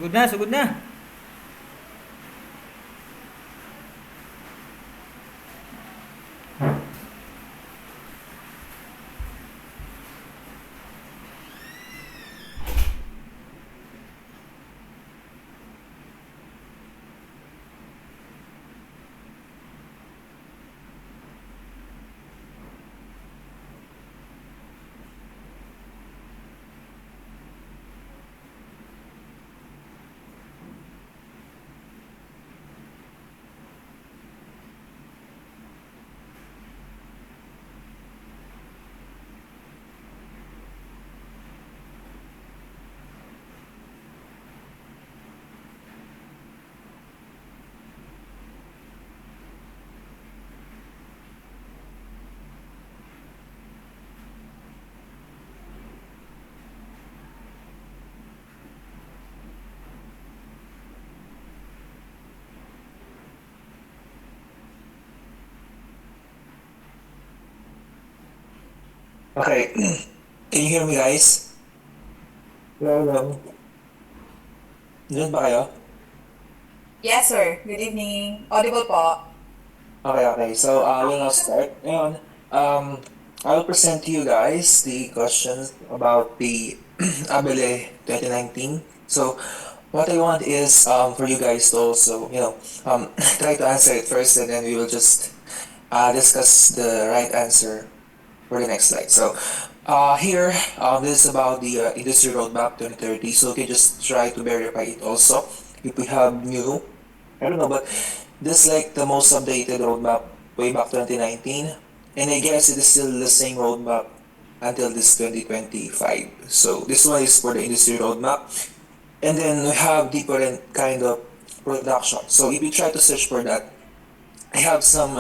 Sugod na, sugod na. Okay. Can you hear me, guys? Hello, hello. Diyan ba kayo? Yes, sir. Good evening. Audible po. Okay, okay. So, we'll now start. Ngayon, I will present to you guys the questions about the Abele 2019. So, what I want is for you guys to also, try to answer it first, and then we will just discuss the right answer for the next slide. So, here, this is about the industry roadmap 2030. So, you can just try to verify it also if we have new. I don't know, but this is like the most updated roadmap way back 2019, and I guess it is still the same roadmap until this 2025. So this one is for the industry roadmap, and then we have different kind of production. So if you try to search for that, I have some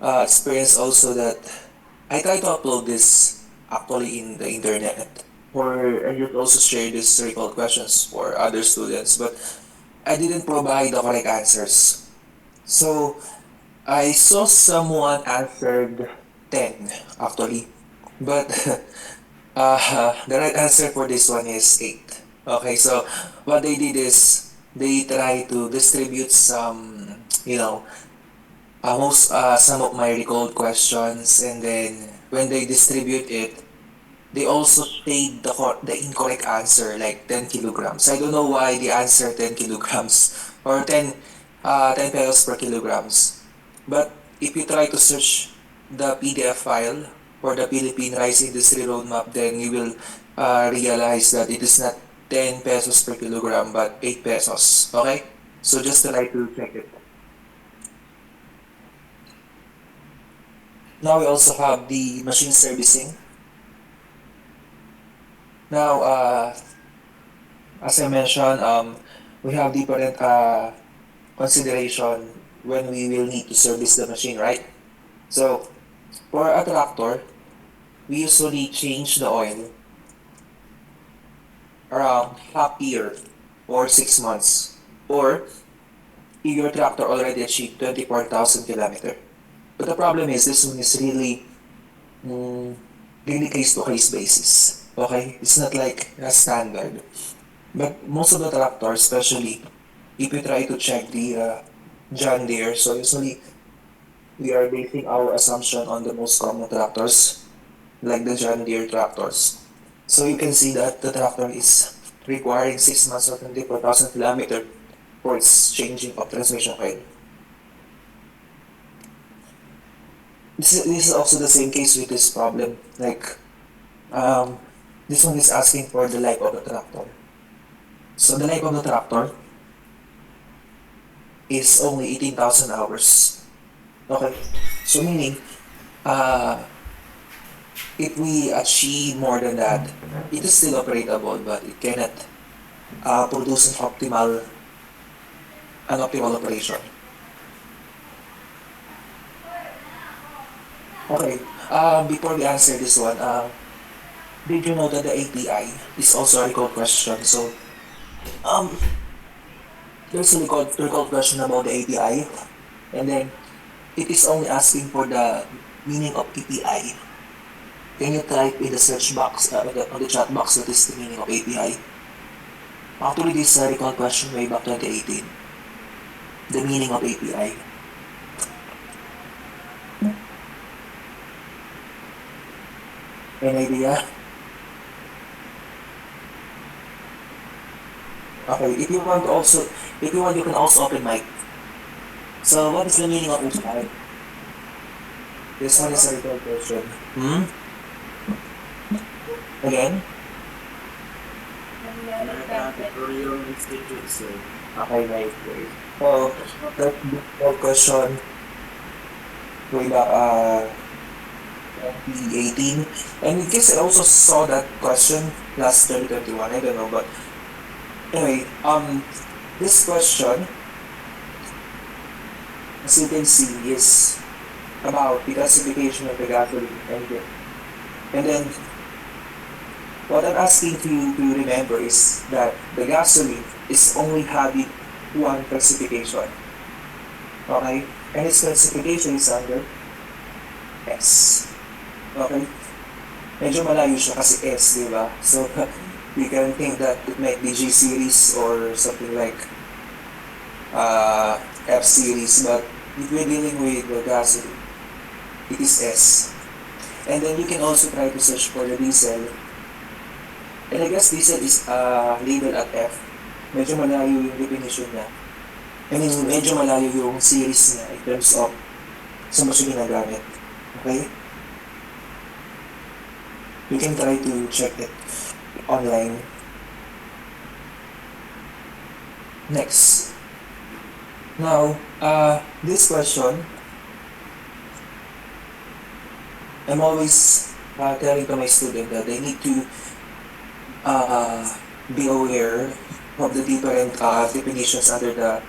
experience also that I try to upload this actually in the internet, or I just also share these recall questions for other students, but I didn't provide the correct answers. So I saw someone answered 10 actually, but the right answer for this one is 8. Okay, so what they did is they try to distribute some, some of my recalled questions, and then when they distribute it, they also shade the incorrect answer, like 10 kilograms. I don't know why they answer 10 kilograms or 10 pesos per kilograms. But if you try to search the PDF file for the Philippine Rice Industry Roadmap, then you will realize that it is not 10 pesos per kilogram, but 8 pesos. Okay? So just try to check it. Now we also have the machine servicing. Now, as I mentioned, we have different consideration when we will need to service the machine, right? So, for a tractor, we usually change the oil around half year or 6 months. Or if your tractor already achieved 24,000 kilometer. But the problem is this one is mm, really case to case basis. Okay? It's not like a standard. But most of the tractors, especially if you try to check the John Deere, so usually we are basing our assumption on the most common tractors, like the John Deere tractors. So you can see that the tractor is requiring 6 months or 24,000 kilometer for its changing of transmission oil. This is also the same case with this problem. Like, um, this one is asking for the life of the tractor. So the life of the tractor is only 18,000 hours. Okay. So meaning, uh, if we achieve more than that, it is still operable, but it cannot produce an optimal operation. Okay. Before we answer this one, did you know that the API is also a recall question? So, um, there's a recall question about the API, and then it is only asking for the meaning of API. Can you type in the search box, on the chat box, what is the meaning of API? Actually, this recall question way back 2018. The meaning of API. Any idea? Okay, if you want, you can also open mic. So, what is the meaning of API? This one is a recall question. Hmm? Again? Democratic Rural Institutes. Okay, right. So, that's the recall question way back 2018. And I guess I also saw that question last 2021. I don't know, but anyway, this question, as you can see, is about the classification of the gasoline engine. And then what I'm asking you to remember is that the gasoline is only having one classification. Okay? And its classification is under S. Okay? Medyo malayo siya kasi S, di ba? So, you can think that it might be G series or something like F series, but if we're dealing with the gasoline, it is S. And then you can also try to search for the diesel. And I guess diesel is labeled at F. Medyo malayo yung definition niya. I mean, medyo malayo yung series niya in terms of sa mo siya ginagamit. Okay? You can try to check it online. Next. Now, this question, I'm always telling to my student that they need to uh, be aware of the different definitions under the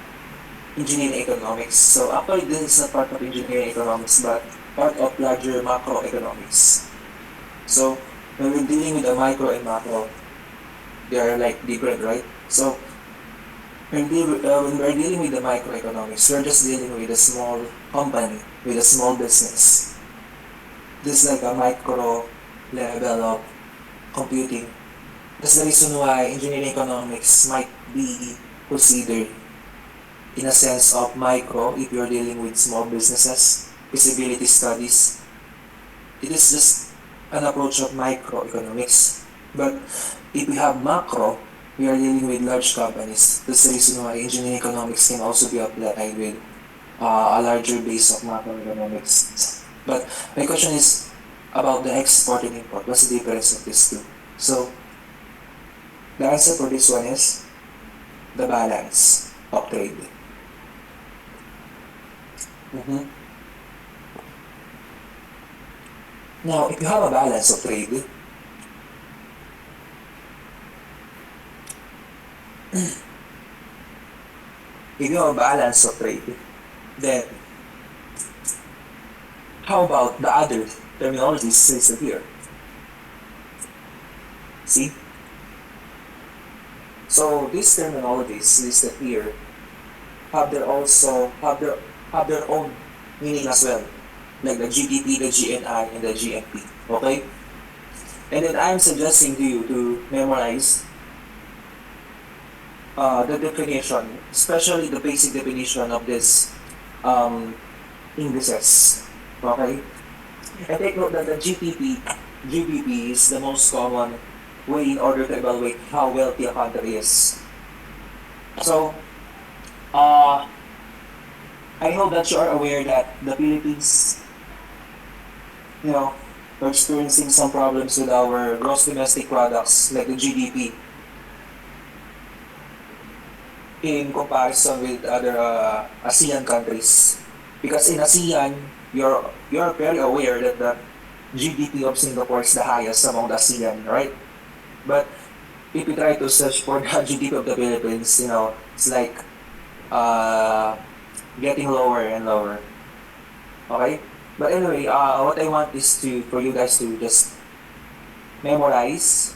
engineering economics. So actually, this is not part of engineering economics, but part of larger macroeconomics. So when we're dealing with the micro and macro, they are like different, right? So when we're dealing with the microeconomics, we're just dealing with a small company, with a small business. This is like a micro level of computing. That's the reason why engineering economics might be considered in a sense of micro if you're dealing with small businesses, feasibility studies. It is just an approach of microeconomics. But if we have macro, we are dealing with large companies. That's the reason why engineering economics can also be applied with a larger base of macroeconomics. But my question is about the export and import. What's the difference of these two? So the answer for this one is the balance of trade. Mhm. Now, if you have a balance of trade, if you have a balance of trade, then how about the other terminologies listed here? See? So these terminologies listed here have their own meaning as well, like the GDP, the GNI, and the GNP. Okay? And then I'm suggesting to you to memorize the definition, especially the basic definition of this indices. Okay? And take note that the GDP is the most common way in order to evaluate how wealthy a country is. So, uh, I know that you are aware that the Philippines, you know, we're experiencing some problems with our gross domestic products, like the GDP, in comparison with other ASEAN countries. Because in ASEAN, you're very aware that the GDP of Singapore is the highest among the ASEAN, right? But if you try to search for the GDP of the Philippines, it's like uh, getting lower and lower. Okay? But anyway, what I want is for you guys to just memorize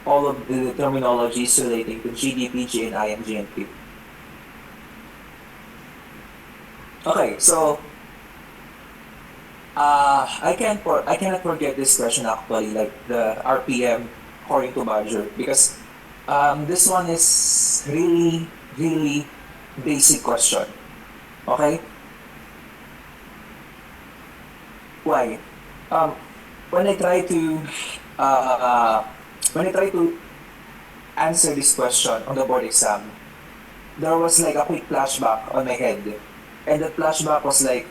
all of the terminologies relating to GDP, GNI, and GNP. Okay, so I cannot forget this question actually, like the RPM according to Badger, because This one is really, really basic question. Okay? Why? Um, when I try to uh, when I try to answer this question on the board exam, there was like a quick flashback on my head, and that flashback was like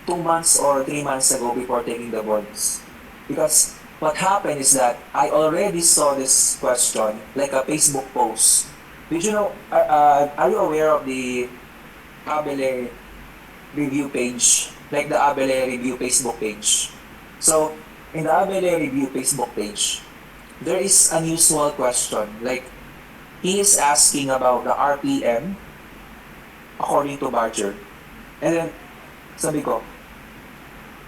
2 months or 3 months ago before taking the boards. Because what happened is that I already saw this question like a Facebook post. Did you know? Are you aware of the Abele review page, like the Abele review Facebook page? So in the Abele review Facebook page, there is unusual question. Like he is asking about the RPM according to Barger. And then sabi ko,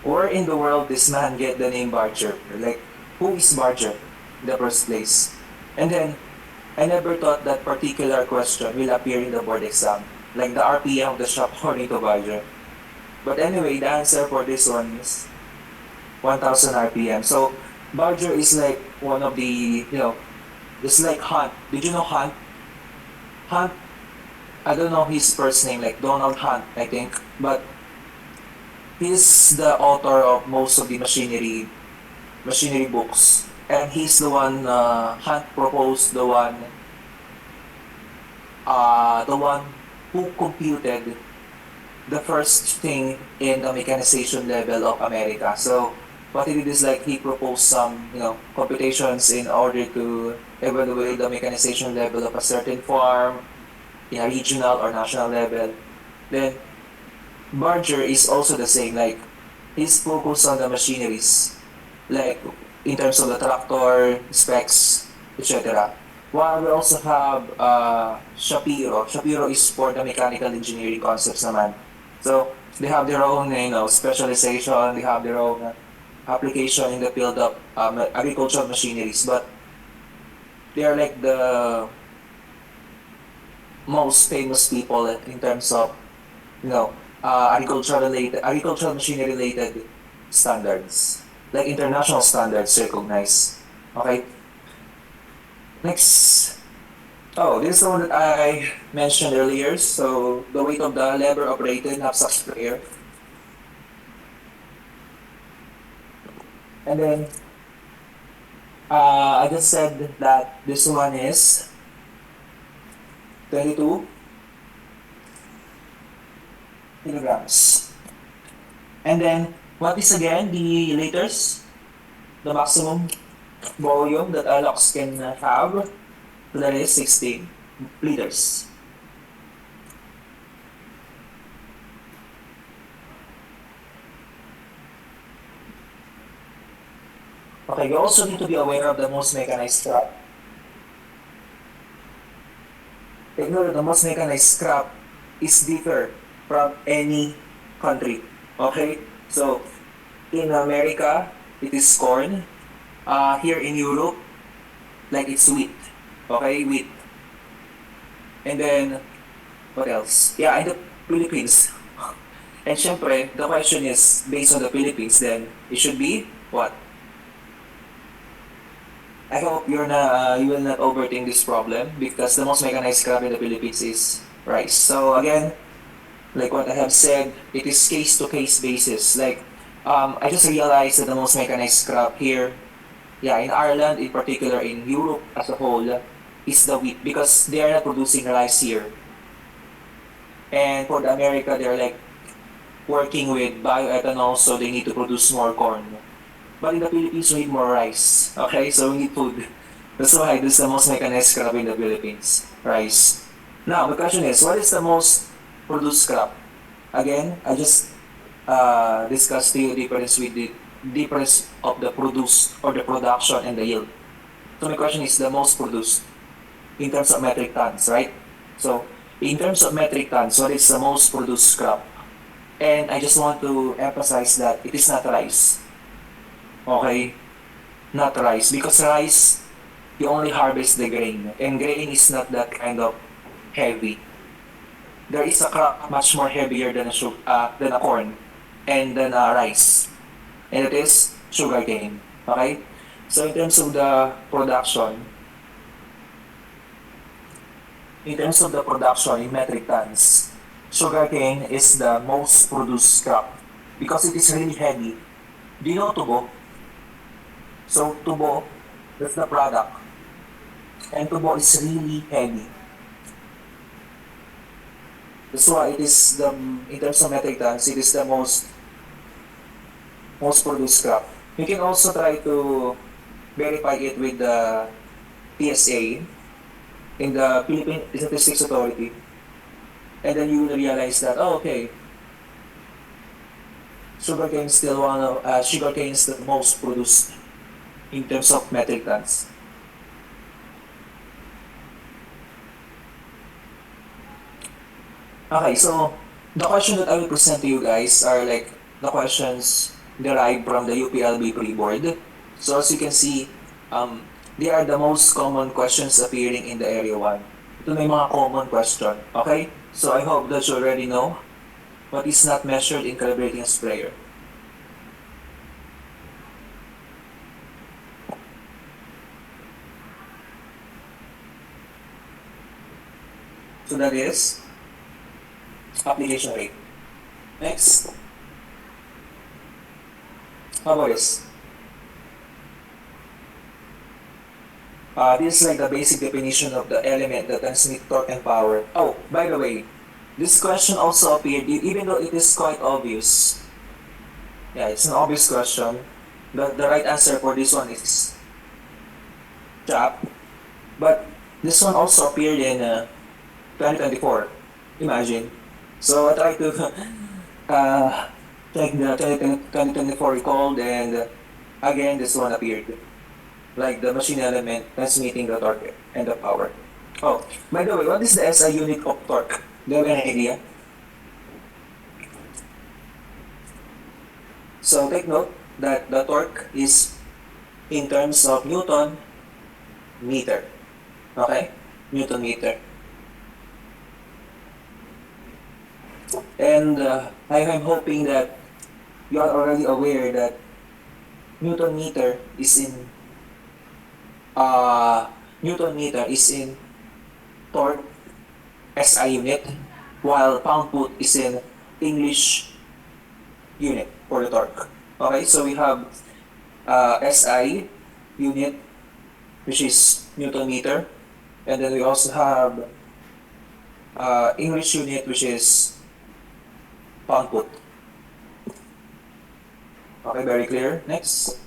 where in the world this man get the name Barger? Like who is Barger in the first place? And then I never thought that particular question will appear in the board exam, like the RPM of the shop according to Barger. But anyway, the answer for this one is 1000 RPM. So Barger is like one of the, just like Hunt. Did you know Hunt? Hunt, I don't know his first name, like Donald Hunt, I think. But he's the author of most of the machinery books. And he's the one, Hunt proposed the one who computed the first thing in the mechanization level of America. So what he did is like he proposed some, computations in order to evaluate the mechanization level of a certain farm in a regional or national level. Then Barger is also the same, like he's focused on the machineries, like in terms of the tractor, specs, etc. While we also have Shapiro. Shapiro is for the mechanical engineering concepts naman. So they have their own, specialization. They have their own application in the field of agricultural machineries. But they are like the most famous people in terms of, agricultural machinery related standards, like international standards recognized. Okay. Next. Oh, this is the one that I mentioned earlier. So the weight of the lever operated knapsack sprayer. And then I just said that this one is 22 kilograms. And then what is again the liters, the maximum volume that a LOX can have? So that is 16 liters. Okay, you also need to be aware of the most mechanized scrap. Take note that the most mechanized scrap is differ from any country. Okay, so in America, it is corn. Here in Europe, like it's wheat. Okay, wheat. And then, what else? Yeah, in the Philippines. And syempre, the question is, based on the Philippines, then it should be what? I hope you will not overthink this problem because the most mechanized crop in the Philippines is rice. So again, like what I have said, it is case to case basis. Like, I just realized that the most mechanized crop here, yeah, in Ireland, in particular, in Europe as a whole, is the wheat because they are not producing rice here. And for the America, they're like working with bioethanol, so they need to produce more corn. But in the Philippines, we need more rice. Okay, so we need food. That's why this is the most mechanized crop in the Philippines, rice. Now, the question is, what is the most produced crop? Again, I just discussed the difference with the difference of the produced or the production and the yield. So my question is the most produced in terms of metric tons, right? So in terms of metric tons, what is the most produced crop? And I just want to emphasize that it is not rice. Okay? Not rice. Because rice, you only harvest the grain. And grain is not that kind of heavy. There is a crop much more heavier than a corn and than a rice. And it is sugarcane. Okay? So in terms of the production, in terms of the production in metric tons, sugarcane is the most produced crop because it is really heavy. Do you know tubo? So tubo, that's the product. And tubo is really heavy. That's why it is the, in terms of metric tons, it is the most produced crop. You can also try to verify it with the PSA in the Philippine Statistics Authority. And then you will realize that, oh, okay, sugarcane is the most produced in terms of metric tons. Okay, so the question that I will present to you guys are like the questions derived from the UPLB pre-board. So as you can see, they are the most common questions appearing in the area 1. Ito may mga common question. Okay? So I hope that you already know what is not measured in calibrating a sprayer. So that is application rate. Next. How about this? This is like the basic definition of the element that transmit torque and power. Oh, by the way, this question also appeared, even though it is quite obvious. Yeah, it's an obvious question. The right answer for this one is chop. But this one also appeared in 2024. Imagine. So I tried to check the 2024 recalled, and again, this one appeared. Like the machine element transmitting the torque and the power. Oh, by the way, what is the SI unit of torque? Do you have any idea? So take note that the torque is in terms of Newton meter. Okay? Newton meter. And I am hoping that you are already aware that Newton meter is in Newton meter is in torque SI unit, while pound foot is in English unit for the torque. Okay, so we have SI unit, which is Newton meter, and then we also have English unit, which is pound foot. Okay, very clear. Next.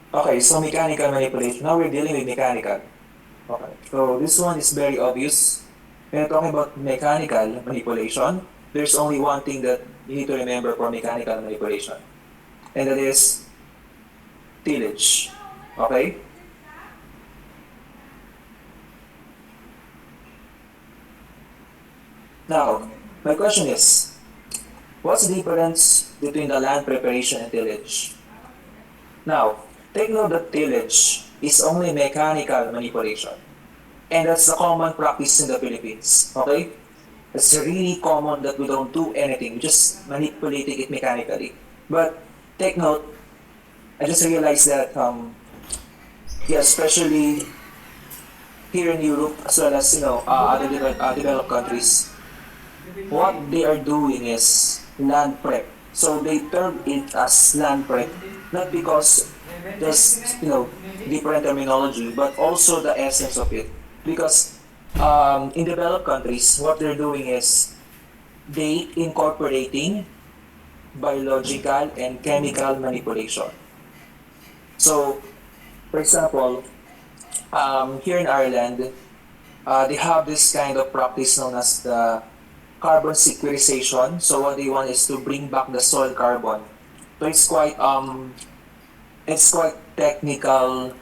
Okay, so mechanical manipulation. Now we're dealing with mechanical. Okay, so this one is very obvious. When you're talking about mechanical manipulation, there's only one thing that you need to remember for mechanical manipulation, and that is tillage. Okay? Now, my question is, what's the difference between the land preparation and tillage? Now, take note that tillage is only mechanical manipulation. And that's a common practice in the Philippines. Okay? It's really common that we don't do anything, we just manipulating it mechanically. But take note, I just realized that, yeah, especially here in Europe, as well as other developed countries, what they are doing is land prep. So they term it as land prep, not because there's different terminology, but also the essence of it. Because in developed countries, what they're doing is they incorporating biological and chemical manipulation. So, for example, here in Ireland, they have this kind of practice known as the carbon sequestration. So what they want is to bring back the soil carbon. So it's quite technical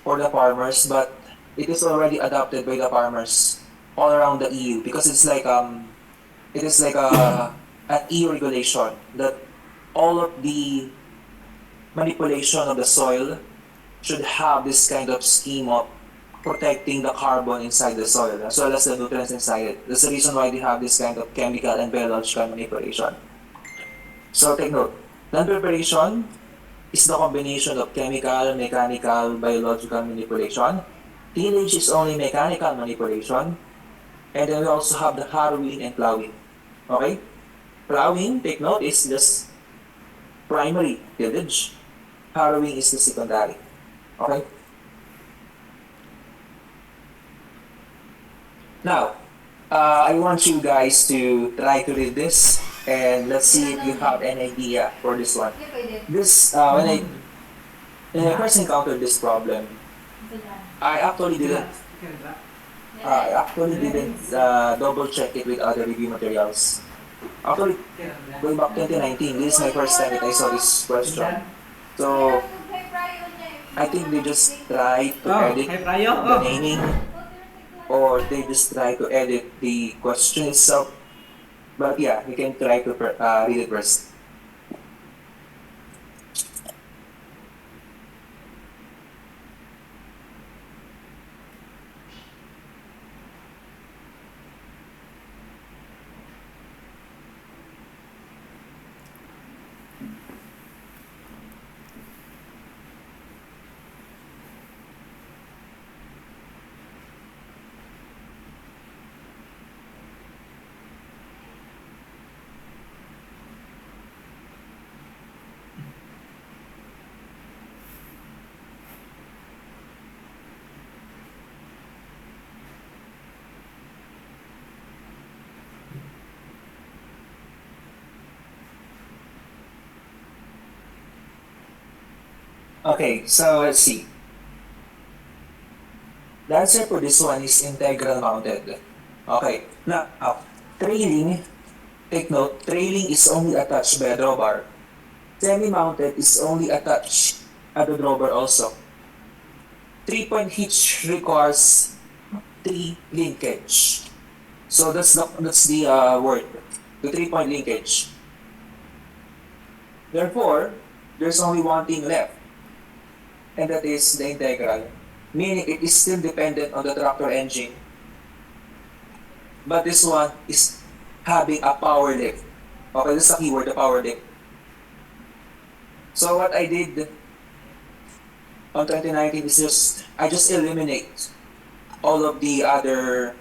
for the farmers, but it is already adopted by the farmers all around the EU because it is like an EU regulation that all of the manipulation of the soil should have this kind of scheme of protecting the carbon inside the soil as well as the nutrients inside it. That's the reason why they have this kind of chemical and biological manipulation. So take note, land preparation is the combination of chemical, mechanical, biological manipulation. Tillage is only mechanical manipulation. And then we also have the harrowing and plowing. Okay? Plowing, take note, is just primary tillage. Harrowing is the secondary. Okay? Now, I want you guys to try to read this and let's see if you have an idea for this one. This, when I first encountered this problem, I actually didn't, double check it with other review materials. Actually, going back 2019, this is my first time that I saw this question. So, I think they just try to edit the naming or they just try to edit the question itself. But yeah, you can try to read it first. Okay, so let's see. The answer for this one is integral mounted. Okay, now, trailing, take note, trailing is only attached by a drawbar. Semi-mounted is only attached at the drawbar also. Three-point hitch requires three linkage. So that's the word, the three-point linkage. Therefore, there's only one thing left, and that is the integral, meaning it is still dependent on the tractor engine. But this one is having a power lift. Okay, this is a keyword, the power lift. So what I did on 2019 is I just eliminate all of the other,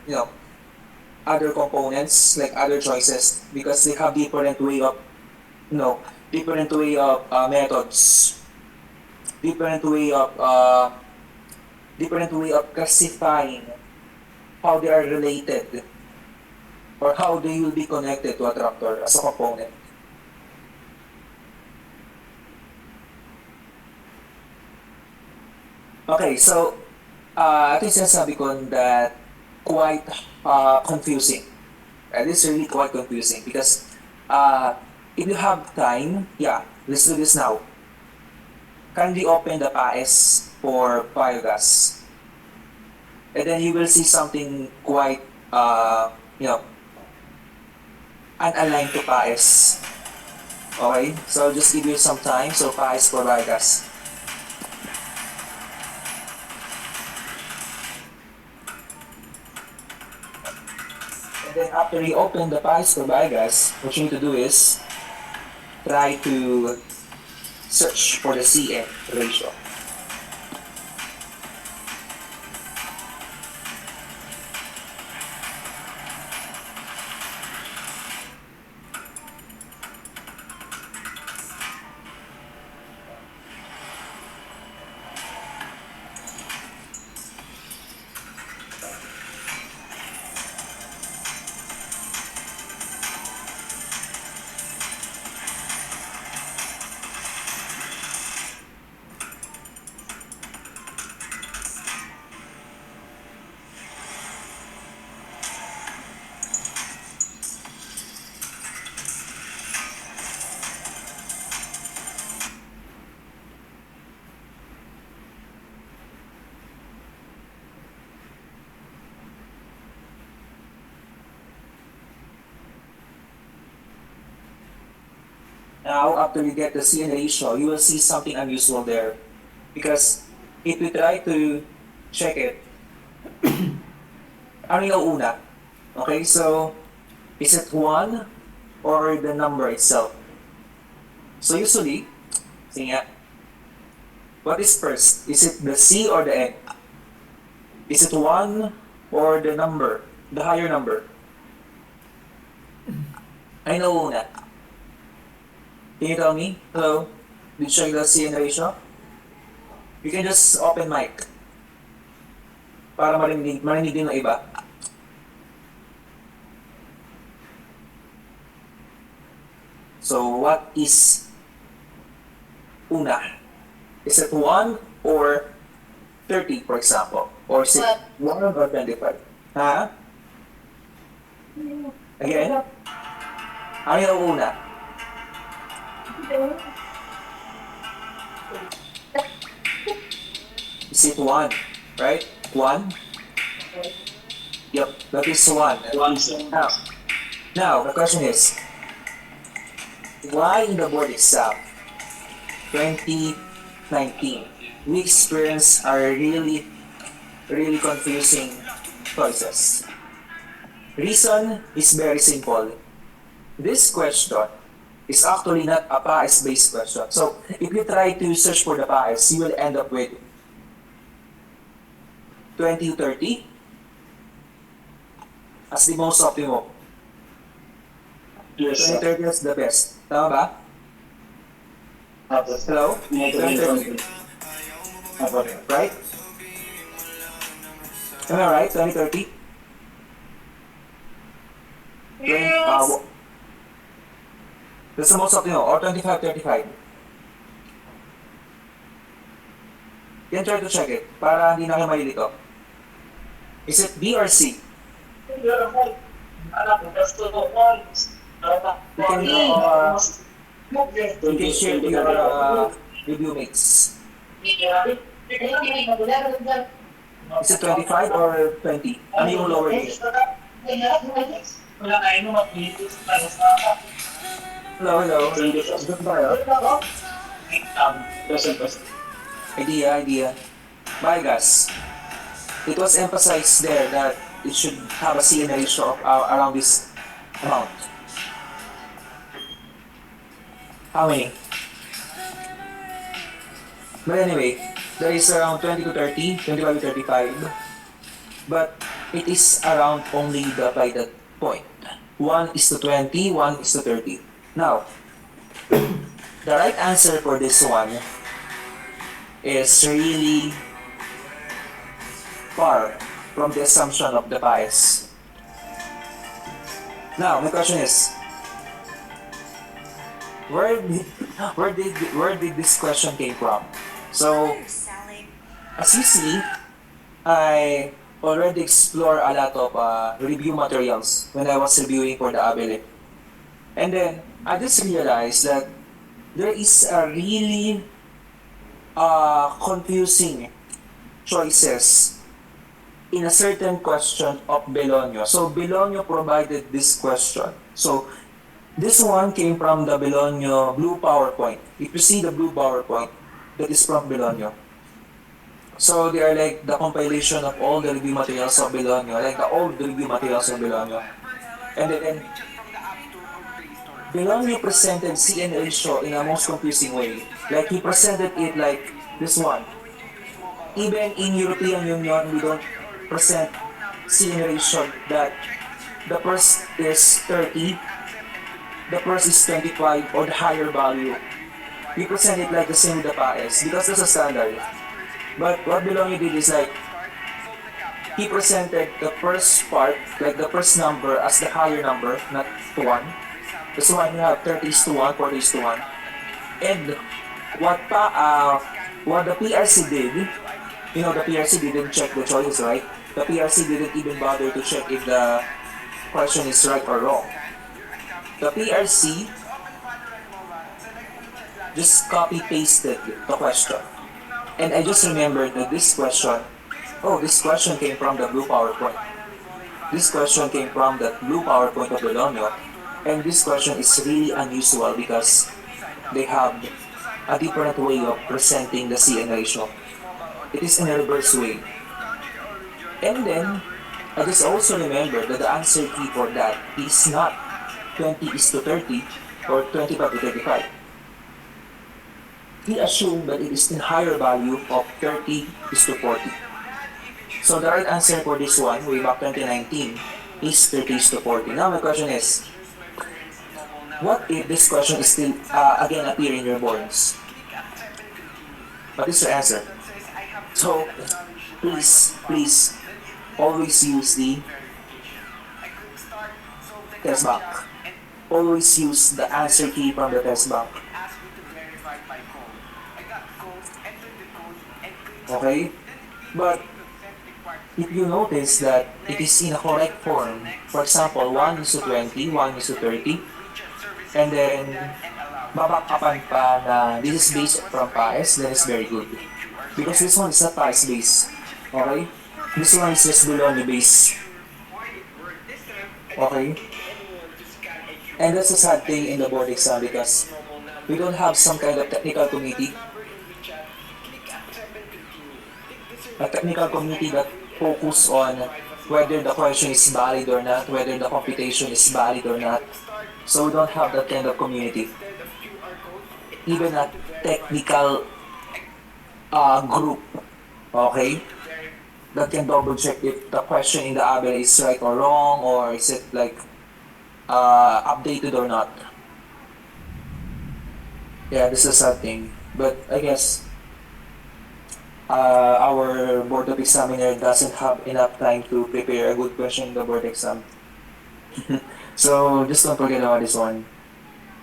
other components, like other choices, because they have different way of, you know, different way of methods, different way of, different way of classifying how they are related or how they will be connected to a tractor as a component. Okay, so ito yung sinasabi ko that quite confusing. And it's really quite confusing because if you have time, yeah, let's do this now. Kindly open the PAES for biogas. And then you will see something quite, you know, unaligned to PAES. Okay, so just give you some time. So PAES for biogas. And then after you open the PAES for biogas, what you need to do is try to search for the CN ratio. Now, after you get the CN ratio, you will see something unusual there. Because if we try to check it, ano yung una? Okay, so is it 1 or the number itself? So usually, sige nga, What is first? Is it the C or the N? Is it 1 or the number? The higher number? I know una. Can you tell me? Hello? Did you check the CN ratio? You can just open mic para marinig din ng iba. So, what is una? Is it 1 or 30, for example? Or is it 1 or 25? Ha? Again? Ano yung una? Is it 1? Right? 1? Yep, that is 1. Now, the question is, why in the board exam 2019 we experience are really confusing choices? Reason is very simple. This question is actually not a PAES-based question. So, if you try to search for the PAES, you will end up with 20 to 30 as the most optimum. Yes, 20 30 is the best. Tama ba? Hello? 20 30. Right? Am I right? 20 30? Yes. That's the most optimum. Or 25 35. Yan, try to check it. Para hindi na kayo malilito. Is it B or C? You can share to your review mates. Is it 25 or 20? Ano yung lower case? Hello, hello. Good ba yun? Idea. Bye, guys. It was emphasized there that it should have a CN ratio of around this amount. How many? But anyway, there is around 20 to 30, 25 to 35. But it is around only by that point. 1 is to 20, 1 is to 30. Now, the right answer for this one is really far from the assumption of the bias. Now, my question is, where did this question came from? So, as you see, I already explored a lot of review materials when I was reviewing for the ABELE. And then, I just realized that there is a really confusing choices in a certain question of Belonio. So, Belonio provided this question. So, this one came from the Belonio blue PowerPoint. If you see the blue PowerPoint, that is from Belonio. So they are like the compilation of all the review materials of Belonio, like the old review materials of Belonio. And then Belonio presented CN ratio in a most confusing way. Like he presented it like this one. Even in European Union, we don't present CN ratio that the first is 30, the first is 25, or the higher value. We present it like the same with the PAES because that's a standard. But what Belongi did is like, he presented the first part, like the first number as the higher number, not 1. That's why you have 30 is to 1, 40 is to 1. And what the PRC did, you know, the PRC didn't check the choices, right? The PRC didn't even bother to check if the question is right or wrong. The PRC just copy-pasted the question. And I just remembered that this question came from the blue PowerPoint. This question came from the blue PowerPoint of Bologna. And this question is really unusual because they have a different way of presenting the CN ratio. It is in a reverse way. And then, I just also remembered that the answer key for that is not 20 is to 30 or 25 to 35. he assumed that it is in higher value of 30 is to 40. So the right answer for this one, way back 2019, is 30 is to 40. Now my question is, what if this question is still again appear in your boards? What is your answer? So please always use the test bank. Always use the answer key from the test bank. Okay? But if you notice that it is in a correct form, for example, 1 is to 20, 1 is to 30, and then babakapan pa na this is based from PAES, then it's very good. Because this one is not PAES based. Okay? This one is just Bologna based. Okay? And that's the sad thing in the board exam because we don't have some kind of technical committee, a technical committee that focus on whether the question is valid or not, whether the computation is valid or not. So we don't have that kind of community. Even a technical group, okay, that can double check if the question in the ABEL is right or wrong, or is it like updated or not. Yeah, this is a sad thing. But I guess our board of examiner doesn't have enough time to prepare a good question in the board exam. So just don't forget about this one.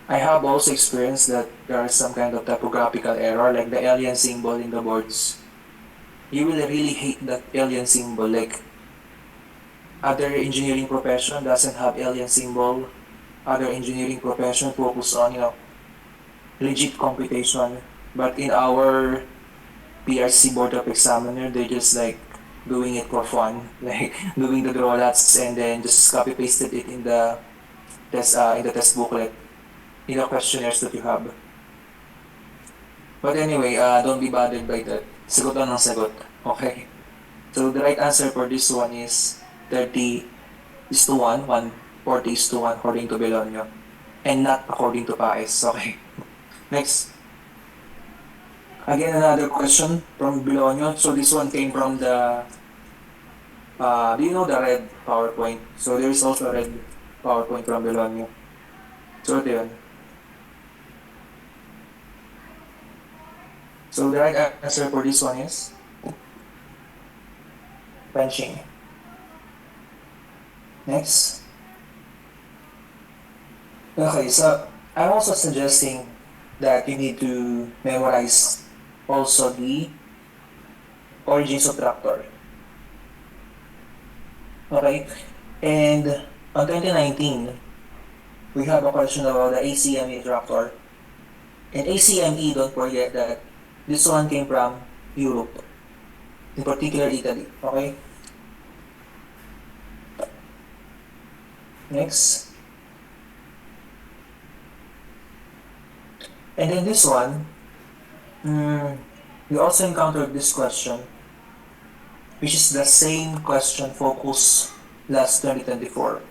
I have also experienced that there are some kind of typographical error, like the alien symbol in the boards. You will really hate that alien symbol. Like other engineering profession doesn't have alien symbol. Other engineering profession focus on legit computation. But in our PRC board of examiner, they just like doing it for fun, like doing the draw lots and then just copy pasted it in the test booklet, in the questionnaires that you have. But anyway, don't be bothered by that. Sagot lang ng sagot. Okay. So the right answer for this one is 30 is to 1, 140 is to 1 according to Belonio. And not according to Paes. Okay. Next. Again, another question from Belonio. So this one came from do you know the red PowerPoint? So there is also a red PowerPoint from Belonio. So ito yun. So the right answer for this one is benching. Next. Okay, so I'm also suggesting that you need to memorize also the origin subtractor. Okay? And on 2019, we have a question about the ACME tractor. And ACME, don't forget that this one came from Europe, in particular Italy. Okay? Next. And then this one, we also encountered this question, which is the same question focus last 2024.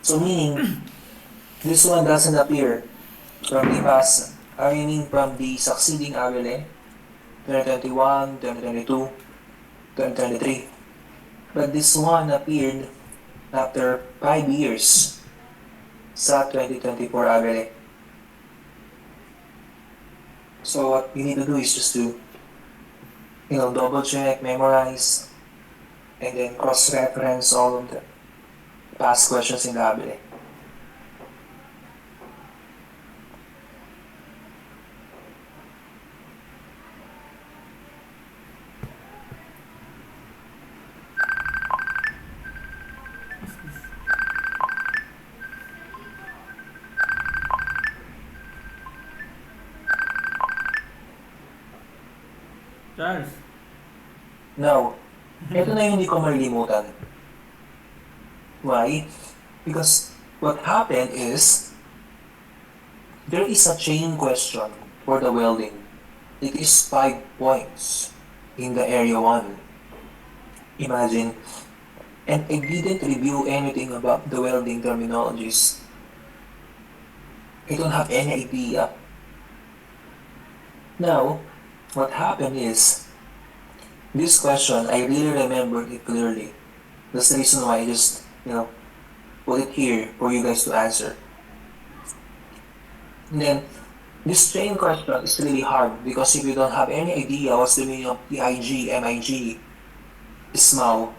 So meaning, this one doesn't appear from the past, from the succeeding ABLE, 2021, 2022, 2023. But this one appeared after 5 years sa 2024 ABLE. So what you need to do is just to, double check, memorize, and then cross-reference all of the past questions in the ABLE. Charles. Now, ito na yung hindi ko malilimutan. Why? Because what happened is, there is a chain question for the welding. It is 5 points in the area 1. Imagine. And I didn't review anything about the welding terminologies. I don't have any idea Now, what happened is, this question, I really remember it clearly. That's the reason why I just, put it here for you guys to answer. And then, this train question is really hard because if you don't have any idea what's the meaning of PIG, MIG, SMAU,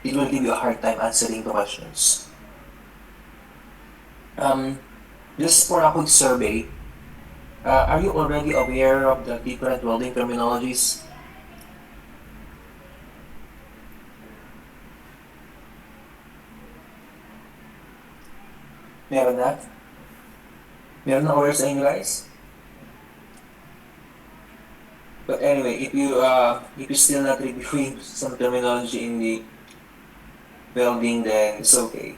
it will give you a hard time answering the questions. Um, just for a quick survey, are you already aware of the different welding terminologies? Meron na? Meron na aware sa inyo guys? But anyway, if you still not reviewing some terminology in the welding, then it's okay.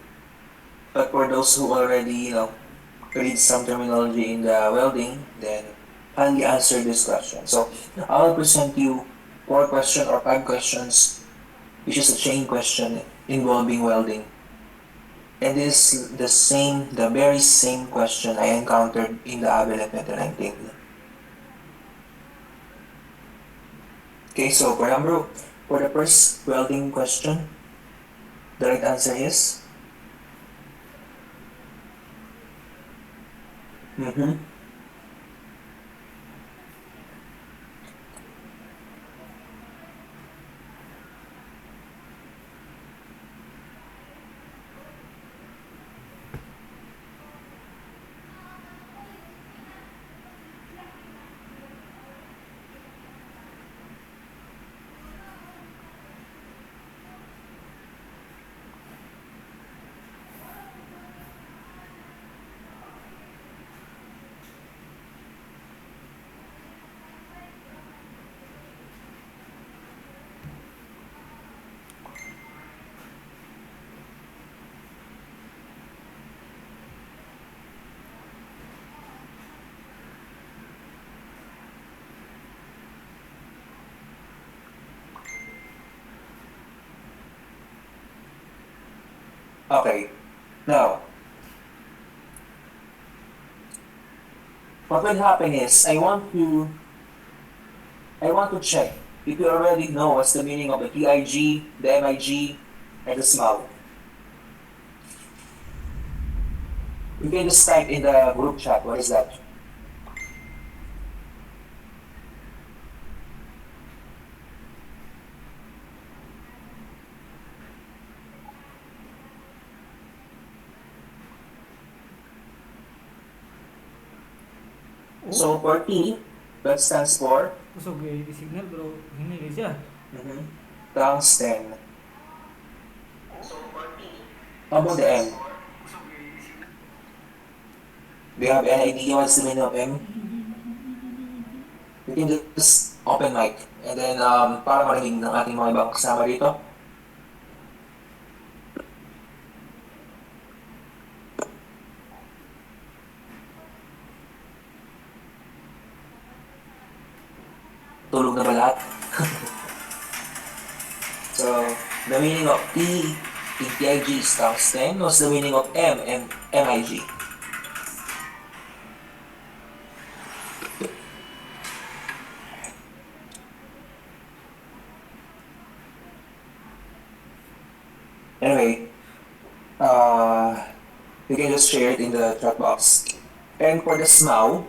But for those who already, read some terminology in the welding, then kindly answer this question. So I'll present you 4 questions or 5 questions, which is a chain question involving welding. And this is the very same question I encountered in the ABELE 2019. Okay, so for the first welding question, the right answer is mm-hmm. Okay. Now, what will happen is I want to check if you already know what's the meaning of the PIG, the MIG, and the SMAU. You can just type in the group chat, what is that? So for T, that stands for Kusog di signal pero hinili siya. mhm, tungsten. How about the M? Do you have any idea what's the meaning of M? You can just open mic and then para marinig ng ating mga ibang kasama dito. Tulog na ba lahat? So, the meaning of T in PIG is tungsten. What's the meaning of M and MIG? Anyway, you can just share it in the chat box. And for the SMAU,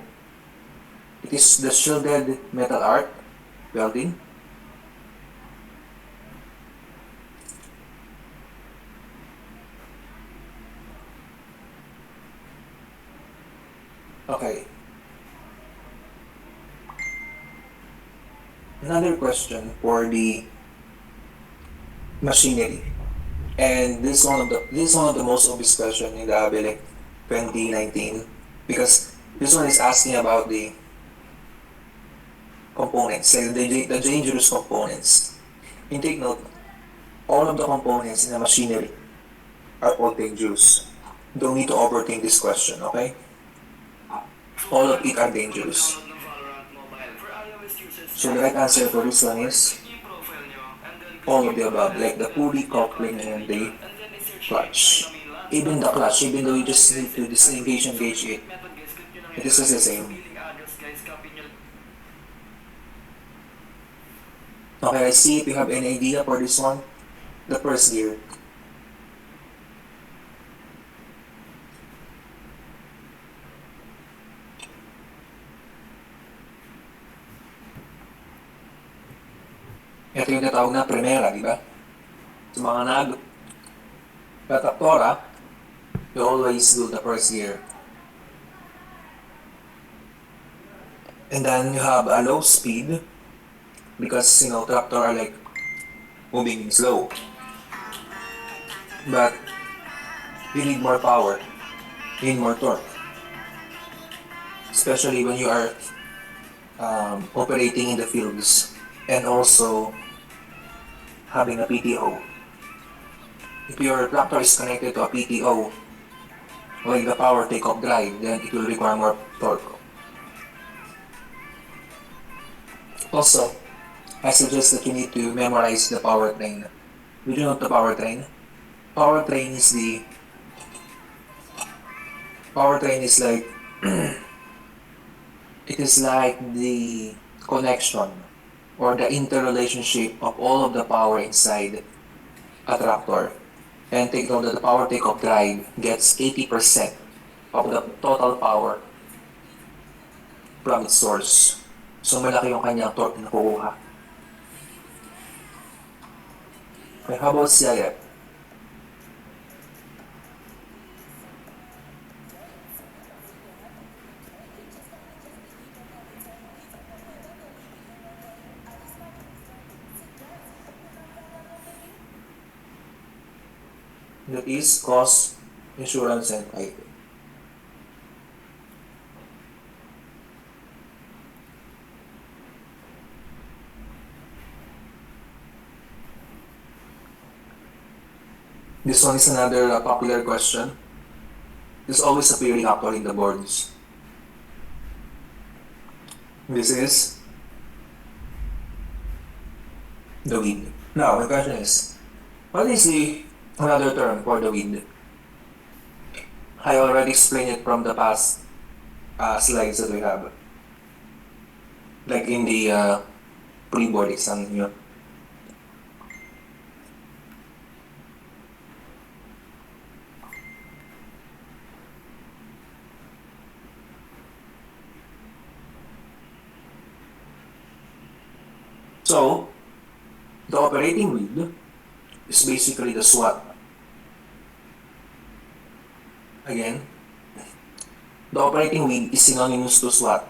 it is the shielded metal arc welding. Okay. Another question for the machinery. And this is one of the most obvious question in the ABELEC 2019 because this one is asking about the components, like the dangerous components. And take note, all of the components in the machinery are all dangerous. Don't need to overthink this question, okay? All of it are dangerous. So the right answer for this one is all of the above, like the pulley, coupling, and the clutch. Even the clutch, even though you just need to disengage and engage it, it is just the same. Okay, let's see if you have any idea for this one. The first gear. Ito yung natawag na primera, di ba? Sa mga nag-traktora, you always do the first gear. And then you have a low speed because, tractor are like moving slow. But you need more power, you need more torque. Especially when you are operating in the fields and also having a PTO. If your tractor is connected to a PTO, like the power take-off drive, then it will require more torque. Also, I suggest that you need to memorize the powertrain. Do you know the powertrain? Powertrain is like it is like the connection or the interrelationship of all of the power inside a tractor. And take note that the power take-off drive gets 80% of the total power from its source. So malaki yung kanyang torque na nakukuha. Okay, how about CIF? That is cost, insurance, and IT. This one is another popular question. There's always appearing actor in the boards. This is the wind. Now, the question is, what is the another term for the wind? I already explained it from the past slides that we have. Like in the pre-board exam nyo. So, the operating wind is basically the SWAT. Again, the operating wind is synonymous to SWAT.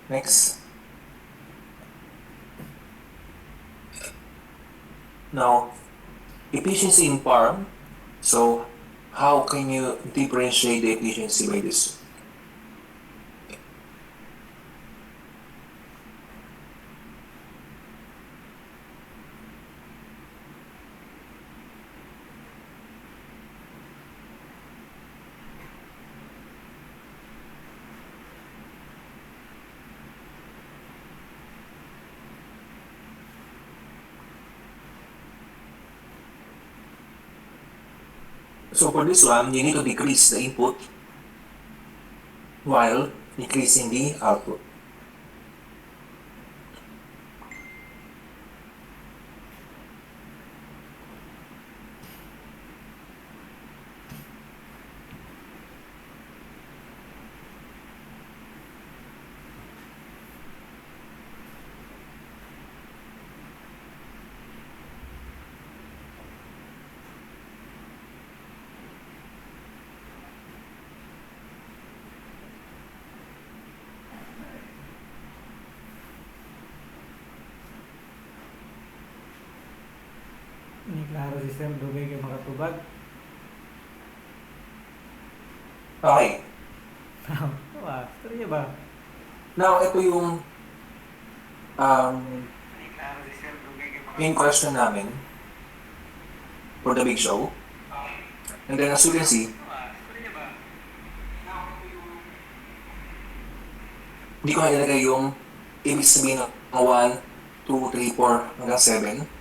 Next. Now, efficiency in farm. So, how can you differentiate the efficiency by this? So for this one, you need to decrease the input while increasing the output. Ini klaro sistem dugay kay makatubag. Okay. Wah, istorya ba? Now, ito yung main question namin for the big show. And then as you can see, hindi ko na ilagay yung ibig sabihin ng 1, 2, 3, 4 hanggang 7.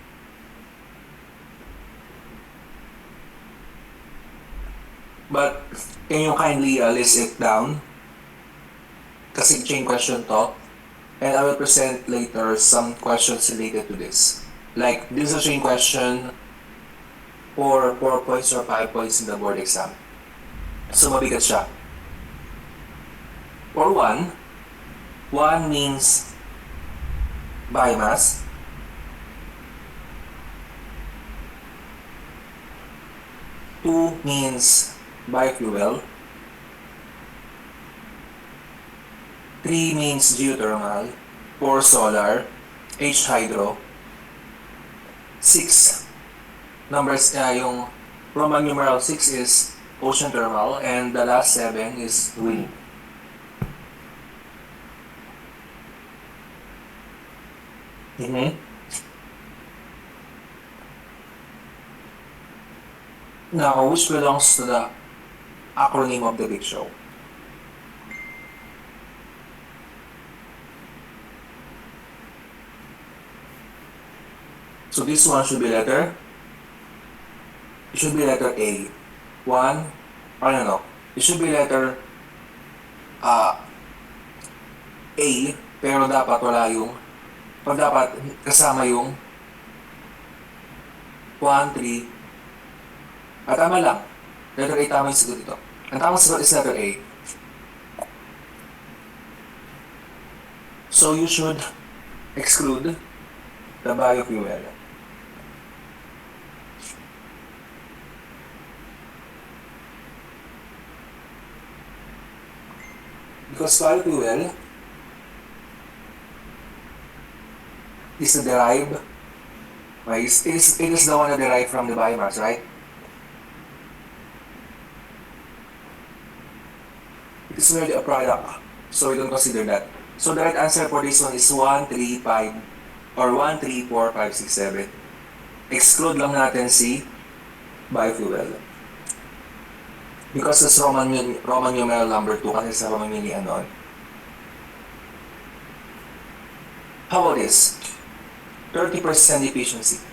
But Can you kindly list it down? Kasi chain question to. And I will present later some questions related to this. Like, this is a chain question for 4 points or 5 points in the board exam. So, mabigat siya. For 1 means biomass. 2 means biofuel. 3 means geothermal. 4 solar. H hydro. 6 numbers, yung Roman numeral 6 is ocean thermal, and the last 7 is wind. Now, which belongs to the acronym of the big show? So this one should be letter. It should be letter A. I don't know. It should be letter A, pero dapat wala yung, dapat kasama yung 1, 3, tama lang. Letter A, tama yung sagot ito. Ang tamang sagot is letter A. So you should exclude the biofuel. Because biofuel is derived, it is the one that derived from the biomass, right? It is merely a product, so we don't consider that. So the right answer for this one is 1, 3, 5, or 1, 3, 4, 5, 6, 7. Exclude lang natin si biofuel. Because it's Roman numeral number 2, kasi sa Roman numeral ano. How about this? 30% efficiency.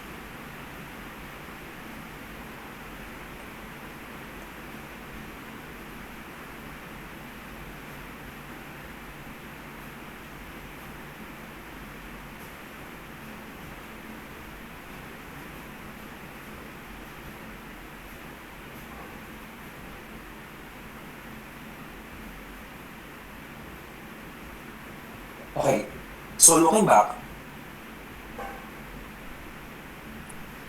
Okay, so looking back,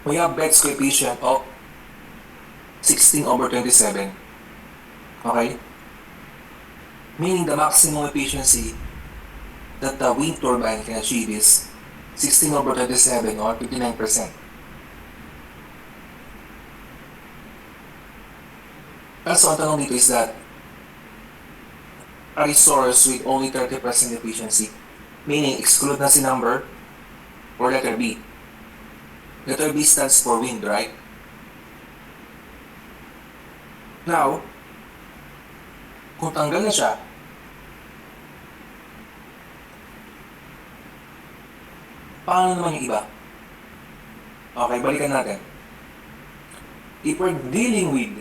we have Beck's coefficient of 16/27. Okay? Meaning the maximum efficiency that the wind turbine can achieve is 16/27 or 59%. Also, ang tanong dito is that a resource with only 30% efficiency, meaning exclude na si number or letter B. Letter B stands for wind, right? Now, kung tanggal na siya, paano naman yung iba? Okay, balikan natin. If we're dealing with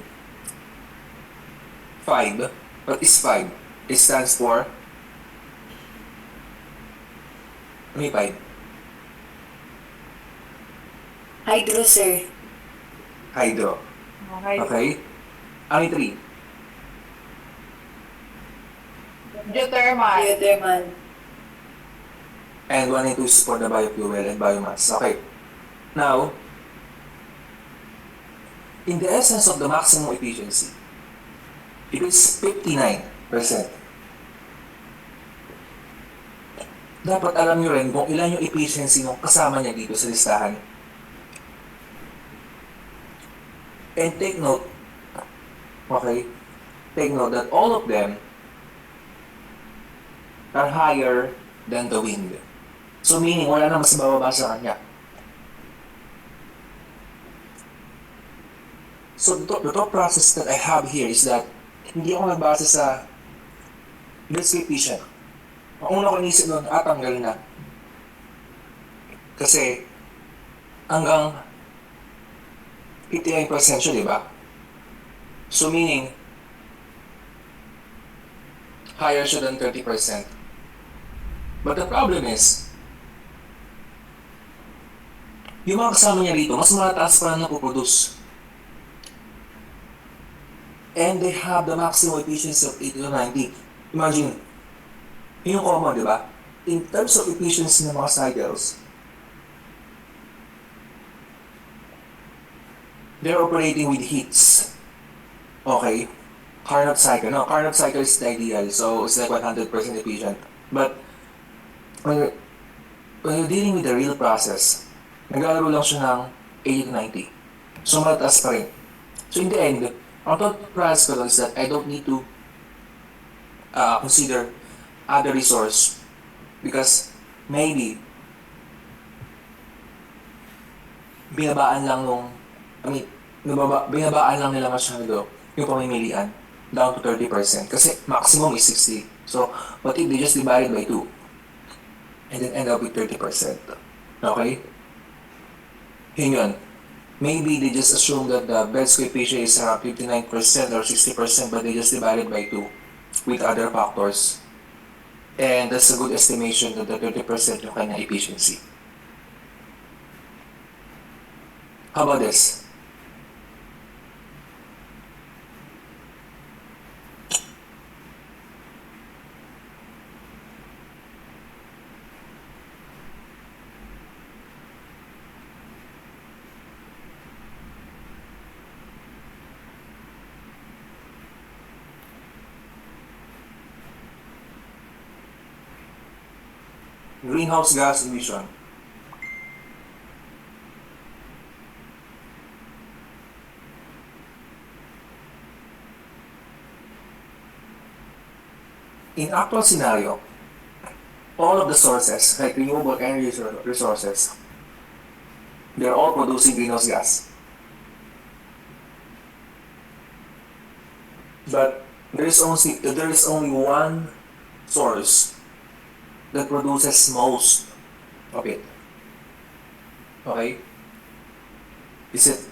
5, what is 5? It stands for may 5. Hydro, sir. Hydro. Okay? Ano yung 3? Geothermal. Geothermal. And 1 and 2 is for the biofuel and biomass. Okay. Now, in the essence of the maximum efficiency, it is 59%. Dapat alam nyo rin kung ilan yung efficiency nung kasama niya dito sa listahan. And take note, okay, take note that all of them are higher than the wind. So meaning, wala na mas bababa sa kanya. So the thought process that I have here is that hindi ako nagbase sa Beck's coefficient. Ang una ko inisip nun, tanggal na. Kasi, hanggang 59% siya, di ba? So meaning, higher siya than 30%. But the problem is, yung mga kasama niya rito, mas mataas pa na napoproduce. And they have the maximum efficiency of 80 to 90. Imagine, yun yung common, di ba? In terms of efficiency ng mga cycles, they're operating with heats. Okay? Carnot cycle. No, Carnot cycle is the ideal. So, it's like 100% efficient. But, when you're dealing with the real process, naglalaro lang siya ng 80 to 90. So, mataas pa rin. So, in the end, ang thought process ko is that I don't need to consider other resource because maybe binabaan lang binabaan lang nila masyado yung pamimilian down to 30% kasi maximum is 60. So, what if they just divide it by 2 and then end up with 30%? Okay? Yun. Maybe they just assume that the best coefficient is around 59% or 60%, but they just divide it by 2 with other factors. And that's a good estimation that the 30% yung kanya efficiency. How about this? Greenhouse gas emission. In actual scenario, all of the sources, like renewable energy resources, they're all producing greenhouse gas. But there is only one source that produces most of it. Okay? Is it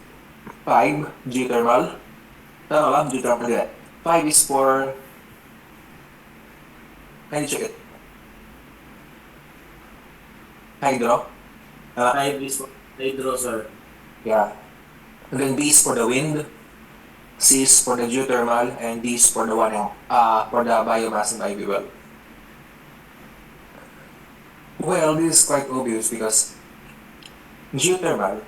5 geothermal? Tama ba? Geothermal din. 5 is for... Can you check it? Hydro? Hydro, sir. Yeah. And then B is for the wind, C is for the geothermal, and D is for the for the biomass and biofuel. Well, this is quite obvious because geothermal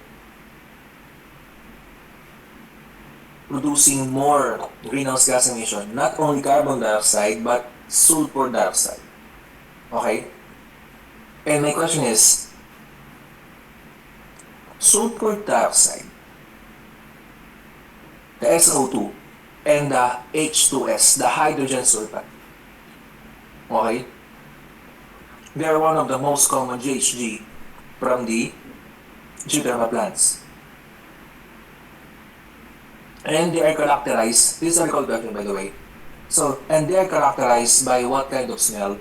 producing more greenhouse gas emission, not only carbon dioxide, but sulfur dioxide. Okay? And my question is, sulfur dioxide, the SO2, and the H2S, the hydrogen sulfide. Okay? They are one of the most common GHG from the geothermal plants. And they are characterized, this is a recall question by the way. So, and they are characterized by what kind of smell?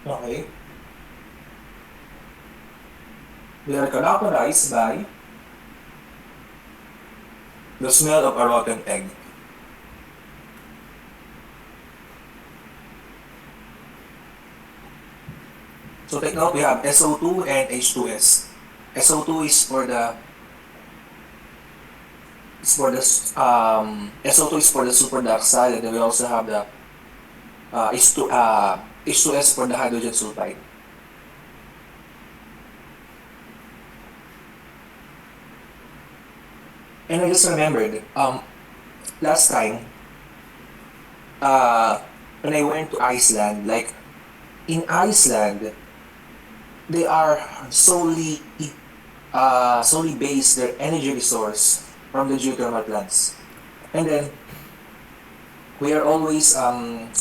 Okay. They are characterized by the smell of a rotten egg. So take note, we have SO2 and H2S. SO2 is for the SO2 is for the sulfur dioxide, and then we also have the H2S for the hydrogen sulfide. And I just remembered, last time, when I went to Iceland, like, in Iceland, they are solely based their energy resource from the geothermal plants. And then, we are always,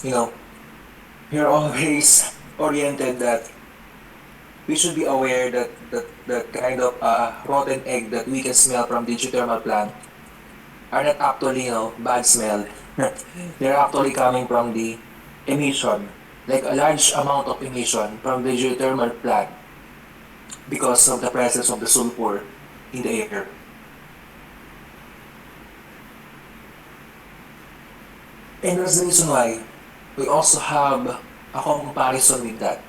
we are always oriented that we should be aware that the kind of rotten egg that we can smell from the geothermal plant are not actually, bad smell. They're actually coming from the emission, like a large amount of emission from the geothermal plant because of the presence of the sulfur in the air. And that's the reason why we also have a comparison with that,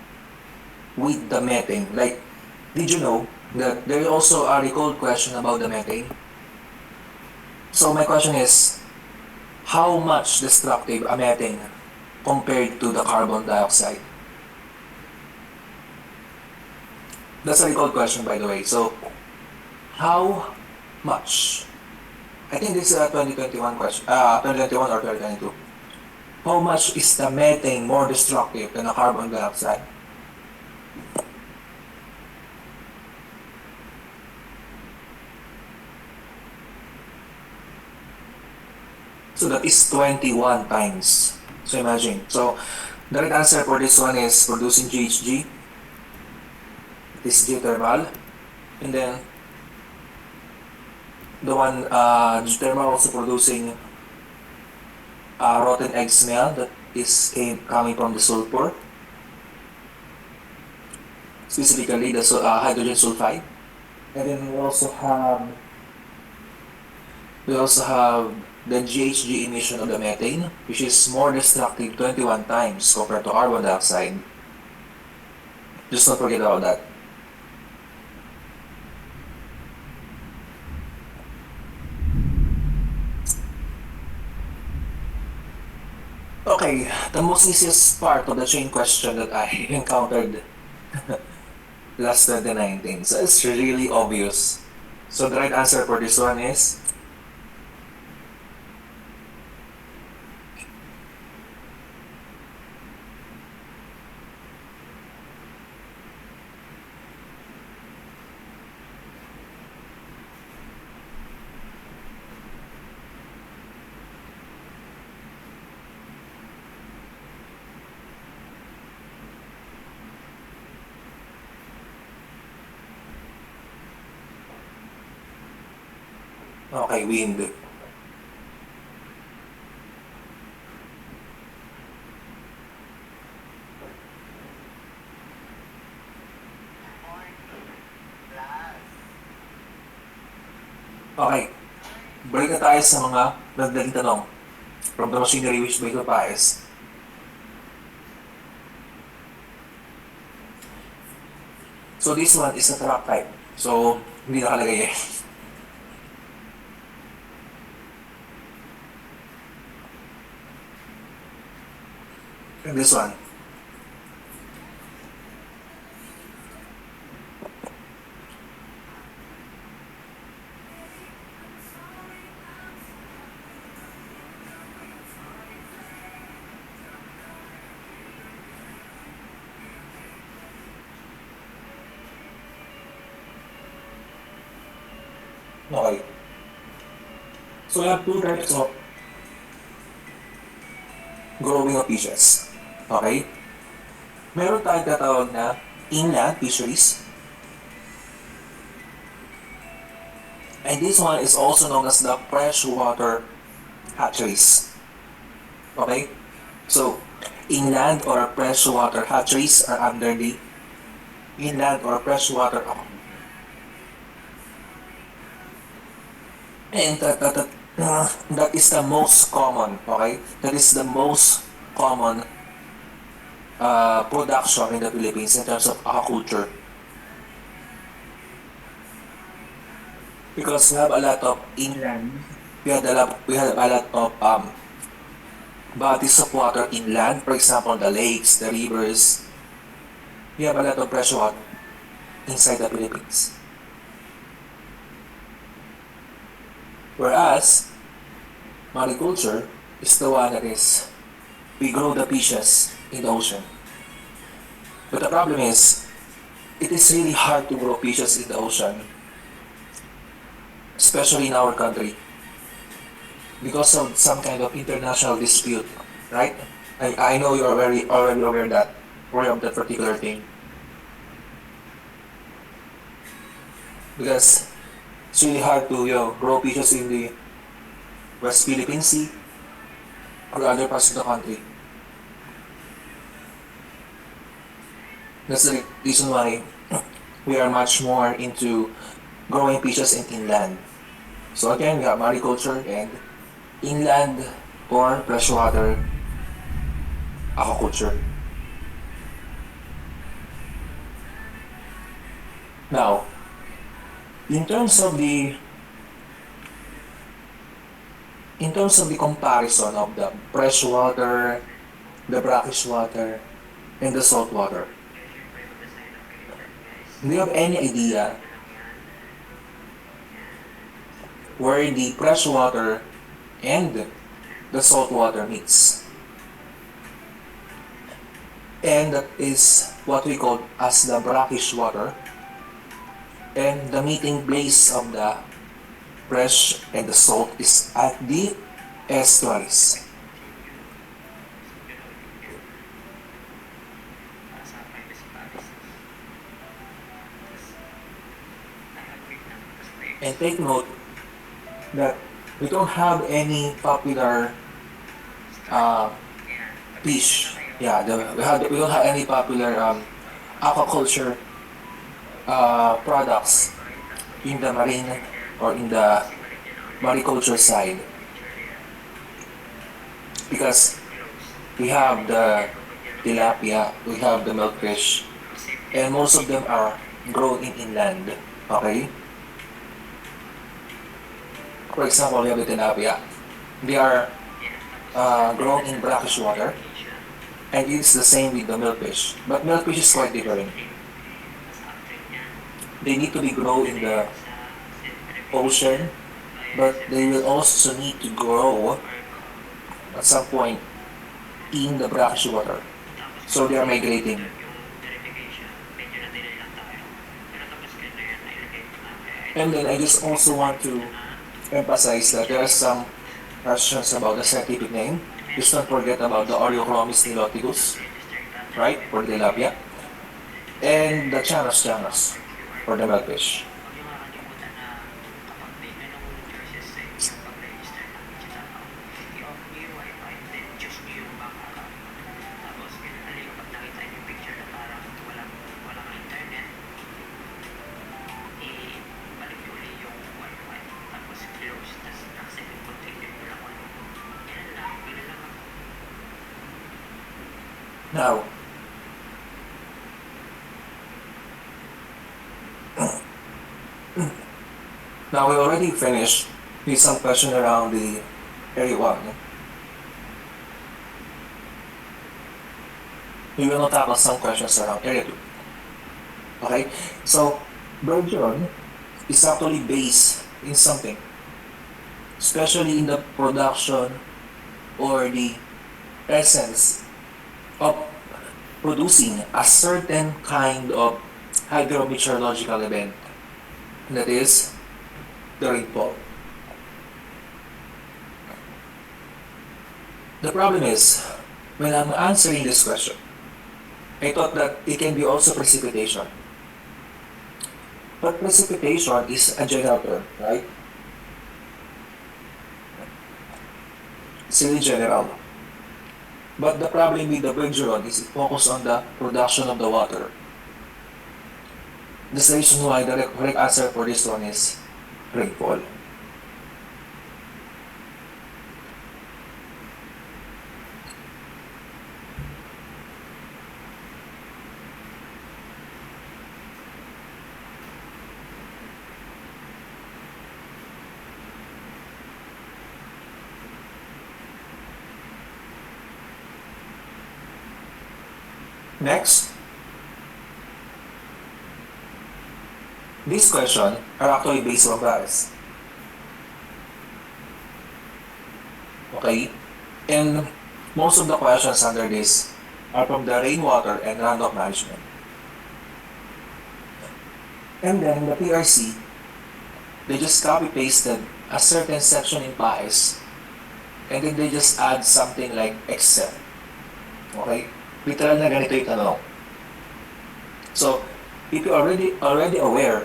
with the methane. Like, did you know that there is also a recalled question about the methane? So my question is, how much destructive a methane compared to the carbon dioxide? That's a recalled question, by the way. So, how much? I think this is a 2021 question, 2021 or 2022. How much is the methane more destructive than the carbon dioxide? So that is 21 times. So imagine. So the right answer for this one is producing GHG. It is geothermal. And then the one geothermal also producing rotten egg smell that is coming from the sulfur. Specifically the hydrogen sulfide. And then we also have the GHG emission of the methane, which is more destructive 21 times compared to carbon dioxide. Just don't forget about that. Okay, the most easiest part of the chain question that I encountered last 2019. So it's really obvious. So the right answer for this one is okay, wind. Okay, balik na tayo sa mga nagdaling tanong from the machinery which make the bias. So this one is a track type. So, hindi nakalagay eh. And this one. Okay. So we have two types of growing of fishes. Okay? Meron tayong tatawag na inland fisheries. And this one is also known as the freshwater hatcheries. Okay? So, inland or freshwater hatcheries are under the inland or freshwater act. And that is the most common, okay? That is the most common production in the Philippines in terms of aquaculture. Because we have a lot of inland, we have a lot of bodies of water inland, for example, the lakes, the rivers. We have a lot of fresh water inside the Philippines. Whereas, mariculture is the one that is, we grow the fishes in the ocean. But the problem is, it is really hard to grow fishes in the ocean, especially in our country, because of some kind of international dispute, right? I know you are already aware of that particular thing. Because it's really hard to grow fishes in the West Philippine Sea or other parts of the country. That's the reason why we are much more into growing fishes in inland. So again, we have mariculture and inland or freshwater aquaculture. Now, in terms of the comparison of the freshwater, the brackish water, and the salt water, do you have any idea where the freshwater and the salt water meets? And that is what we call as the brackish water, and the meeting place of the fresh and the salt is at the estuaries. And take note that we don't have any popular uh, fish. Yeah, we don't have any popular aquaculture products in the marine or in the mariculture side, because we have the tilapia, we have the milkfish, and most of them are grown in inland. Okay? For example, we have the tilapia. They are grown in brackish water, and it's the same with the milkfish. But milkfish is quite different. They need to be grown in the ocean, but they will also need to grow at some point in the brackish water. So they are migrating. And then I just also want to emphasize that there are some questions about the scientific name. Just don't forget about the Oreochromis niloticus, right, for the tilapia, and the Chanos for the milkfish. Now, we already finished with some question around the area 1. We will now tackle some questions around area 2. Okay? So, Bergeron is actually based in something, especially in the production or the essence of producing a certain kind of hydrometeorological event, that is the rainfall. The problem is, when I'm answering this question, I thought that it can be also precipitation. But precipitation is a general term, right? It's really general. But the problem with the Bergeron is it focuses on the production of the water. That's the reason why the correct answer for this one is rainfall. Next, these questions are actually based on bias. Okay? And most of the questions under this are from the rainwater and runoff management. And then the PRC, they just copy-pasted a certain section in bias, and then they just add something like except. Okay? Literal na ganito yung tanong. So, if you're already aware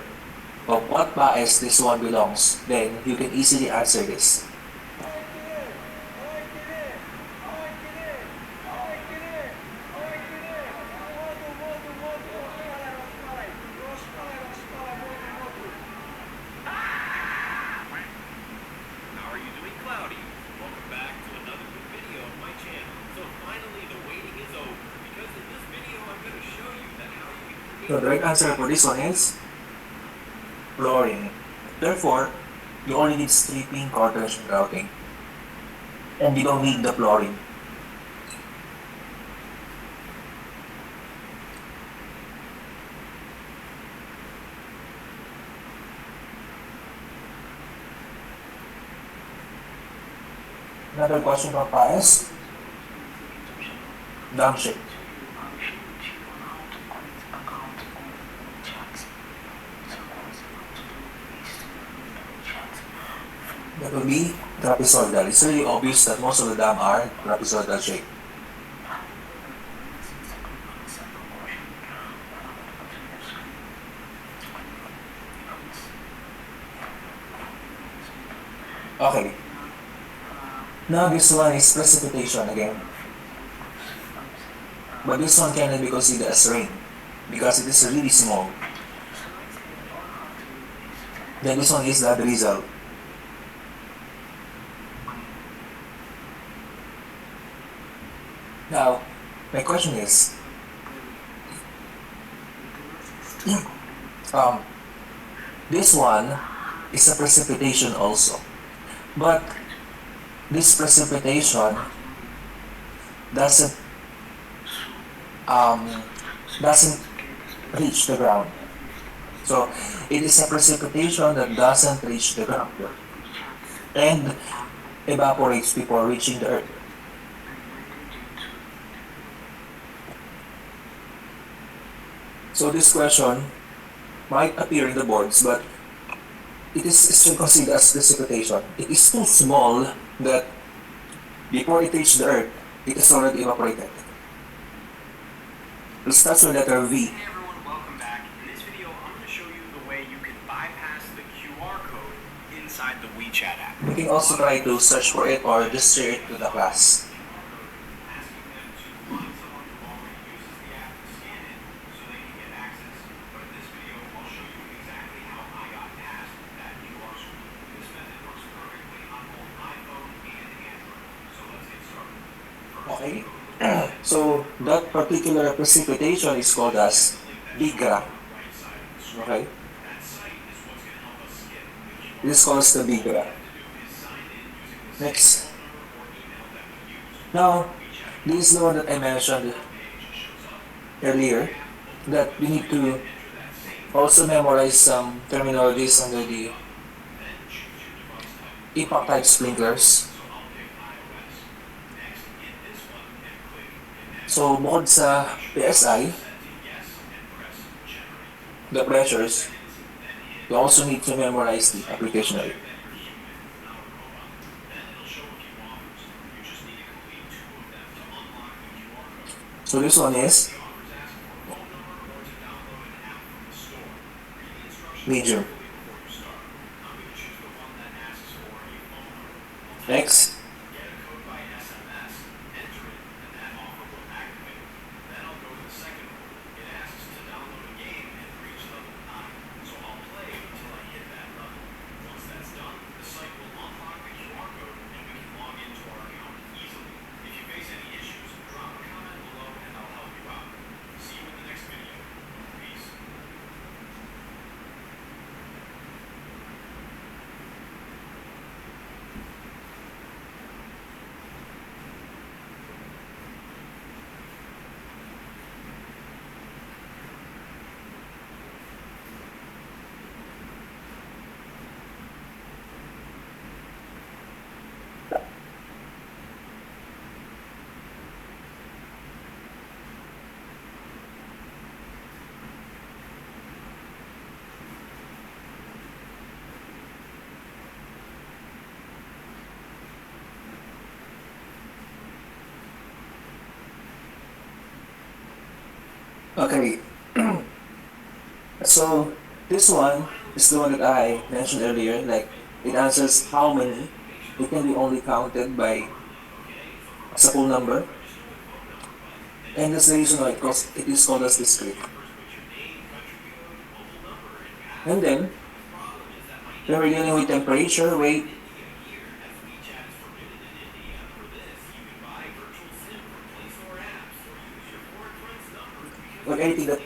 of what bias this one belongs, then you can easily answer this. So the right answer for this one is flooring. Therefore, you only need stripping, cartridge, and routing. And you don't need the flooring. Another question from Pius. Dump shape. That will be trapezoidal. It's really obvious that most of the dam are trapezoidal shape. Okay. Now this one is precipitation again. But this one cannot be considered as rain because it is really small. Then this one is the drizzle. Now, my question is, um, this one is a precipitation also, but this precipitation doesn't um, doesn't reach the ground. So it is a precipitation that doesn't reach the ground and evaporates before reaching the earth. So this question might appear in the boards, but it is still considered as precipitation. It is too small that before it reaches the earth, it is already evaporated. Let's start with letter V. Hey everyone, welcome back. In this video, I'm going to show you the way you can bypass the QR code inside the WeChat app. You can also try to search for it or just share it to the class. Asking them to find someone who already uses the app to scan it so they can get access. But in this video, I'll show you exactly how I got past that QR code. This method works perfectly on both iPhone and Android. So let's get started. Okay. So that particular precipitation is called as Engr. Okay. This is called as the Engr. Next. Now, this is the one that I mentioned earlier, that we need to also memorize some terminologies under the epoch type sprinklers. So, bukod sa PSI, the pressures, you also need to memorize the application area. So this one is medium. Next. Okay. So this one is the one that I mentioned earlier, like it answers how many. It can be only counted by as a full number. And that's the reason why it is called as discrete. And then, when we're dealing with temperature, weight, or anything that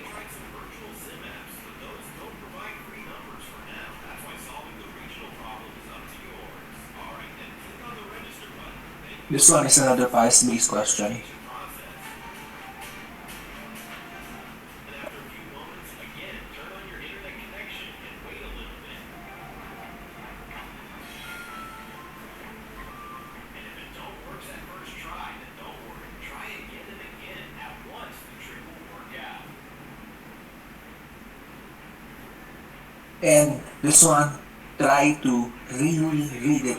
This one is another bias-based question. And this one, try to really read it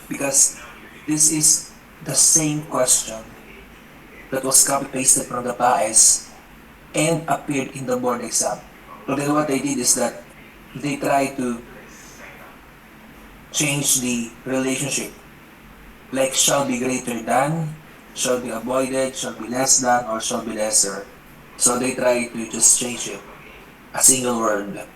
because this is the same question that was copy pasted from the PAES and appeared in the board exam. So then what they did is that they try to change the relationship, like shall be greater than, shall be avoided, shall be less than, or shall be lesser. So they try to just change it, a single word.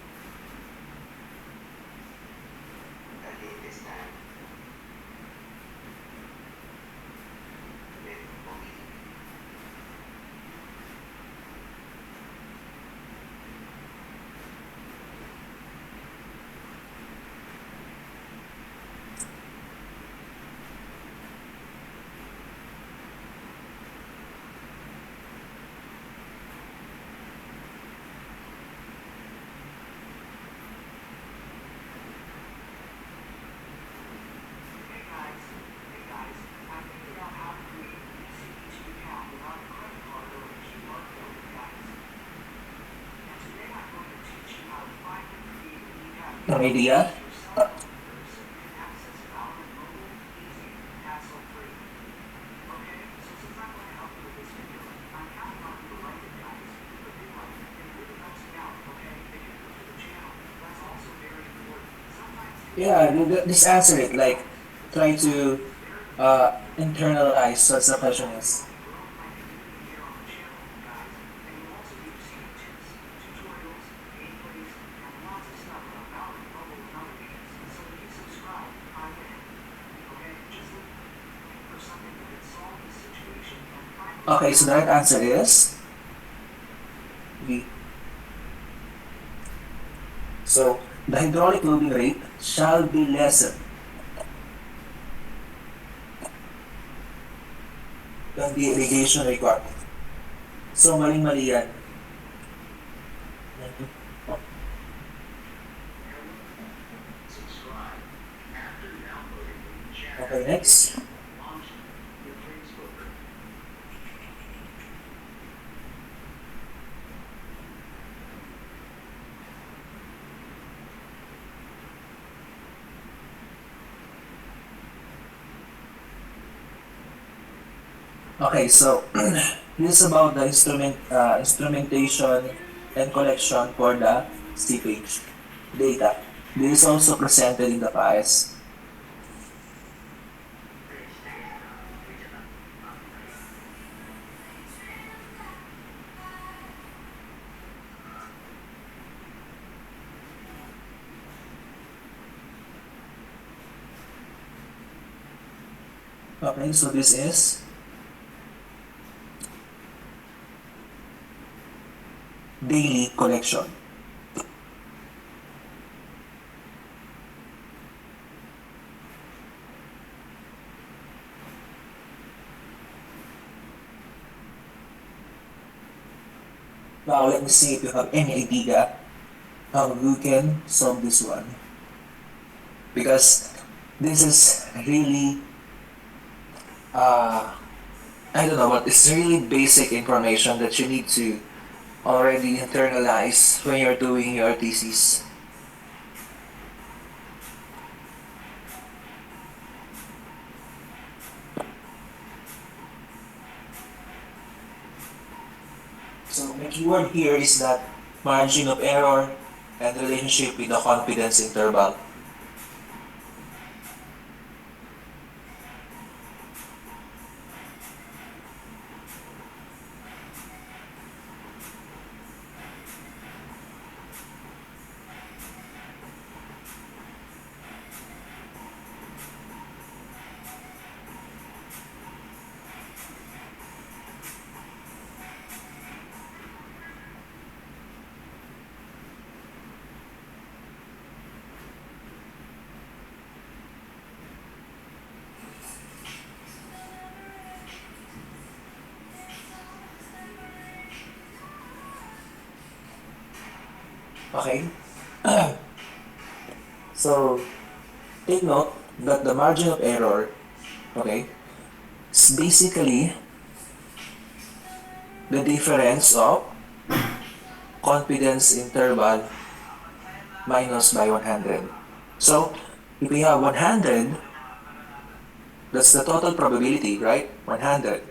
No idea? Yeah, just answer it. Like, try to internalize what the question is. Okay, so the right answer is B. So the hydraulic loading rate shall be lesser than the irrigation requirement. So maling-mali yan. Okay, next. Okay, so this is about the instrumentation and collection for the seepage data. This is also presented in the PAES. Okay, so this is daily collection. Now let me see if you have any idea how you can solve this one. Because this is really I don't know, but it's really basic information that you need to already internalize when you're doing your thesis. So my keyword here is that margin of error and relationship with the confidence interval. Okay? So, take note that the margin of error, okay, is basically the difference of confidence interval minus by 100. So, if we have 100, that's the total probability, right? 100.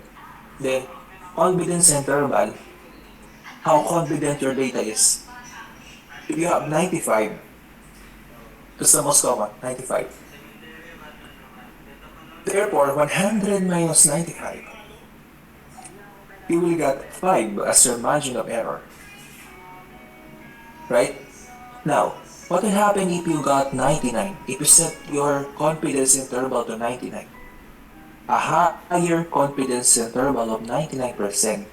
Then, confidence interval, how confident your data is. If you have 95, that's the most common, 95. Therefore, 100 minus 95, you will get 5 as your margin of error. Right? Now, what will happen if you got 99? If you set your confidence interval to 99, a higher confidence interval of 99%,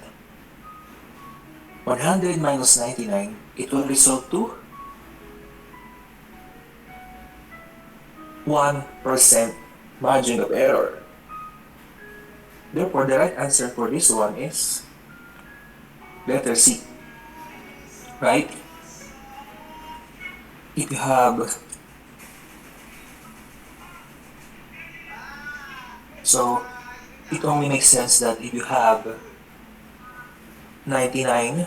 100 minus 99, it will result to 1% margin of error. Therefore, the right answer for this one is letter C. Right? If you have, so it only makes sense that if you have 99,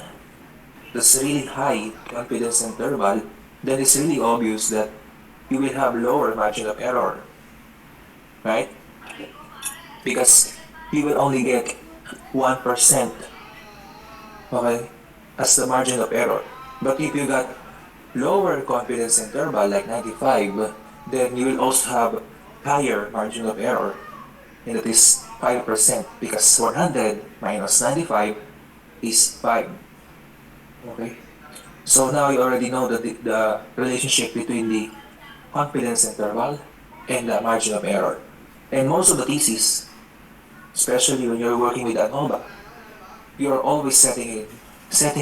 that's really high confidence interval, then it's really obvious that you will have lower margin of error, right? Because you will only get 1%, okay, as the margin of error. But if you got lower confidence interval like 95, then you will also have higher margin of error, and that is 5% because 100 minus 95 is 5. Okay? So now you already know the relationship between the confidence interval and the margin of error. And most of the thesis, especially when you're working with ANOVA, you're always setting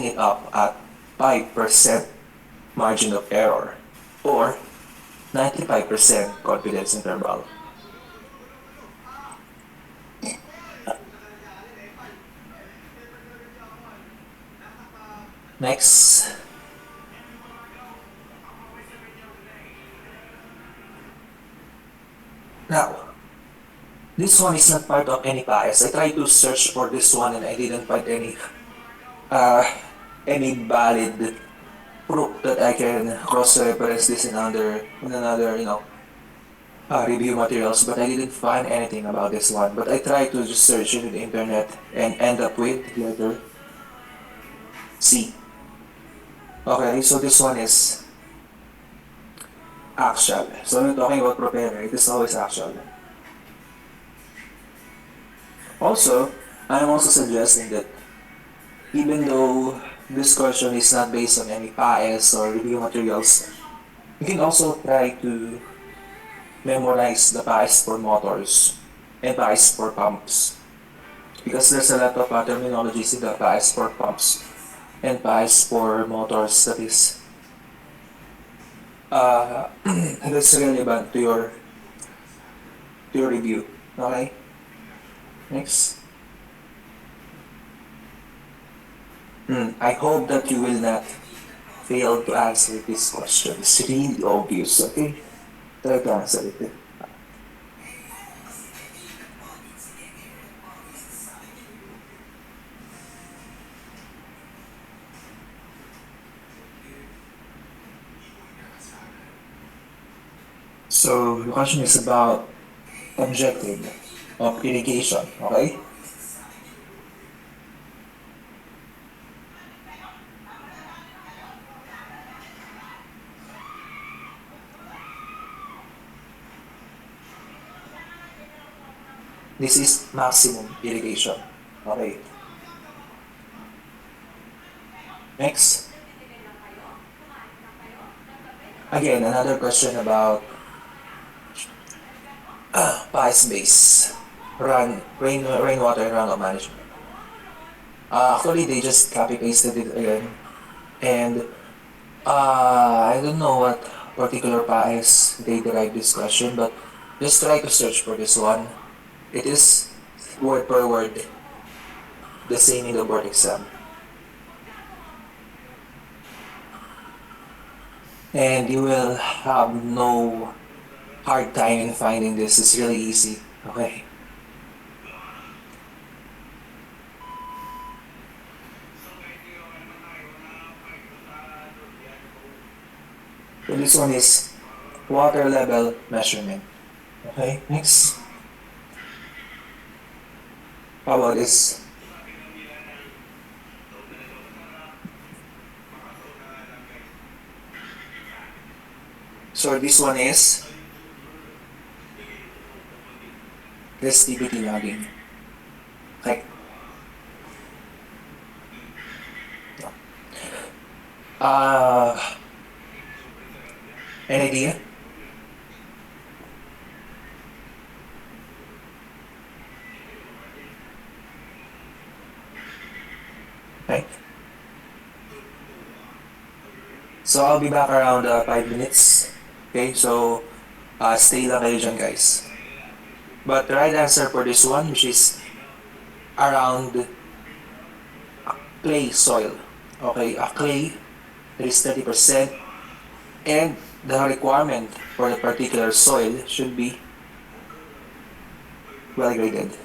it up at 5% margin of error or 95% confidence interval. Next. Now, this one is not part of any bias. I tried to search for this one and I didn't find uh, any valid proof that I can cross-reference this in another, review materials, but I didn't find anything about this one. But I tried to just search it in the internet and end up with letter C. Okay, so this one is actual. So when talking about propeller, it is always actual. Also, I am also suggesting that even though this question is not based on any bias or review materials, you can also try to memorize the bias for motors and bias for pumps. Because there's a lot of terminologies in the bias for pumps and bias for motors that is that's relevant to your review. Okay? Next. I hope that you will not fail to answer this question. It's really obvious, okay? Try to answer it. So the question is about objective of irrigation, okay? This is maximum irrigation, okay? Next. Again, another question about bias base rainwater runoff management. Actually, they just copy pasted it again, and I don't know what particular bias they derived this question, but just try to search for this one. It is word per word the same in the board exam. and you will have no hard time in finding this. It's really easy. Okay. So this one is water level measurement. Okay, next. How about this? So this one is resistivity logging. Okay. Uh, an idea? Okay. So I'll be back around 5 minutes. Okay, so stay lang kayo dyan, guys. But the right answer for this one, which is around clay soil. Okay, a clay that is 30%, and the requirement for the particular soil should be well graded.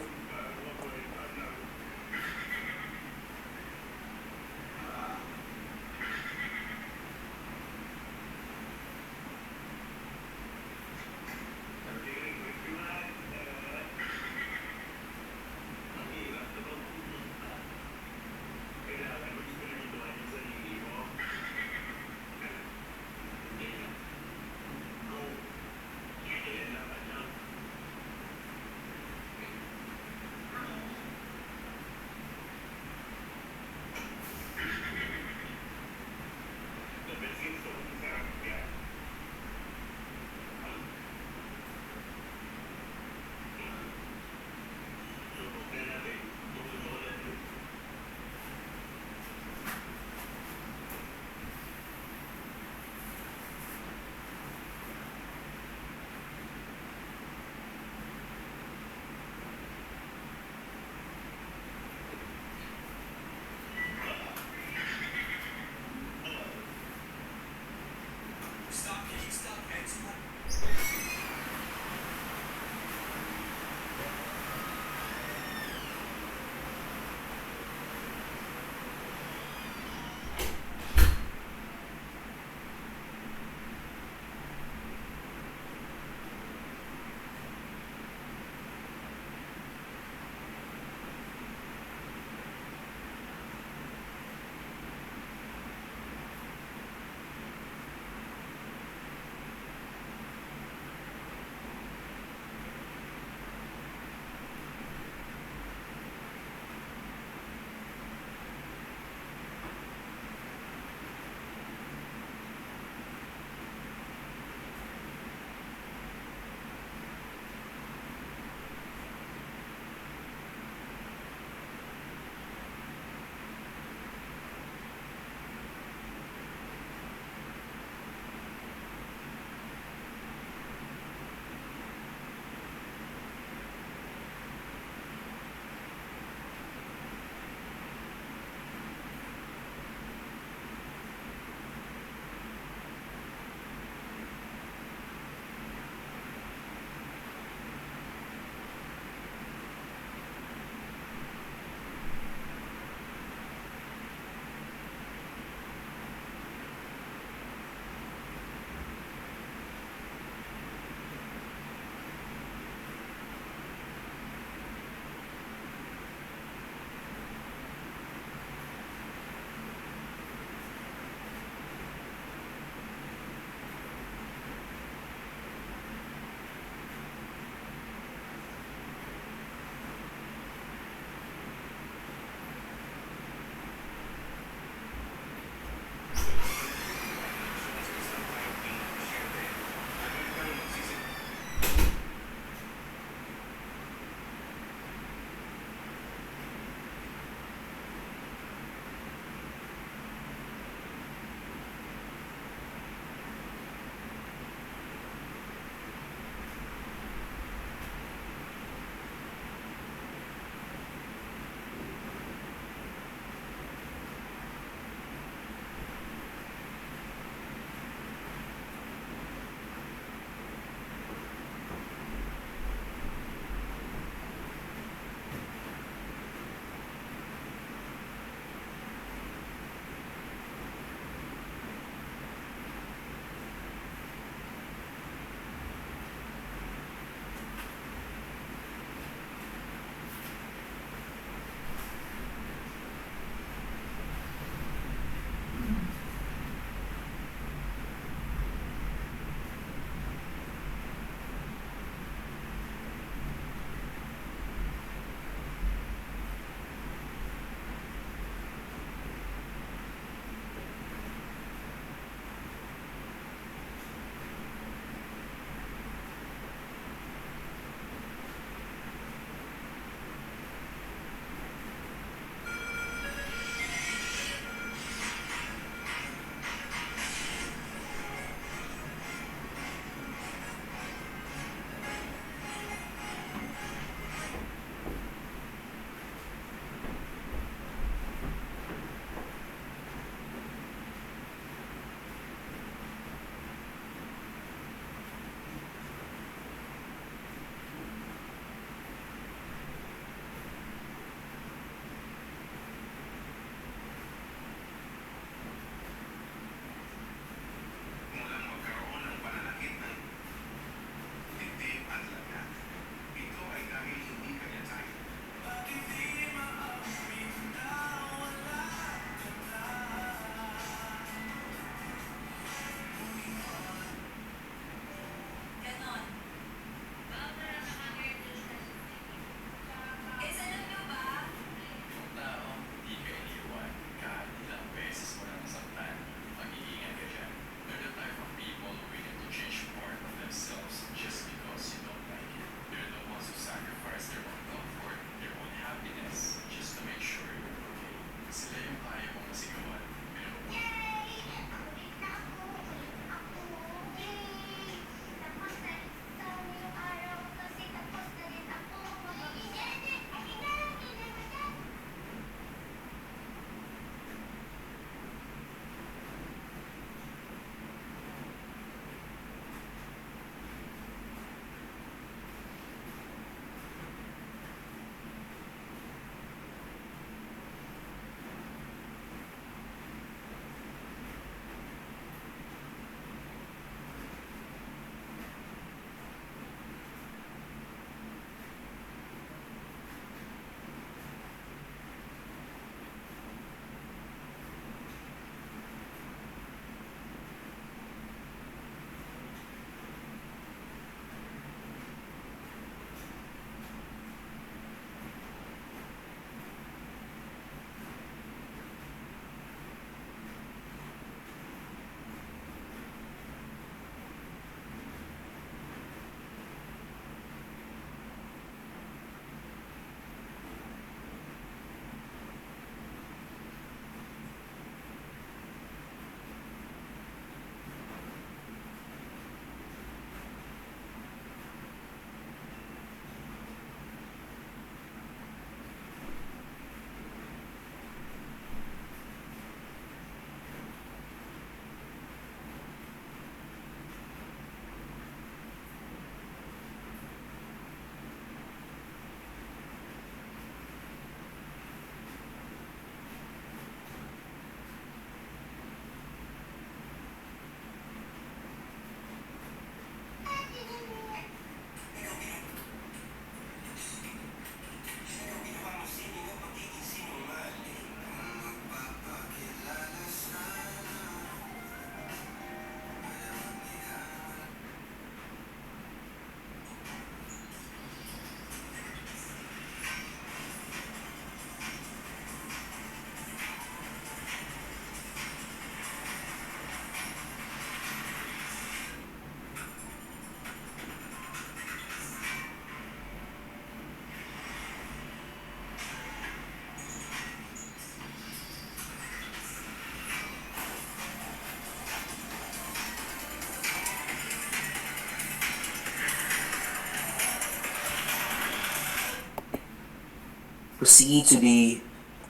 proceed to the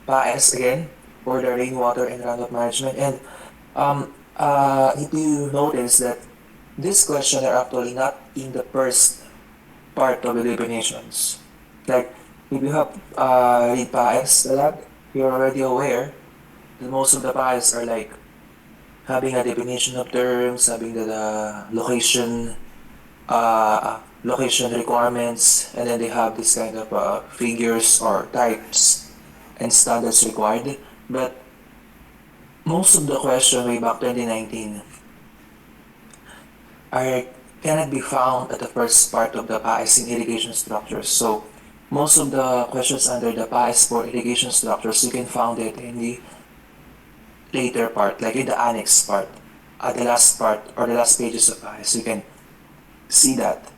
PAES again for the rainwater and runoff management. And if you notice that these questions are actually not in the first part of the definitions. Like if you have read PAES a lot, you're already aware that most of the PAES are like having a definition of terms, having the location requirements, and then they have this kind of figures or types and standards required. But most of the question way back 2019 are cannot be found at the first part of the PAES in irrigation structures. So most of the questions under the PAES for irrigation structures, you can find it in the later part, like in the annex part, at the last part or the last pages of PAES, you can see that.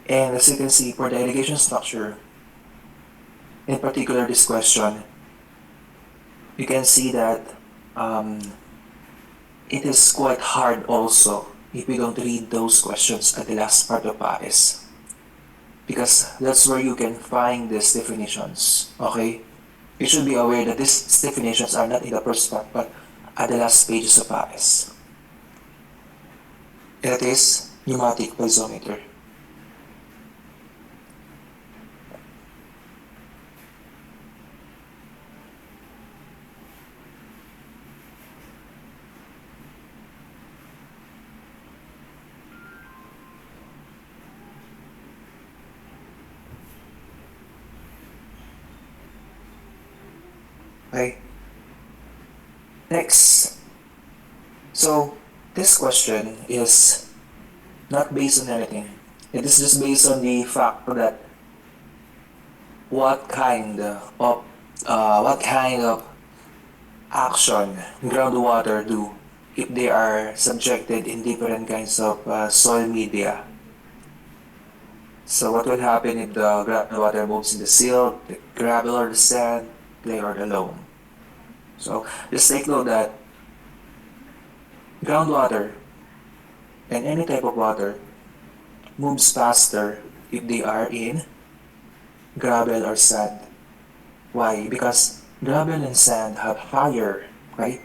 And as you can see, for the irrigation structure, in particular this question, you can see that um, it is quite hard also if we don't read those questions at the last part of PAES. Because that's where you can find these definitions, okay? You should be aware that these definitions are not in the first part, but at the last pages of PAES. That is pneumatic piezometer. Okay. Next. So this question is not based on anything. It is just based on the fact that what kind of action groundwater do if they are subjected in different kinds of soil media. So what will happen if the groundwater moves in the silt, the gravel or the sand, clay or the loam? So just take note that groundwater and any type of water moves faster if they are in gravel or sand. Why? Because gravel and sand have higher, right?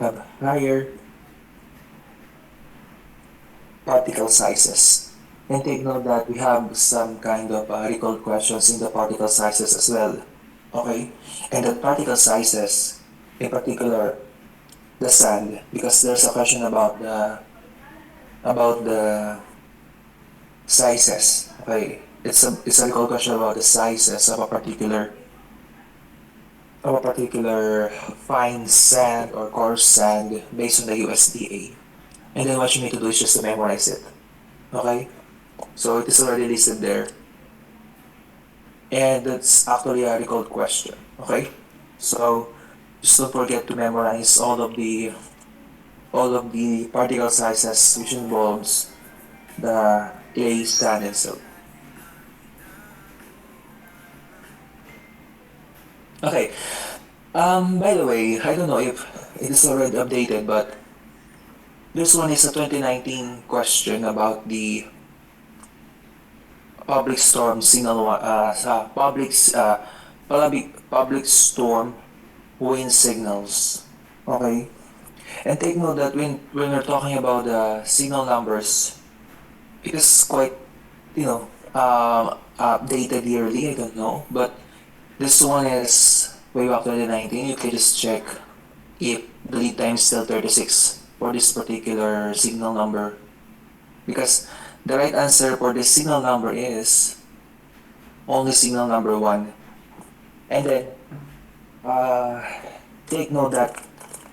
Have higher particle sizes. And take note that we have some kind of recall questions in the particle sizes as well. Okay? And the particle sizes, in particular, the sand, because there's a question about the sizes. Okay? It's a recall question about the sizes of a particular fine sand or coarse sand based on the USDA. And then what you need to do is just to memorize it. Okay? So it is already listed there. And that's actually a recalled question. Okay? So just don't forget to memorize all of the particle sizes which involves the clay, sand, and silt. Okay. By the way, I don't know if it is already updated, but this one is a 2019 question about the public storm signal, public storm wind signals. Okay, and take note that when we're talking about the signal numbers, it is quite updated yearly. I don't know, but this one is way back 2019. You can just check if the lead time is still 36 for this particular signal number, because the right answer for this signal number is only signal number 1. And then take note that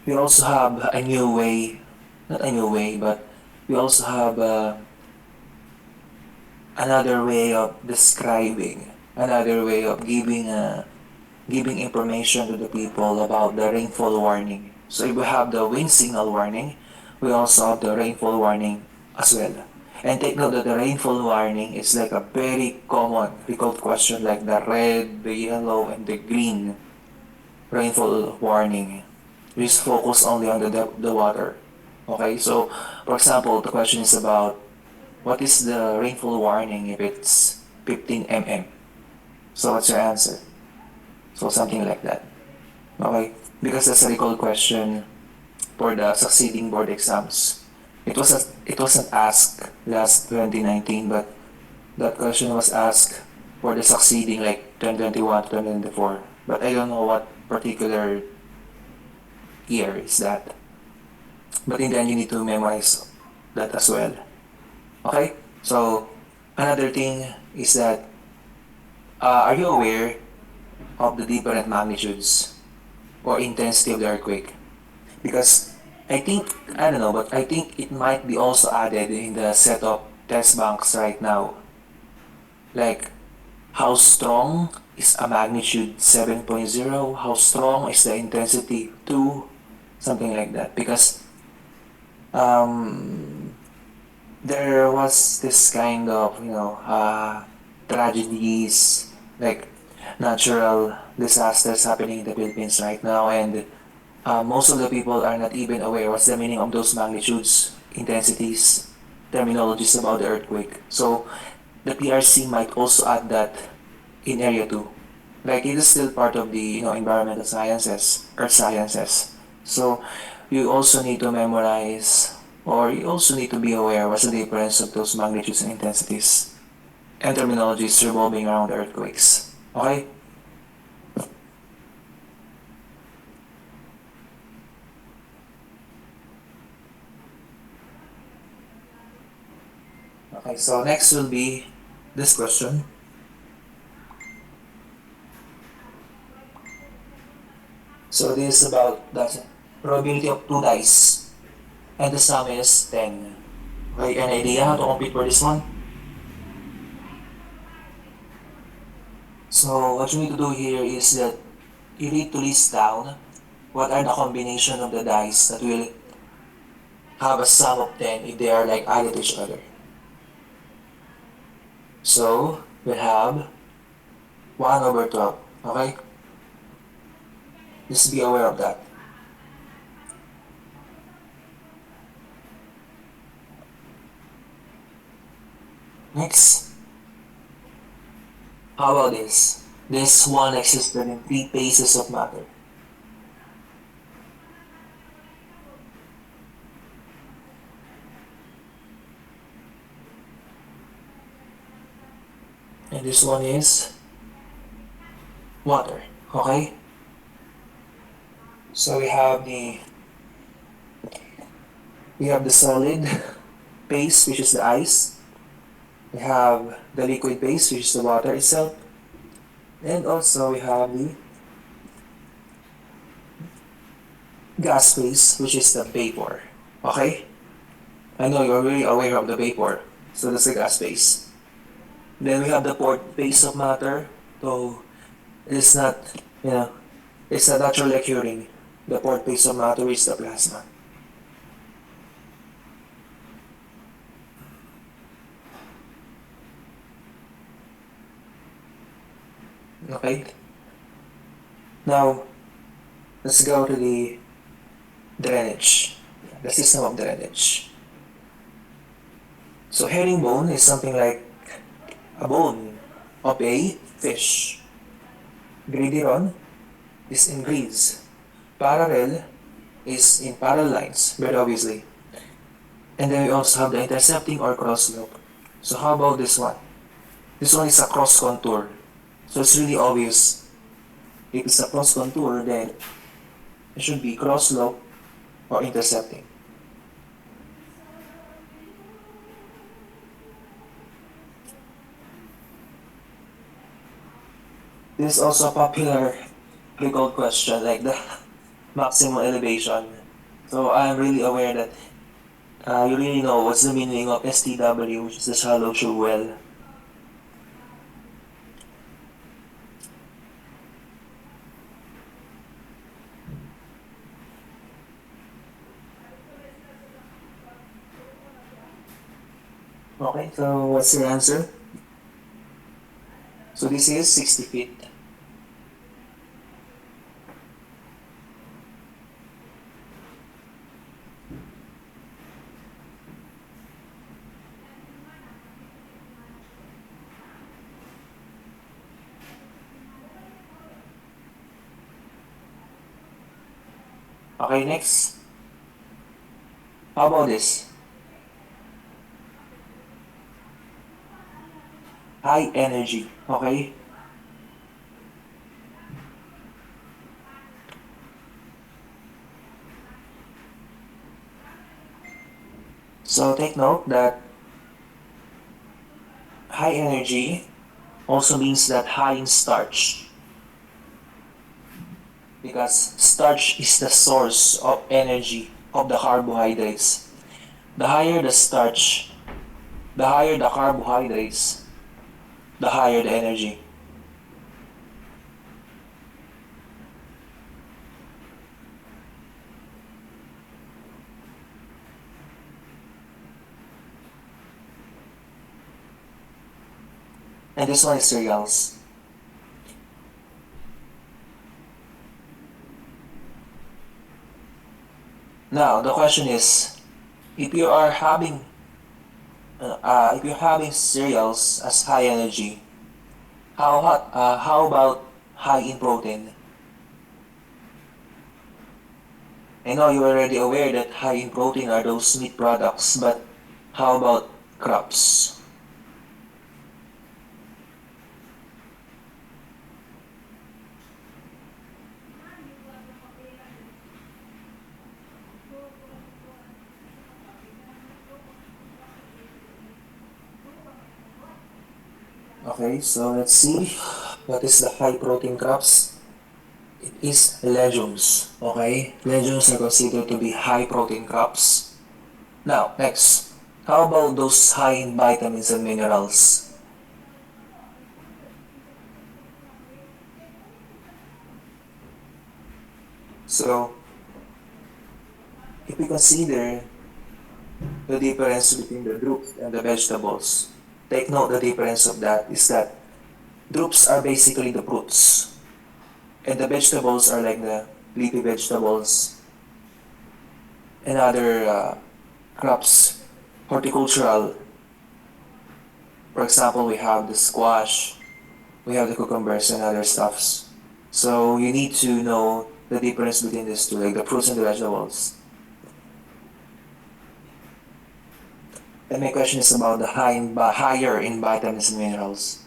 we also have a new way, not a new way, but we also have another way of describing, another way of giving information to the people about the rainfall warning. So if we have the wind signal warning, we also have the rainfall warning as well. And take note that the rainfall warning is like a very common recalled question, like the red, the yellow, and the green rainfall warning. We just focus only on the water. Okay, so for example, the question is about what is the rainfall warning if it's 15 mm? So what's your answer? So something like that. Okay? Because that's a recall question for the succeeding board exams. It wasn't asked last 2019, but that question was asked for the succeeding like 2021 to 2024. But I don't know what particular year is that. But in the end, you need to memorize that as well. Okay? So, another thing is that, are you aware of the different magnitudes or intensity of the earthquake? Because I don't know, but I think it might be also added in the set of test banks right now. Like, how strong is a magnitude 7.0? How strong is the intensity 2? Something like that. Because um, there was this kind of, tragedies, like natural disasters happening in the Philippines right now, and most of the people are not even aware what's the meaning of those magnitudes, intensities, terminologies about the earthquake. So the PRC might also add that in area 2. Like it is still part of the environmental sciences, earth sciences. So you also need to memorize or you also need to be aware what's the difference of those magnitudes and intensities and terminologies revolving around earthquakes. Okay? Okay, so next will be this question. So this is about the probability of two dice. And the sum is 10. Okay, any idea how to compute for this one? So what you need to do here is that you need to list down what are the combination of the dice that will have a sum of 10 if they are like added to each other. So we have 1 over 12. Okay? Just be aware of that. Next, how about this? This one existed in 3 phases of matter. And this one is water. Okay? So we have the solid phase, which is the ice. We have the liquid phase, which is the water itself. And also we have the gas phase, which is the vapor. Okay? I know you're really aware of the vapor. So that's the gas phase. Then we have the port phase of matter. So it's not, you know, it's not naturally occurring. The port phase of matter is the plasma. Okay? Now, let's go to the drainage. The system of drainage. So herringbone is something like a bone of a fish. Gridiron is in grids. Parallel is in parallel lines, very obviously. And then we also have the intercepting or cross slope. So how about this one? This one is a cross contour. So it's really obvious. If it's a cross contour, then it should be cross slope or intercepting. This is also a popular recall question, like the maximum elevation. So I'm really aware that you really know what's the meaning of STW, which is the shallow true well. Okay, so what's your answer? So this is 60 feet. Okay, next. How about this? High energy. Okay? So take note that high energy also means that high in starch, because starch is the source of energy of the carbohydrates. The higher the starch, the higher the carbohydrates, the higher the energy. And this one is cereals. Now the question is, if you are having if you're having cereals as high energy, how about high in protein? I know you're already aware that high in protein are those meat products, but how about crops? Okay, so let's see. What is the high protein crops? It is legumes. Okay, legumes are considered to be high protein crops. Now, next. How about those high in vitamins and minerals? So, if we consider the difference between the drupes and the vegetables, take note the difference of that is that drupes are basically the fruits, and the vegetables are like the leafy vegetables and other crops, horticultural. For example, we have the squash, we have the cucumbers and other stuffs. So you need to know the difference between these two, like the fruits and the vegetables. And my question is about the higher in vitamins and minerals.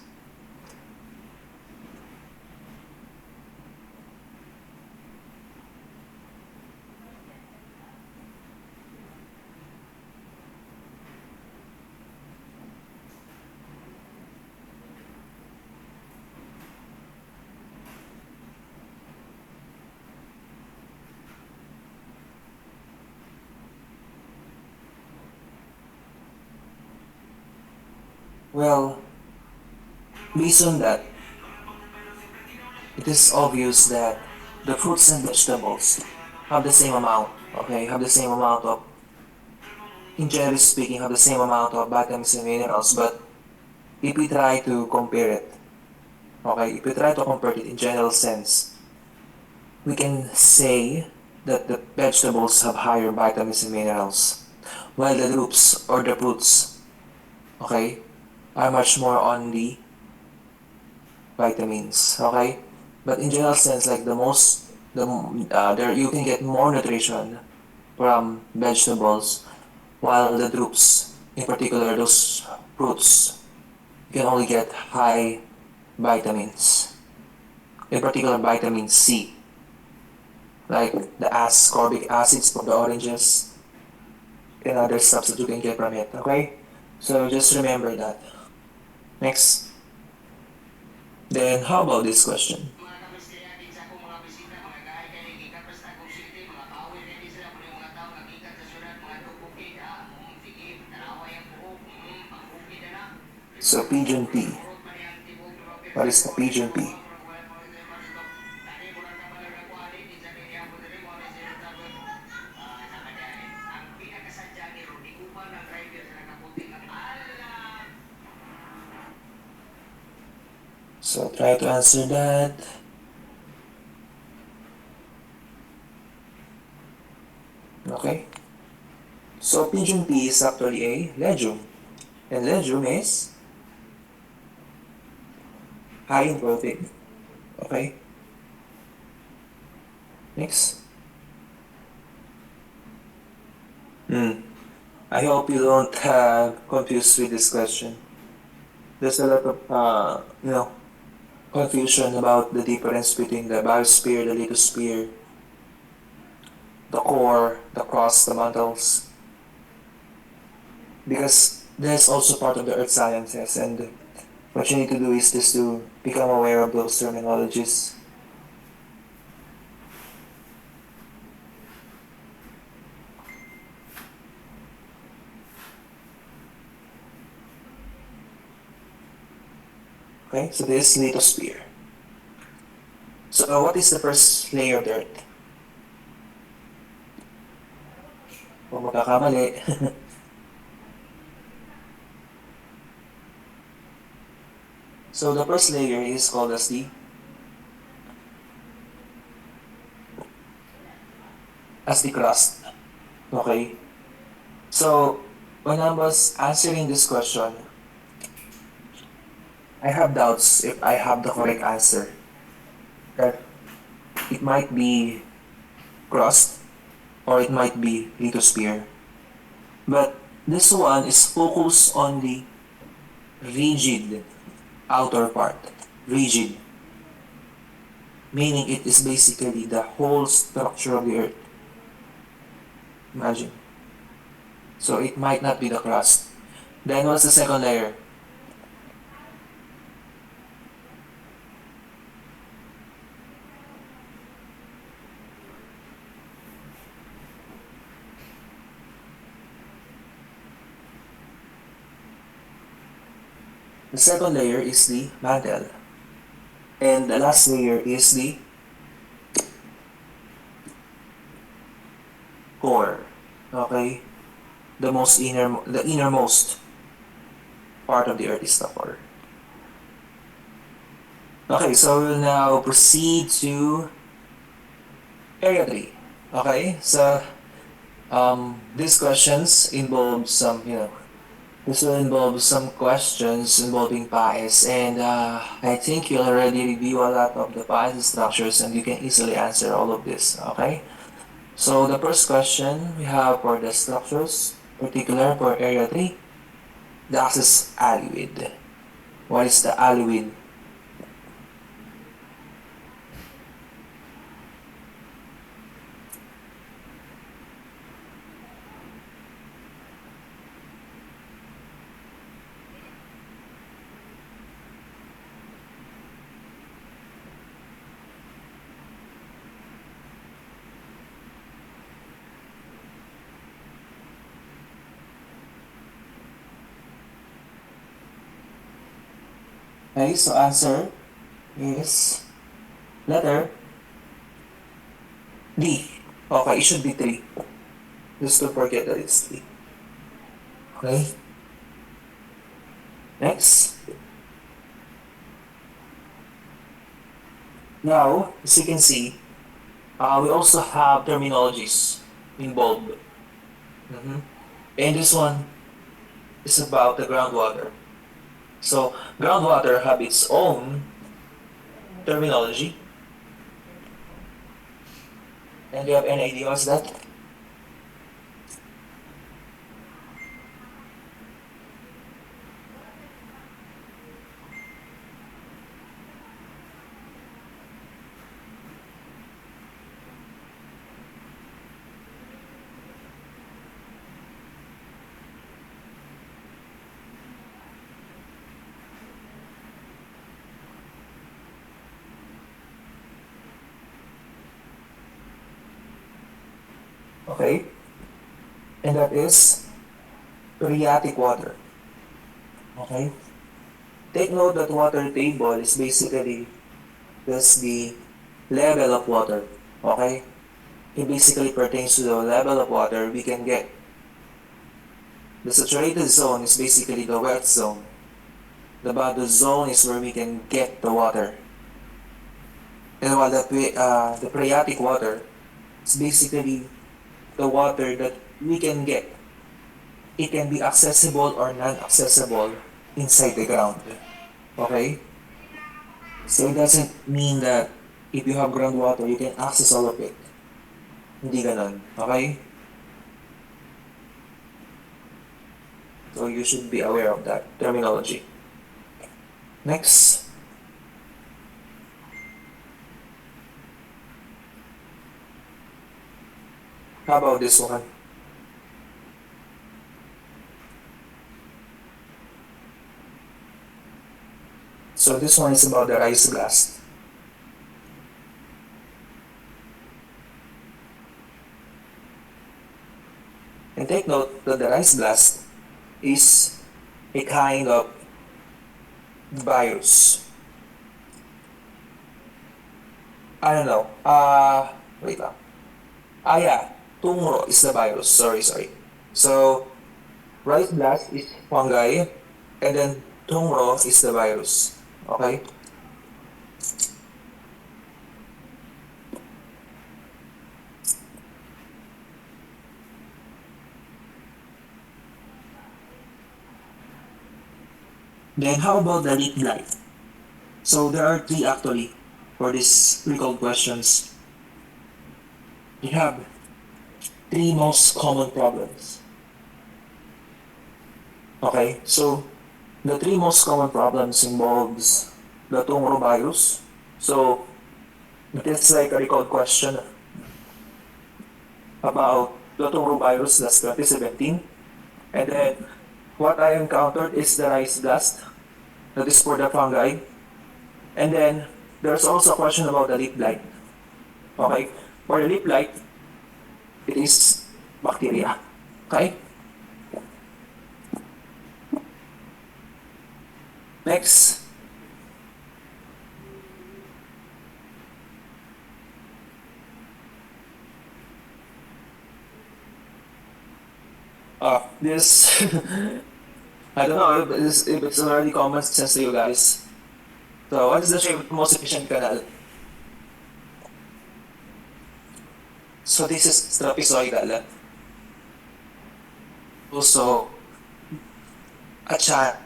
Well, based on that, it is obvious that the fruits and vegetables have the same amount, okay, have the same amount of, in generally speaking, have the same amount of vitamins and minerals, but if we try to compare it, okay, if we try to compare it in general sense, we can say that the vegetables have higher vitamins and minerals, while the groups or the fruits, okay, are much more on the vitamins, okay? But in general sense, like there you can get more nutrition from vegetables, while the groups, in particular those fruits, you can only get high vitamins, in particular vitamin C, like the ascorbic acids from the oranges and other stuff that you can get from it, okay? So just remember that. Next. Then how about this question? Mga kamis kaya din sa akong mga bisita, mga gahay kay gikan pa sa akong city, mga power kay din sila mga tao nga gikan sa syudad, mga dugukid sige, taraway ang buhok, pang-ukid na. So pigeon pea. Urot man yang tibok, What is the pigeon pea? tani mo lang naman ang kuha din, sa kanya mo din mo rin sila tagot. Ang pinakasadya ni Rudy Uman ang driver sa nakaputing ang alam. So try to answer that. Okay. So pigeon pea is actually a legume. And legume is high in protein. Okay. Next. I hope you don't have confused with this question. There's a lot of confusion about the difference between the biosphere, the lithosphere, the core, the crust, the mantles, because that's also part of the earth sciences, and what you need to do is just to become aware of those terminologies. Okay, so this is lithosphere. So what is the first layer of the earth? Kung magkakamali. So the first layer is called as the crust. Okay? So when I was answering this question, I have doubts if I have the correct answer. That it might be crust or it might be lithosphere. But this one is focused on the rigid outer part. Rigid. Meaning it is basically the whole structure of the earth. Imagine. So it might not be the crust. Then what's the second layer? The second layer is the mantle. And the last layer is the core. Okay? The innermost part of the earth is the core. Okay, so we'll now proceed to area 3. Okay, so these questions involve this will involve some questions involving PAES, and I think you'll already review a lot of the PAES structures and you can easily answer all of this, okay? So the first question we have for the structures, particular for area 3, the axis alluid. What is the alluid? Okay, so answer is letter D. Okay, it should be 3. Just don't forget that it's 3. Okay. Next. Now, as you can see, we also have terminologies involved. And this one is about the groundwater. So, groundwater have its own terminology. And do you have any idea what's that? Okay. And that is phreatic water. Okay. Take note that water table is basically just the level of water. Okay. It basically pertains to the level of water we can get. The saturated zone is basically the wet zone. The bottom zone is where we can get the water. And while the phreatic water is basically the water that we can get. It can be accessible or non-accessible inside the ground. Okay? So it doesn't mean that if you have groundwater, you can access all of it. Hindi ganon. Okay? So you should be aware of that terminology. Next. How about this one? So this one is about the rice blast. And take note that the rice blast is a kind of virus. I don't know. Wait lang. Yeah. Tungro is the virus. Sorry. So, rice blast is fungi, and then tungro is the virus. Okay? Then how about the leak blight? So there are three actually for these recalled questions. We have three most common problems. Okay, so the three most common problems involves the tungro virus. So it's like a recalled question about the tungro virus that's 2017. And then what I encountered is the rice blast, that is for the fungi. And then there's also a question about the leaf blight. Okay, for the leaf blight, it is bacteria. Okay? Next. This, I don't know if it's already common sense to you guys. So what is the shape of the most efficient canal? So this is trapezoidal. Also, a channel.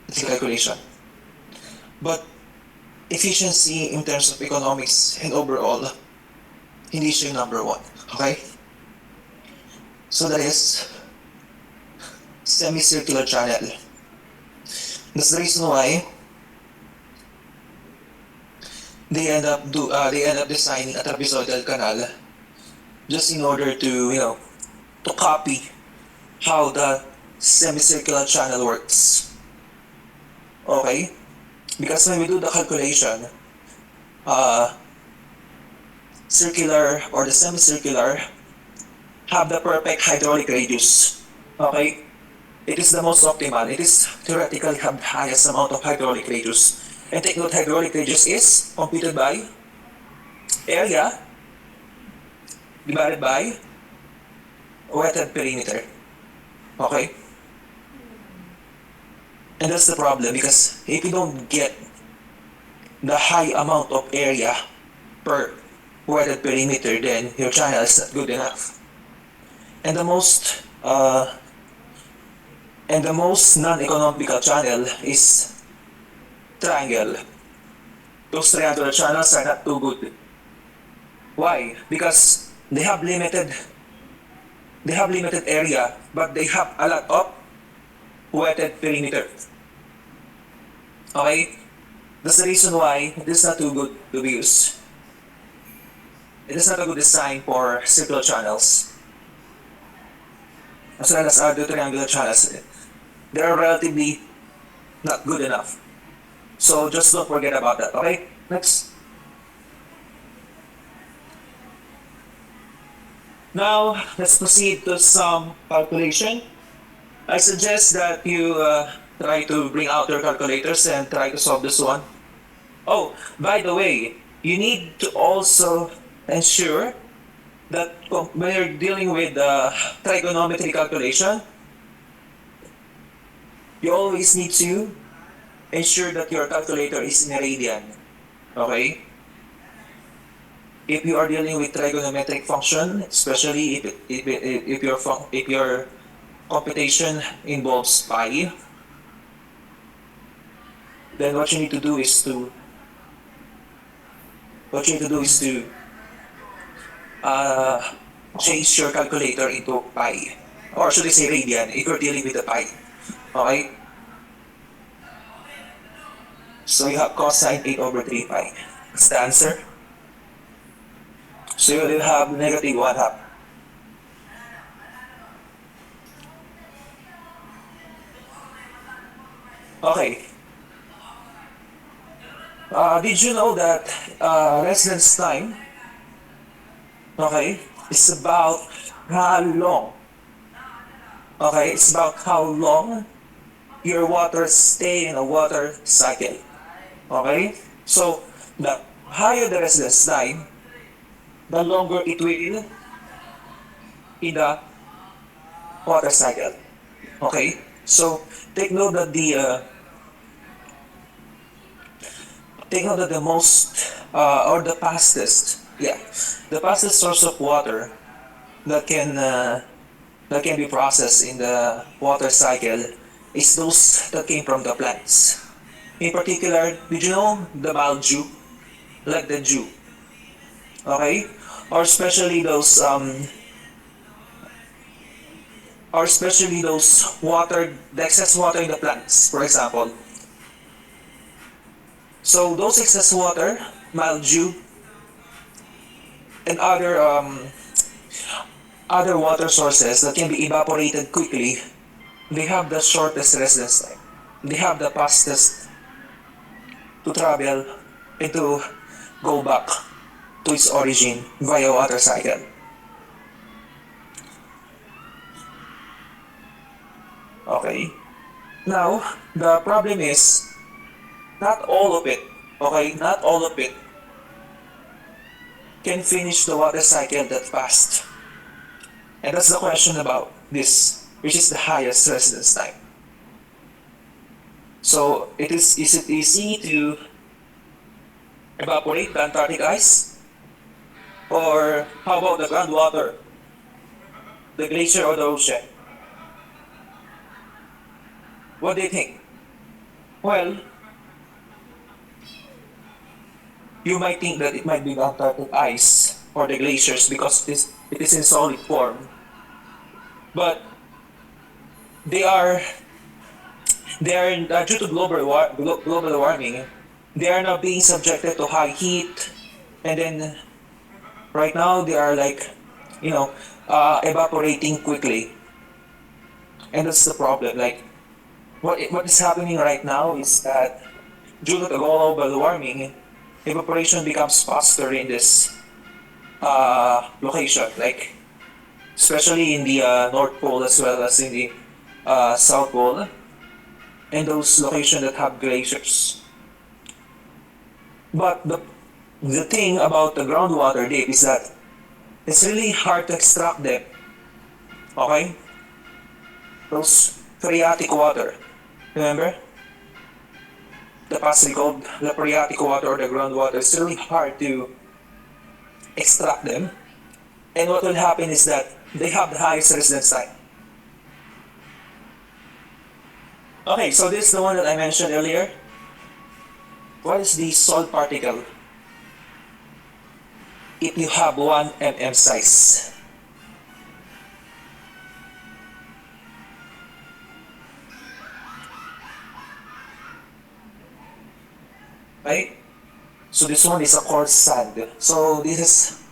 It's a calculation. But efficiency in terms of economics and overall, hindi siya yung number one. Okay? So that is semicircular channel. That's the reason why they end up designing a trapezoidal canal just in order to to copy how the semicircular channel works. Okay? Because when we do the calculation, circular or the semicircular have the perfect hydraulic radius. Okay? It is the most optimal. It is theoretically have the highest amount of hydraulic radius. And take note, hydraulic radius is computed by area divided by wetted perimeter. Okay? And that's the problem, because if you don't get the high amount of area per wetted perimeter, then your channel is not good enough. And the most non-economical channel is triangle. Those triangular channels are not too good. Why? Because they have limited area, but they have a lot of wetted perimeter. Okay? That's the reason why it is not too good to be used. It is not a good design for circular channels. As well as other triangular channels. They are relatively not good enough. So just don't forget about that, okay? Next. Now, let's proceed to some calculation. I suggest that you try to bring out your calculators and try to solve this one. Oh, by the way, you need to also ensure that when you're dealing with trigonometry calculation, you always need to ensure that your calculator is in radian. Okay? If you are dealing with trigonometric function, especially if your computation involves pi, then what you need to do is to uh, change your calculator into pi, or should I say radian if you're dealing with the pi. Okay, so you have cosine 8 over 3 pi. That's the answer. So you will have negative 1 half. Okay. Did you know that residence time, okay, is about how long, okay, it's about how long your water stay in a water cycle, okay? So, the higher the residence time, the longer it will in the water cycle, okay? So, take note that the most, or the fastest, yeah, the fastest source of water that can be processed in the water cycle is those that came from the plants. In particular, did you know the mildew, like the dew, okay? Or especially those water, the excess water in the plants, for example. So those excess water, mildew, and other water sources that can be evaporated quickly, they have the shortest residence time. They have the fastest to travel and to go back to its origin via water cycle. Okay. Now, the problem is not all of it, okay, not all of it can finish the water cycle that fast. And that's the question about this, which is the highest residence time. So, is it easy to evaporate the Antarctic ice? Or how about the groundwater, the glacier or the ocean? What do you think? Well, you might think that it might be the Antarctic ice or the glaciers because it is in solid form. But they are due to global warming, they are now being subjected to high heat, and then right now they are like, you know, evaporating quickly, and that's the problem. Like what is happening right now is that due to the global warming, evaporation becomes faster in this location, like especially in the North Pole as well as in the South Pole, and those locations that have glaciers. But the thing about the groundwater deep is that it's really hard to extract them. Okay? Those phreatic water. Remember? The past we called the phreatic water or the groundwater. It's really hard to extract them. And what will happen is that they have the highest residence time. Okay, so this is the one that I mentioned earlier. What is the salt particle? If you have 1 mm size. Right? So this one is a coarse sand. So this is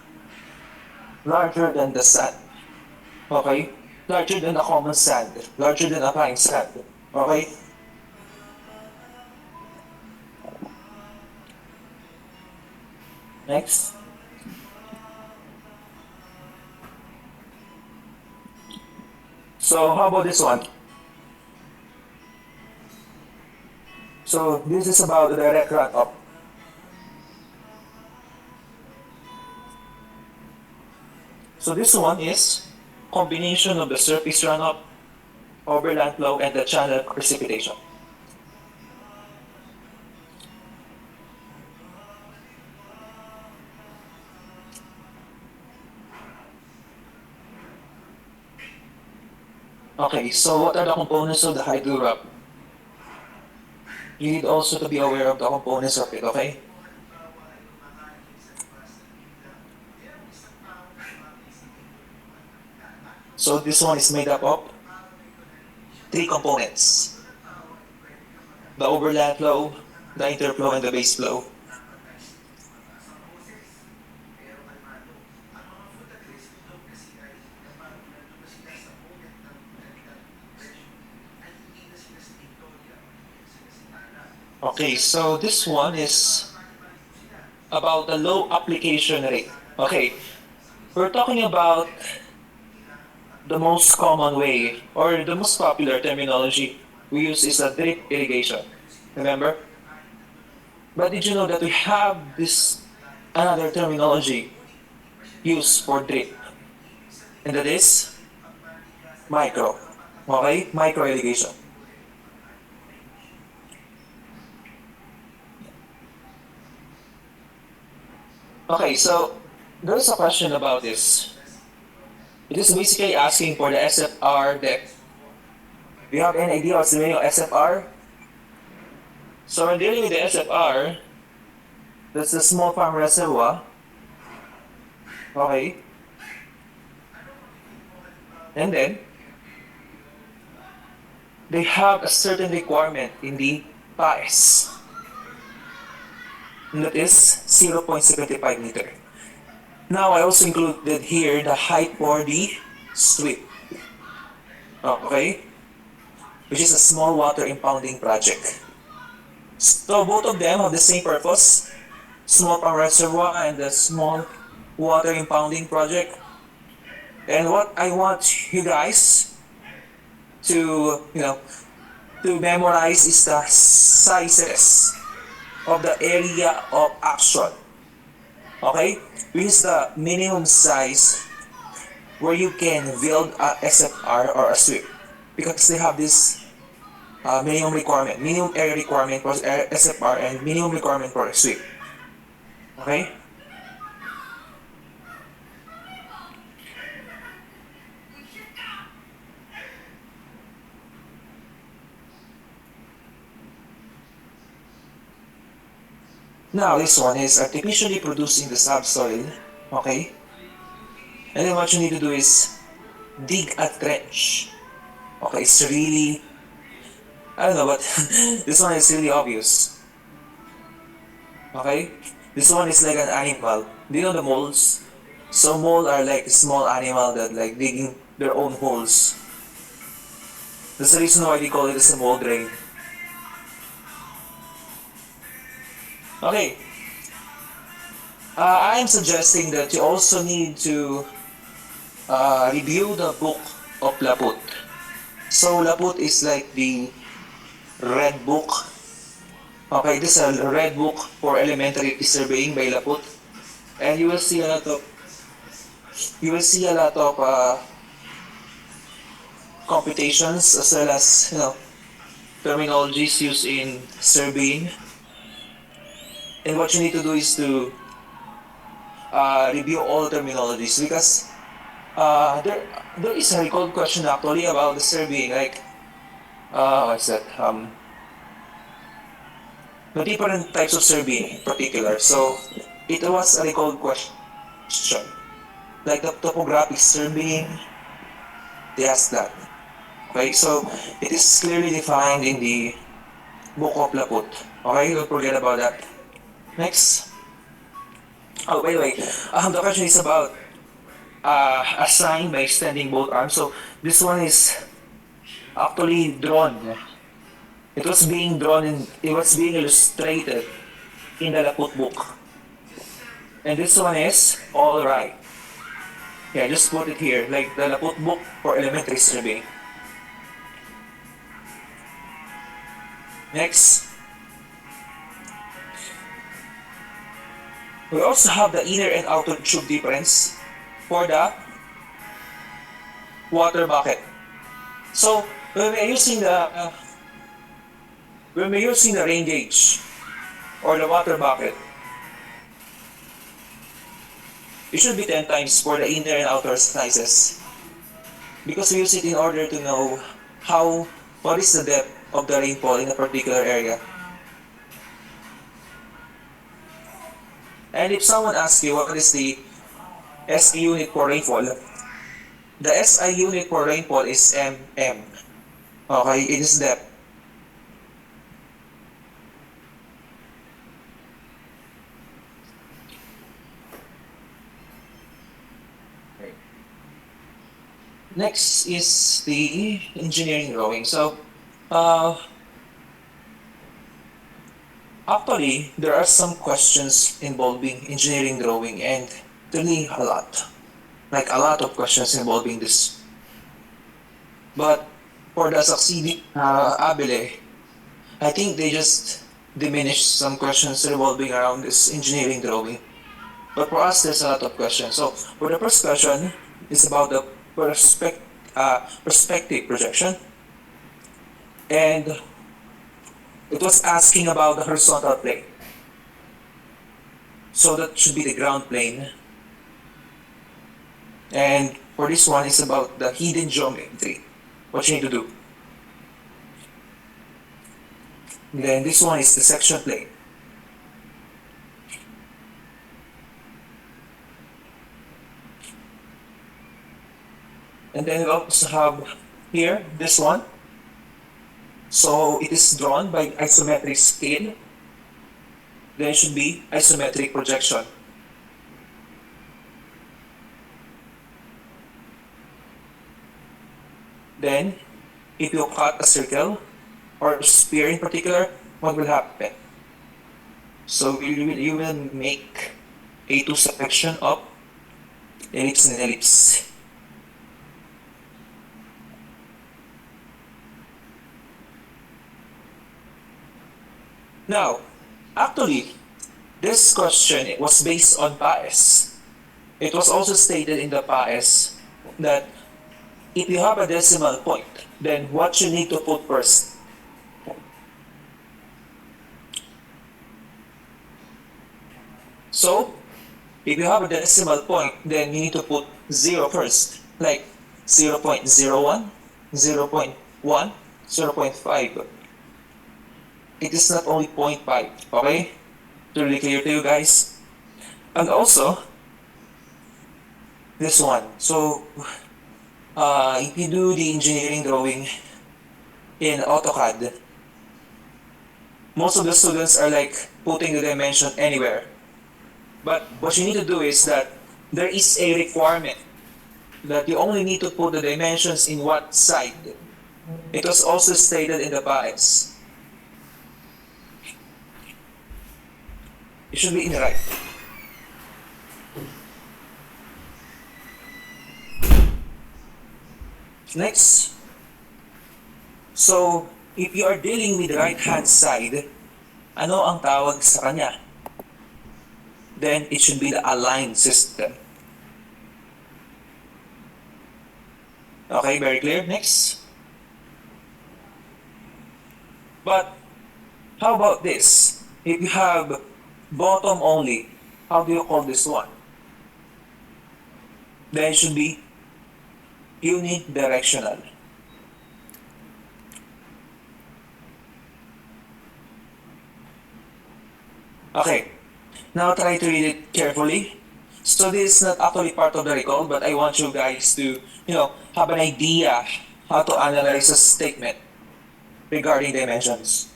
larger than the sand. Okay? Larger than a common sand. Larger than a fine sand. Okay? Next. So how about this one? So this is about the direct runoff. So this one is combination of the surface runoff, overland flow, and the channel precipitation. Okay, so what are the components of the hydro wrap? You need also to be aware of the components of it, okay? So this one is made up of three components: the overland flow, the interflow, and the base flow. Okay, so this one is about the low application rate. Okay, we're talking about the most common way or the most popular terminology we use is a drip irrigation. Remember? But did you know that we have this another terminology used for drip? And that is micro. Okay? Micro irrigation. Okay, so there's a question about this. It is basically asking for the SFR depth. Do you have any idea what's the meaning of SFR? So when dealing with the SFR, that's the small farm reservoir. Okay. And then, they have a certain requirement in the PAES. And that is 0.75 meter. Now, I also included here the height for the sweep. Okay? Which is a small water impounding project. So both of them have the same purpose. Small farm reservoir and the small water impounding project. And what I want you guys to, to memorize is the sizes of the area of action. Okay? Which is the minimum size where you can build a SFR or a sweep. Because they have this minimum requirement, minimum area requirement for SFR and minimum requirement for a sweep. Okay? Now this one is artificially producing the subsoil. Okay? And then what you need to do is dig a trench. Okay, it's really, I don't know, but this one is really obvious. Okay? This one is like an animal. Do you know the moles? So moles are like small animal that like digging their own holes. That's the reason why they call it as a mole drain. Okay. I am suggesting that you also need to review the book of Laput. So Laput is like the red book. Okay, this is a red book for elementary surveying by Laput, and you will see a lot of computations as well as terminologies used in surveying. And what you need to do is to review all terminologies because there is a recalled question actually about the surveying, like what's that? The different types of surveying in particular. So it was a recalled question, like the topographic surveying. They asked that. Okay, so it is clearly defined in the book of Laput. Okay, don't forget about that. Next. Oh, by the way, the question is about a sign by extending both arms. So this one is actually drawn. It was being drawn and it was being illustrated in the Laput book. And this one is all right. Yeah, just put it here, like the Laput book for elementary surveying. Next. We also have the inner and outer tube difference for the water bucket. So when we're using the rain gauge or the water bucket, it should be 10 times for the inner and outer sizes. because we use it in order to know what is the depth of the rainfall in a particular area. And if someone asks you what is the SI unit for rainfall, the SI unit for rainfall is mm. Okay, it is depth. Next is the engineering drawing. So, actually, there are some questions involving engineering drawing and really a lot. Like a lot of questions involving this. But for the succeeding Abele, I think they just diminished some questions revolving around this engineering drawing. But for us, there's a lot of questions. So for the first question, it's about the perspective projection. And it was asking about the horizontal plane. So that should be the ground plane. And for this one, it's about the hidden geometry. What you need to do. Then this one is the section plane. And then we also have here, this one. So it is drawn by isometric scale. Then it should be isometric projection. Then, if you cut a circle, or a sphere in particular, what will happen? So you will make a two section of ellipse and ellipse. Now, actually, this question was based on PAES. It was also stated in the PAES that if you have a decimal point, then what you need to put first? So, if you have a decimal point, then you need to put 0 first, like 0 0.01, 0 0.1, 0 0.5. It is not only 0.5, okay? Really clear to you guys? And also, this one. So, if you do the engineering drawing in AutoCAD, most of the students are like putting the dimension anywhere. But what you need to do is that there is a requirement that you only need to put the dimensions in what side. It was also stated in the PAES. It should be in the right. Next. So, if you are dealing with the right-hand side, ano ang tawag sa kanya? Then it should be the aligned system. Okay, very clear. Next. But how about this? If you have bottom only, how do you call this one? Then it should be unidirectional. Okay, now try to read it carefully. So this is not actually part of the recall, but I want you guys to, have an idea how to analyze a statement regarding dimensions.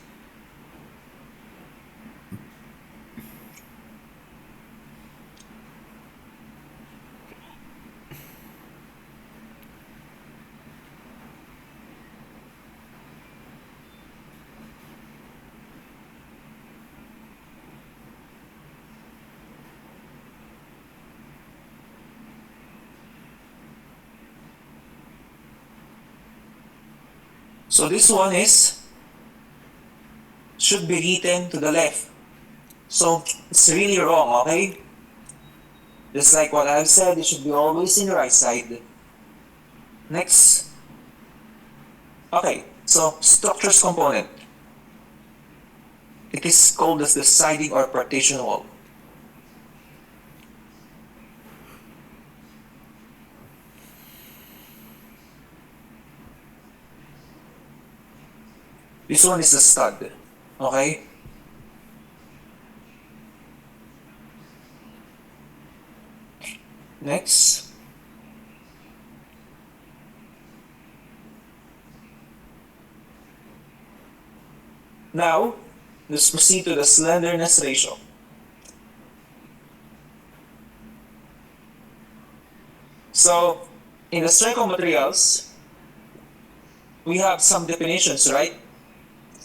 So this one should be written to the left. So it's really wrong, okay? Just like what I've said, it should be always in the right side. Next. Okay, so structures component. It is called as the siding or partition wall. This one is the stud. Okay? Next. Now, let's proceed to the slenderness ratio. So, in the strength of materials, we have some definitions, right?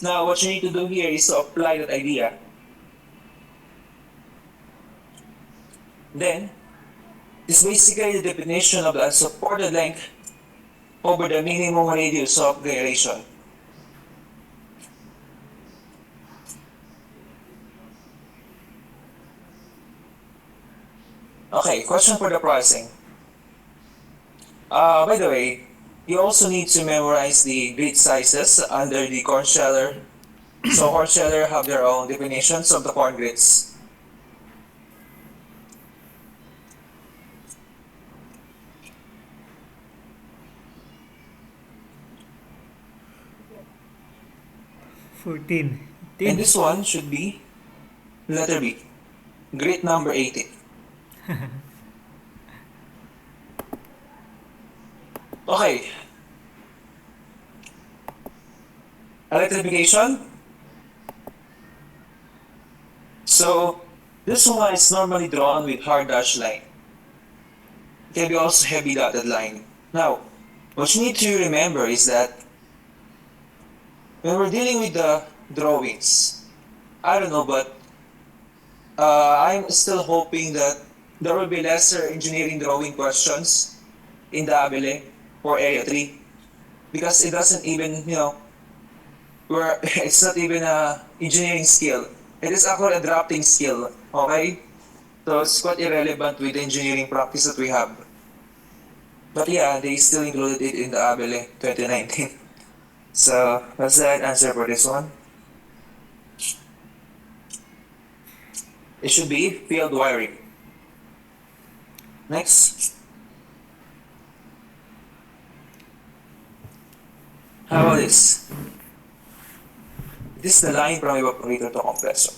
Now, what you need to do here is to apply that idea. Then, it's basically the definition of the unsupported length over the minimum radius of gyration. Okay, question for the pricing. By the way, you also need to memorize the grid sizes under the corn sheller. So corn sheller have their own definitions of the corn grids. $14. And this one should be letter B, grid number 18. Okay. Electrification. So this one is normally drawn with hard dashed line. It can be also heavy dotted line. Now, what you need to remember is that when we're dealing with the drawings, I don't know, but I'm still hoping that there will be lesser engineering drawing questions in the ABELE for Area 3 because it doesn't even, where it's not even a engineering skill. It is actually a drafting skill, okay? So it's quite irrelevant with the engineering practice that we have. But yeah, they still included it in the ABELE 2019. So that's the right answer for this one. It should be field wiring. Next. How about this? This is the line from evaporator to compressor.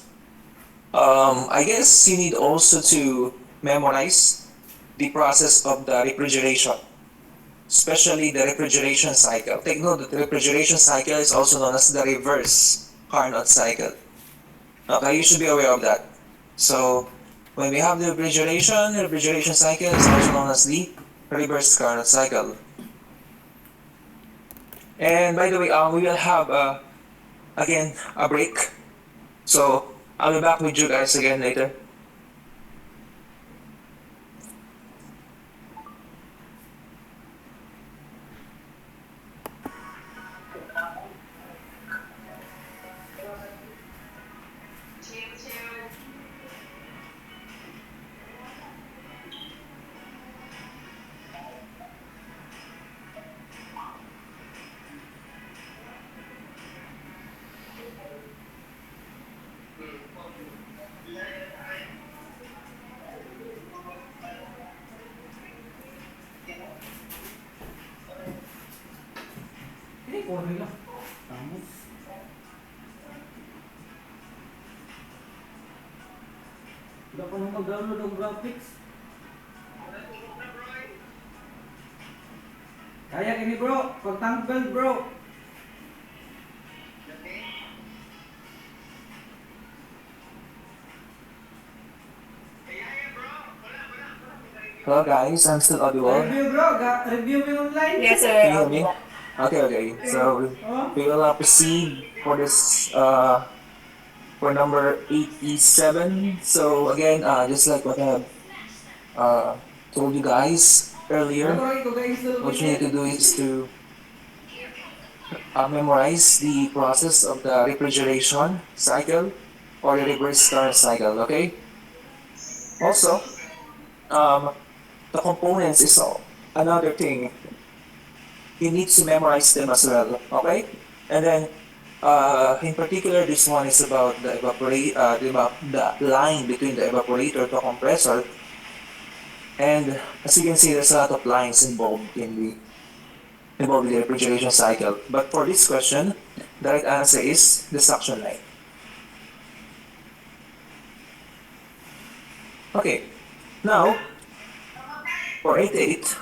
I guess you need also to memorize the process of the refrigeration, especially the refrigeration cycle. Take note that the refrigeration cycle is also known as the reverse Carnot cycle. Okay, you should be aware of that. So when we have the refrigeration cycle is also known as the reverse Carnot cycle. And by the way, we will have again a break. So I'll be back with you guys again later. Corre lang. Tama. Wala pa nang mag-download ng graphics. Kaya kini bro, pagtanggal bro. Hello guys, I'm still audible. Review bro, review mo yung online. Yes, Can you hear sir. me? Okay. So we will proceed for this for number 87. So again, just like what I have told you guys earlier, what you need to do is to memorize the process of the refrigeration cycle or the reverse Carnot cycle. Okay. Also, the components is another thing. You need to memorize them as well, okay? And then, in particular, this one is about the the line between the evaporator to compressor. And as you can see, there's a lot of lines involved in the refrigeration cycle. But for this question, The right answer is the suction line. Okay, now for 88,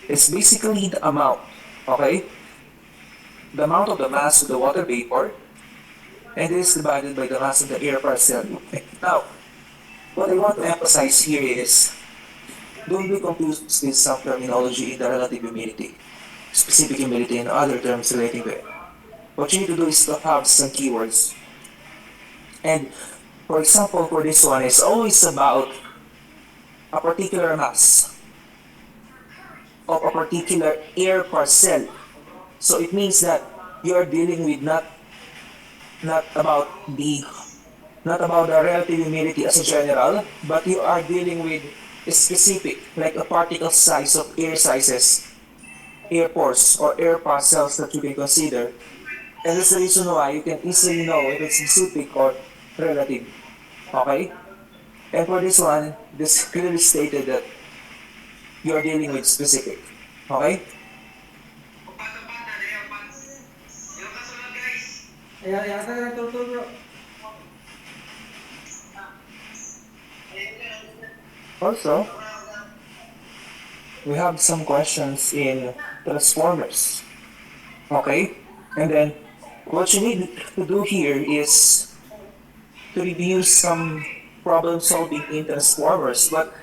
it's basically the amount, okay? The amount of the mass of the water vapor, and it is divided by the mass of the air parcel. Now, what I want to emphasize here is, don't be confused with some terminology in the relative humidity, specific humidity, and other terms relating to it. What you need to do is to have some keywords. And for example, for this one, it's always about a particular mass of a particular air parcel. So it means that you are dealing with not about the not about the relative humidity as a general, but you are dealing with a specific, like a particle size of air sizes, air pores, or air parcels that you can consider. And that's the reason why you can easily know if it's specific or relative. Okay? And for this one, this clearly stated that you are dealing with specific. Okay? Ayan ka ng turtle bro. Also, we have some questions in transformers. Okay? And then, what you need to do here is to review some problem solving in transformers, but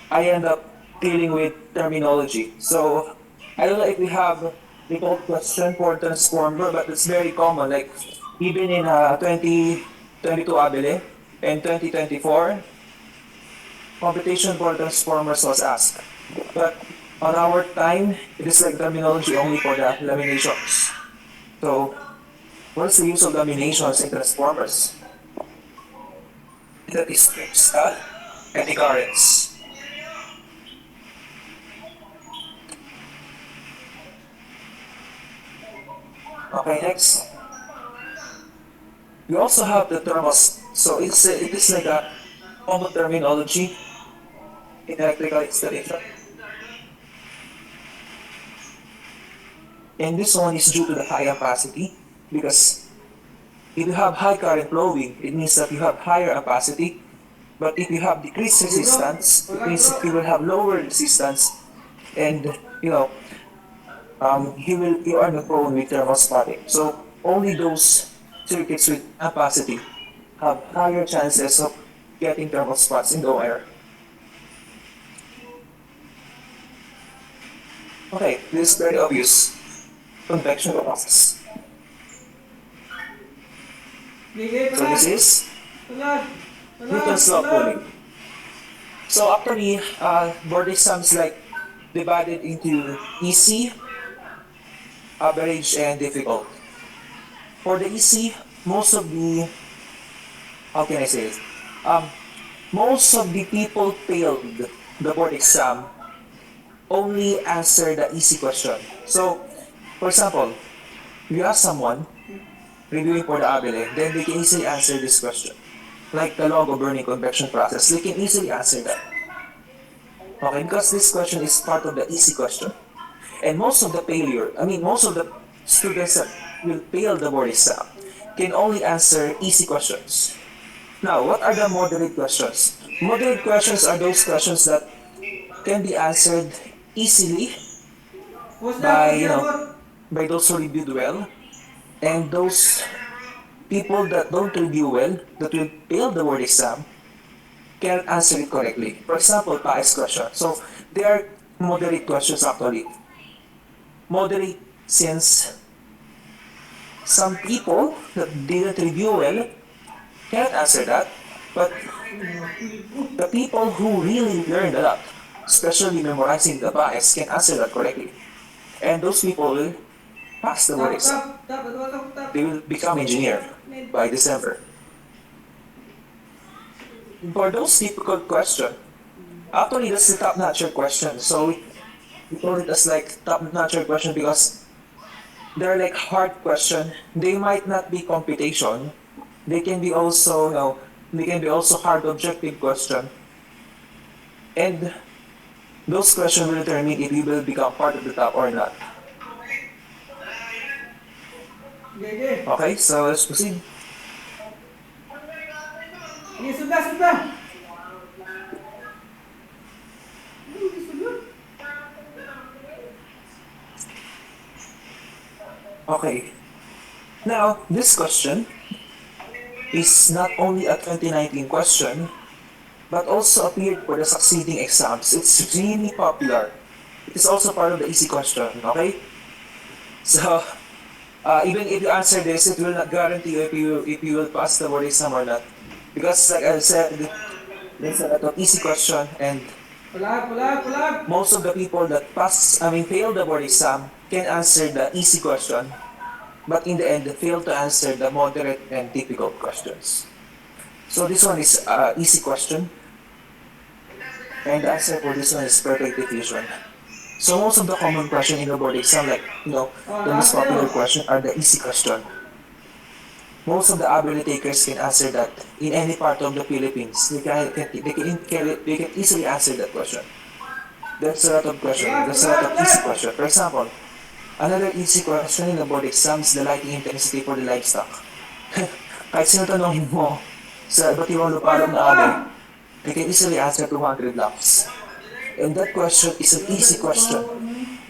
I end up dealing with terminology. So, I don't know if we have default question for transformer, but it's very common. Like, even in 2022 Abele and 2024, computation for transformers was asked. But on our time, it is like terminology only for the laminations. So, what is the use of laminations in transformers? That is strips, eddy currents. Okay, next. We also have the thermos. So it is like a common terminology in electrical installation. And this one is due to the high capacity, because if you have high current flowing, it means that you have higher capacity. But if you have decreased resistance, it means that you will have lower resistance, and you are not prone with thermal spotting. So only those circuits with capacity have higher chances of getting thermal spots in the air. Okay, this is very obvious. Convection process. Bigay So this is Tulad. Newton's law of cooling. So actually, board exams like divided into easy, average, and difficult. For the easy, most of the how can I say it? Um, most of the people failed the board exam only answer the easy question. So, for example, you ask someone reviewing for the Abele, then they can easily answer this question. Like the log of burning convection process, they can easily answer that. Okay, because this question is part of the easy question. And most of the most of the students that will fail the board exam can only answer easy questions. Now, what are the moderate questions? Moderate questions are those questions that can be answered easily by, by those who reviewed well, and those people that don't review well, that will fail the board exam, can answer it correctly. For example, PAES question. So, they are moderate questions actually. Moderate since some people that didn't review well cannot answer that, but the people who really learned a lot, especially memorizing the PAES, can answer that correctly. And those people will pass the board exam. They will become engineer by December. For those difficult questions, actually that's the top-notcher question. So we call it as like top-notcher question because they're like hard question. They might not be computation. They can be also, they can be also hard objective question. And those questions will determine if you will become part of the top or not. Okay. Okay, so let's proceed. Sige, sudah. Sudah. Okay. Now, this question is not only a 2019 question, but also appeared for the succeeding exams. It's really popular. It is also part of the easy question, okay? So, even if you answer this, it will not guarantee you if you will pass the board exam or not. Because like I said, there's a lot of easy question and Pulag. most of the people that fail the board exam can answer the easy question, but in the end, fail to answer the moderate and difficult questions. So this one is easy question, and the answer for this one is perfect diffusion. So most of the common question in the board exam, like the most popular question are the easy question. Most of the ability takers can answer that in any part of the Philippines. They can easily answer that question. There's a lot of question. There's a lot of easy question. For example, another easy question in the board exam is the lighting intensity for the livestock. Kahit sino tanongin mo sa iba't ibang lupalop na ave, they can easily answer 200 laps. And that question is an easy question.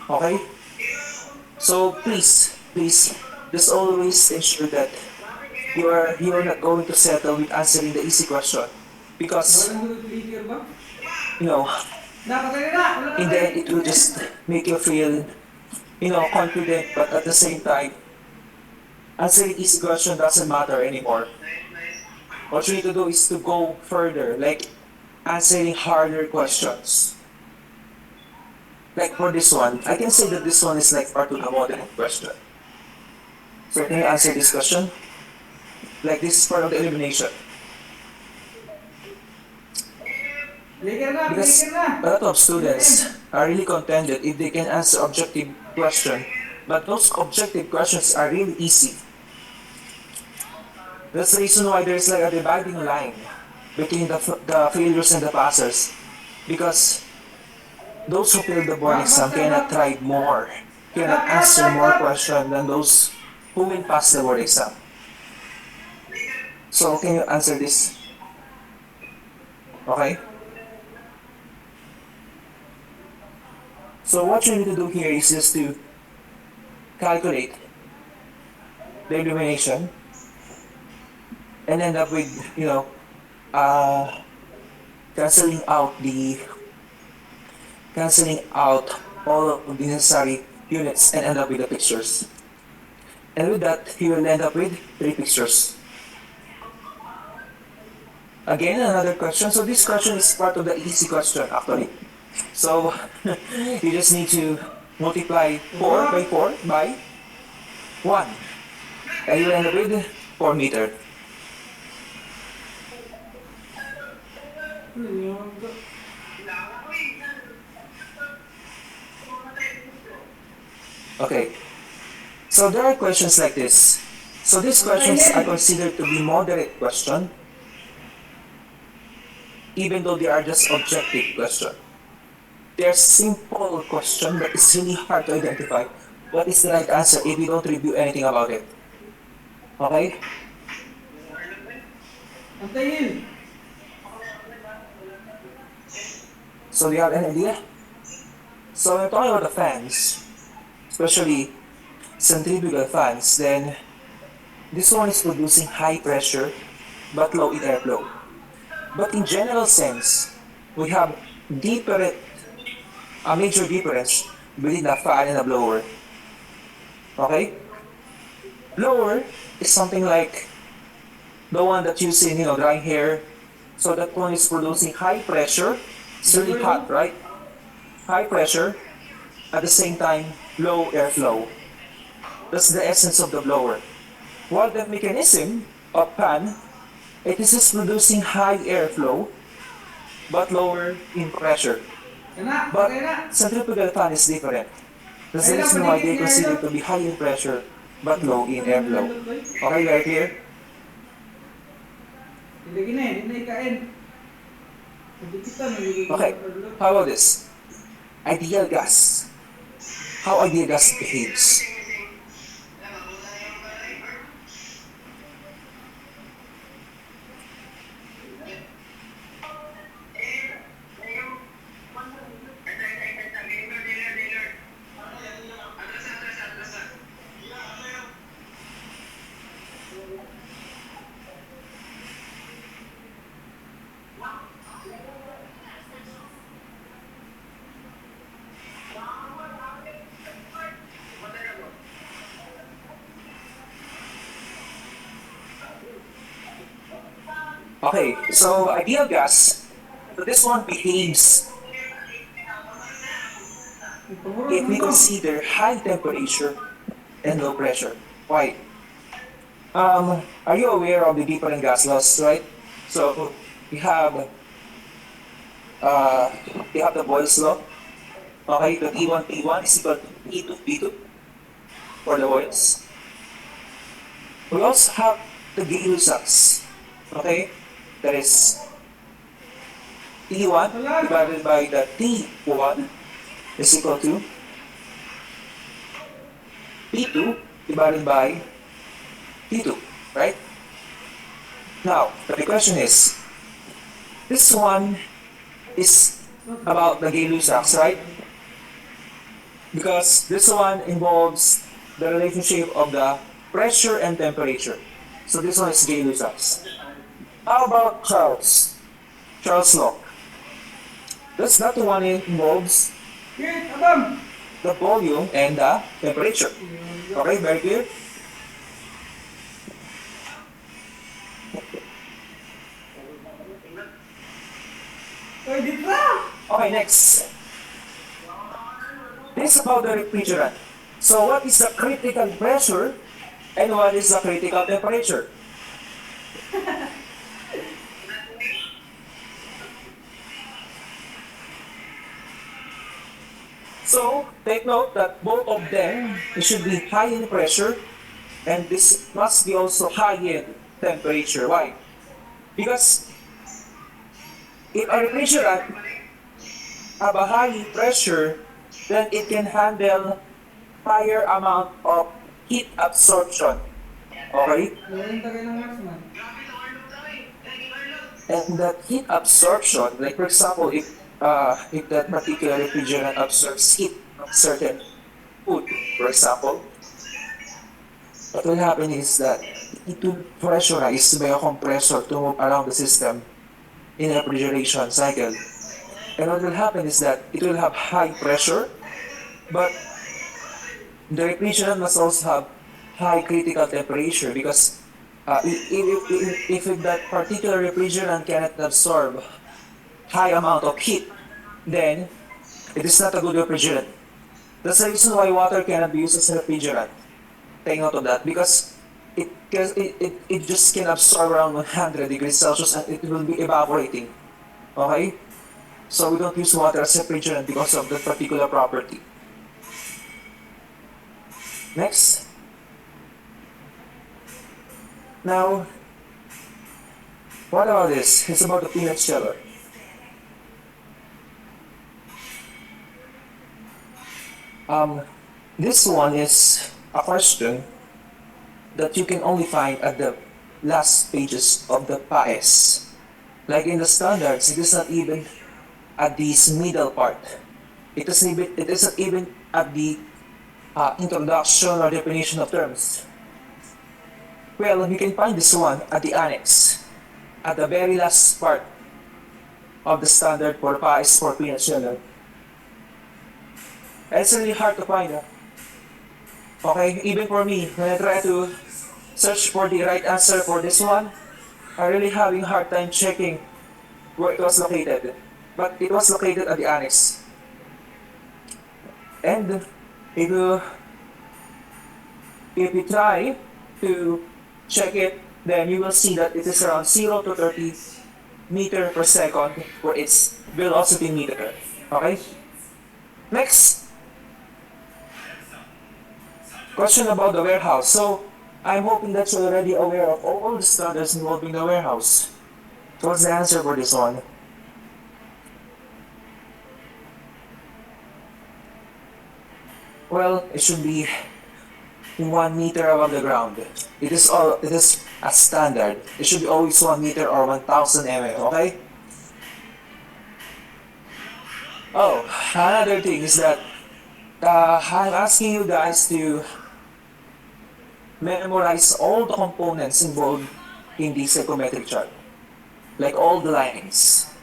Okay? So please, just always ensure that you are not going to settle with answering the easy question. Because, you know, in the end, it will just make you feel, confident, but at the same time, answering easy question doesn't matter anymore. What you need to do is to go further, like answering harder questions. Like for this one, I can say that this one is like part of the moderate question. So can you answer this question? Like this is part of the elimination. Because a lot of students are really contented if they can answer objective question, but those objective questions are really easy. That's the reason why there's like a dividing line between the failures and the passers. Because those who failed the board exam cannot try more, cannot answer more questions than those who will pass the board exam. So can you answer this? Okay? So what you need to do here is just to calculate the elimination and end up with, uh, canceling out all of the necessary units and end up with the pictures. And with that, you will end up with 3 pictures. Again, another question. So this question is part of the easy question actually. So you just need to multiply 4 by 4 by 1. And you will end up with 4 meter. Okay. So there are questions like this. So these questions are considered to be moderate question, even though they are just objective question. They are simple question, but it's really hard to identify what is the right answer if you don't review anything about it. Okay? So do you have any idea? So when talking about the fans, especially centrifugal fans, then this one is producing high pressure but low in airflow. But in general sense, we have a major difference between a fan and a blower. Okay? Blower is something like the one that you see in, drying hair. So that one is producing high pressure. It's really hot, right? High pressure, at the same time, low airflow. That's the essence of the blower. While the mechanism of fan, it is just producing high airflow, but lower in pressure. But centrifugal fan is different. That's the reason why they consider to be high in pressure, but low in airflow. Okay, very clear? Okay, how about this? Ideal gas. How ideal gas behaves. Okay, so ideal gas, so this one behaves if we consider high temperature and low pressure. Why? Are you aware of the different gas laws, right? So we have uh, we have the Boyle's law. Okay, the T1 P1 is equal to E2 P2 for the Boyles. We also have the Gay-Lussac's. Okay, that is T1 divided by the T1 is equal to P2 divided by P2, right? Now, the question is, this one is about the Gay-Lussac's, right? Because this one involves the relationship of the pressure and temperature. So this one is Gay-Lussac's. How about Charles? Charles' law. That's not the one that involves Kit, Adam! the volume and the temperature. Okay, very clear? Oy, dito na! Okay, next. This is about the refrigerant. So what is the critical pressure and what is the critical temperature? So take note that both of them should be high in pressure and this must be also high in temperature. Why? Because if a refrigerant have a high pressure, then it can handle higher amount of heat absorption. Okay? Galing tagay ng marksman. And that heat absorption, like for example, if that particular refrigerant absorbs heat from certain food, for example, what will happen is that it will pressurize by a compressor to move around the system in a refrigeration cycle. And what will happen is that it will have high pressure, but the refrigerant must also have high critical temperature because if that particular refrigerant cannot absorb high amount of heat, then it is not a good refrigerant. That's the reason why water cannot be used as a refrigerant. Take note of that because it just can absorb around 100 degrees Celsius and it will be evaporating. Okay? So we don't use water as a refrigerant because of that particular property. Next. Now, what about this? It's about the peanut sheller. This one is a question that you can only find at the last pages of the PAES. Like in the standards, it is not even at this middle part. It isn't even at the introduction or definition of terms. Well, you can find this one at the annex, at the very last part of the standard for PAES for peanut sheller. It's really hard to find. Okay, even for me, when I try to search for the right answer for this one, I'm really having a hard time checking where it was located. But it was located at the annex. And if you try to check it, then you will see that it is around 0 to 30 meter per second for its velocity meter. Okay? Next. Question about the warehouse. So, I'm hoping that you're already aware of all the standards involving the warehouse. So what's the answer for this one? Well, it should be 1 meter above the ground. It is a standard. It should be always 1 meter or 1000 mm, okay? Oh, another thing is that I'm asking you guys to memorize all the components involved in the psychometric chart. Like all the lines.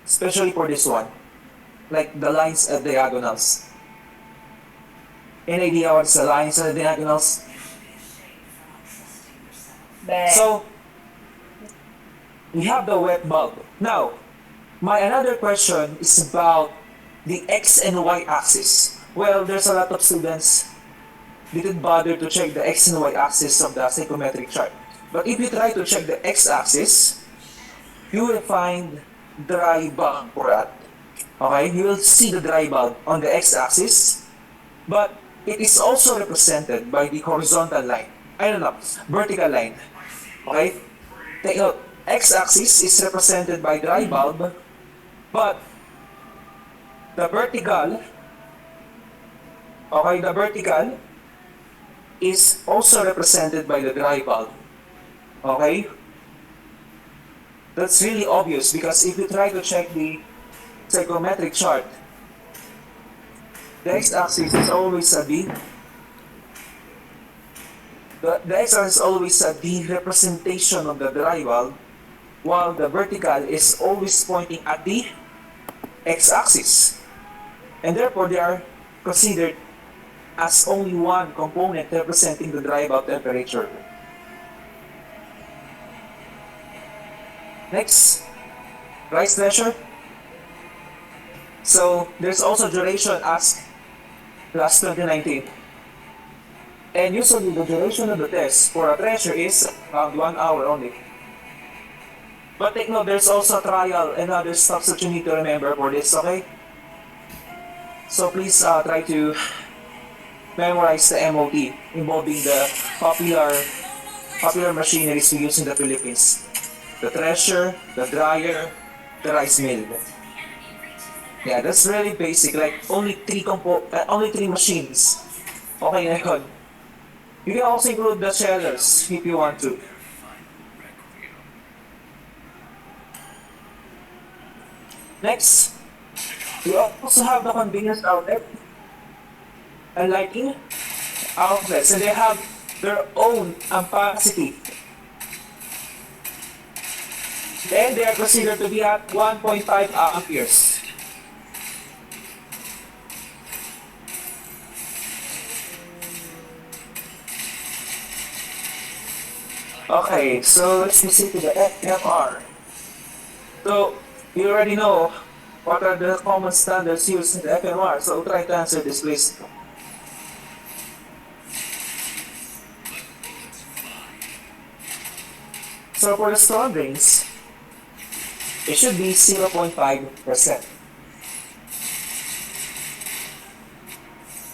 Especially for this one. Like the lines at diagonals. Any idea what's the lines and the diagonals? But So, we have the wet bulb. Now, my another question is about the x and y axis. Well, there's a lot of students didn't bother to check the x and y axis of the psychometric chart. But if you try to check the x axis, you will find dry bulb for that. Okay, you will see the dry bulb on the x axis, but it is also represented by the horizontal line. I don't know, vertical line. Okay, take note, x axis is represented by dry bulb, but the vertical, okay, the vertical is also represented by the dry bulb. Okay? That's really obvious because if you try to check the psychometric chart, the x-axis is always at the x-axis is always at the representation of the dry bulb, while the vertical is always pointing at the x-axis. And therefore, they are considered as only one component representing the dry bulb temperature. Next, rise pressure. So there's also duration as last 2019. And usually the duration of the test for a pressure is around 1 hour only. But take note, there's also trial and other stuff that you need to remember for this, okay? So please try to memorize the MOT involving the popular machineries we use in the Philippines. The thresher, the dryer, the rice mill. Yeah, that's really basic. Like only three machines. Okay na yun. You can also include the shellers if you want to. Next, we also have the convenience outlet and lighting outlets, and they have their own ampacity. And they are considered to be at 1.5 amperes. Okay, so let's proceed to the FMR. So, you already know what are the common standards used in the FMR, so try to answer this please. So for the storm drains, it should be 0.5%.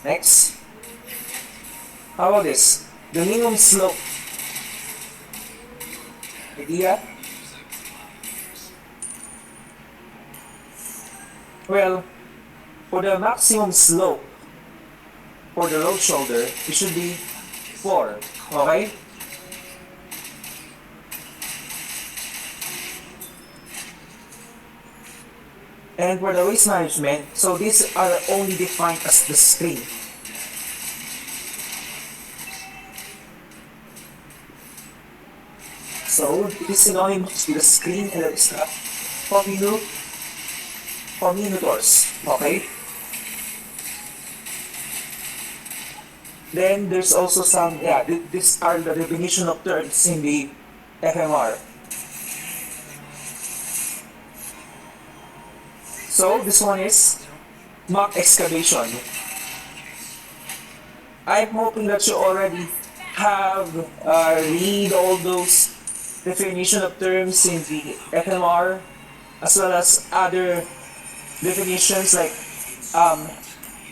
Next, how about this? The minimum slope. Idea? Well, for the maximum slope for the road shoulder, it should be 4. Okay? And for the waste management, so these are only defined as the screen. So it is synonymous with the screen and the strap for minutors. Okay? Then there's also some, these are the definition of terms in the FMR. So this one is mock excavation. I'm hoping that you already have read all those definition of terms in the FMR, as well as other definitions like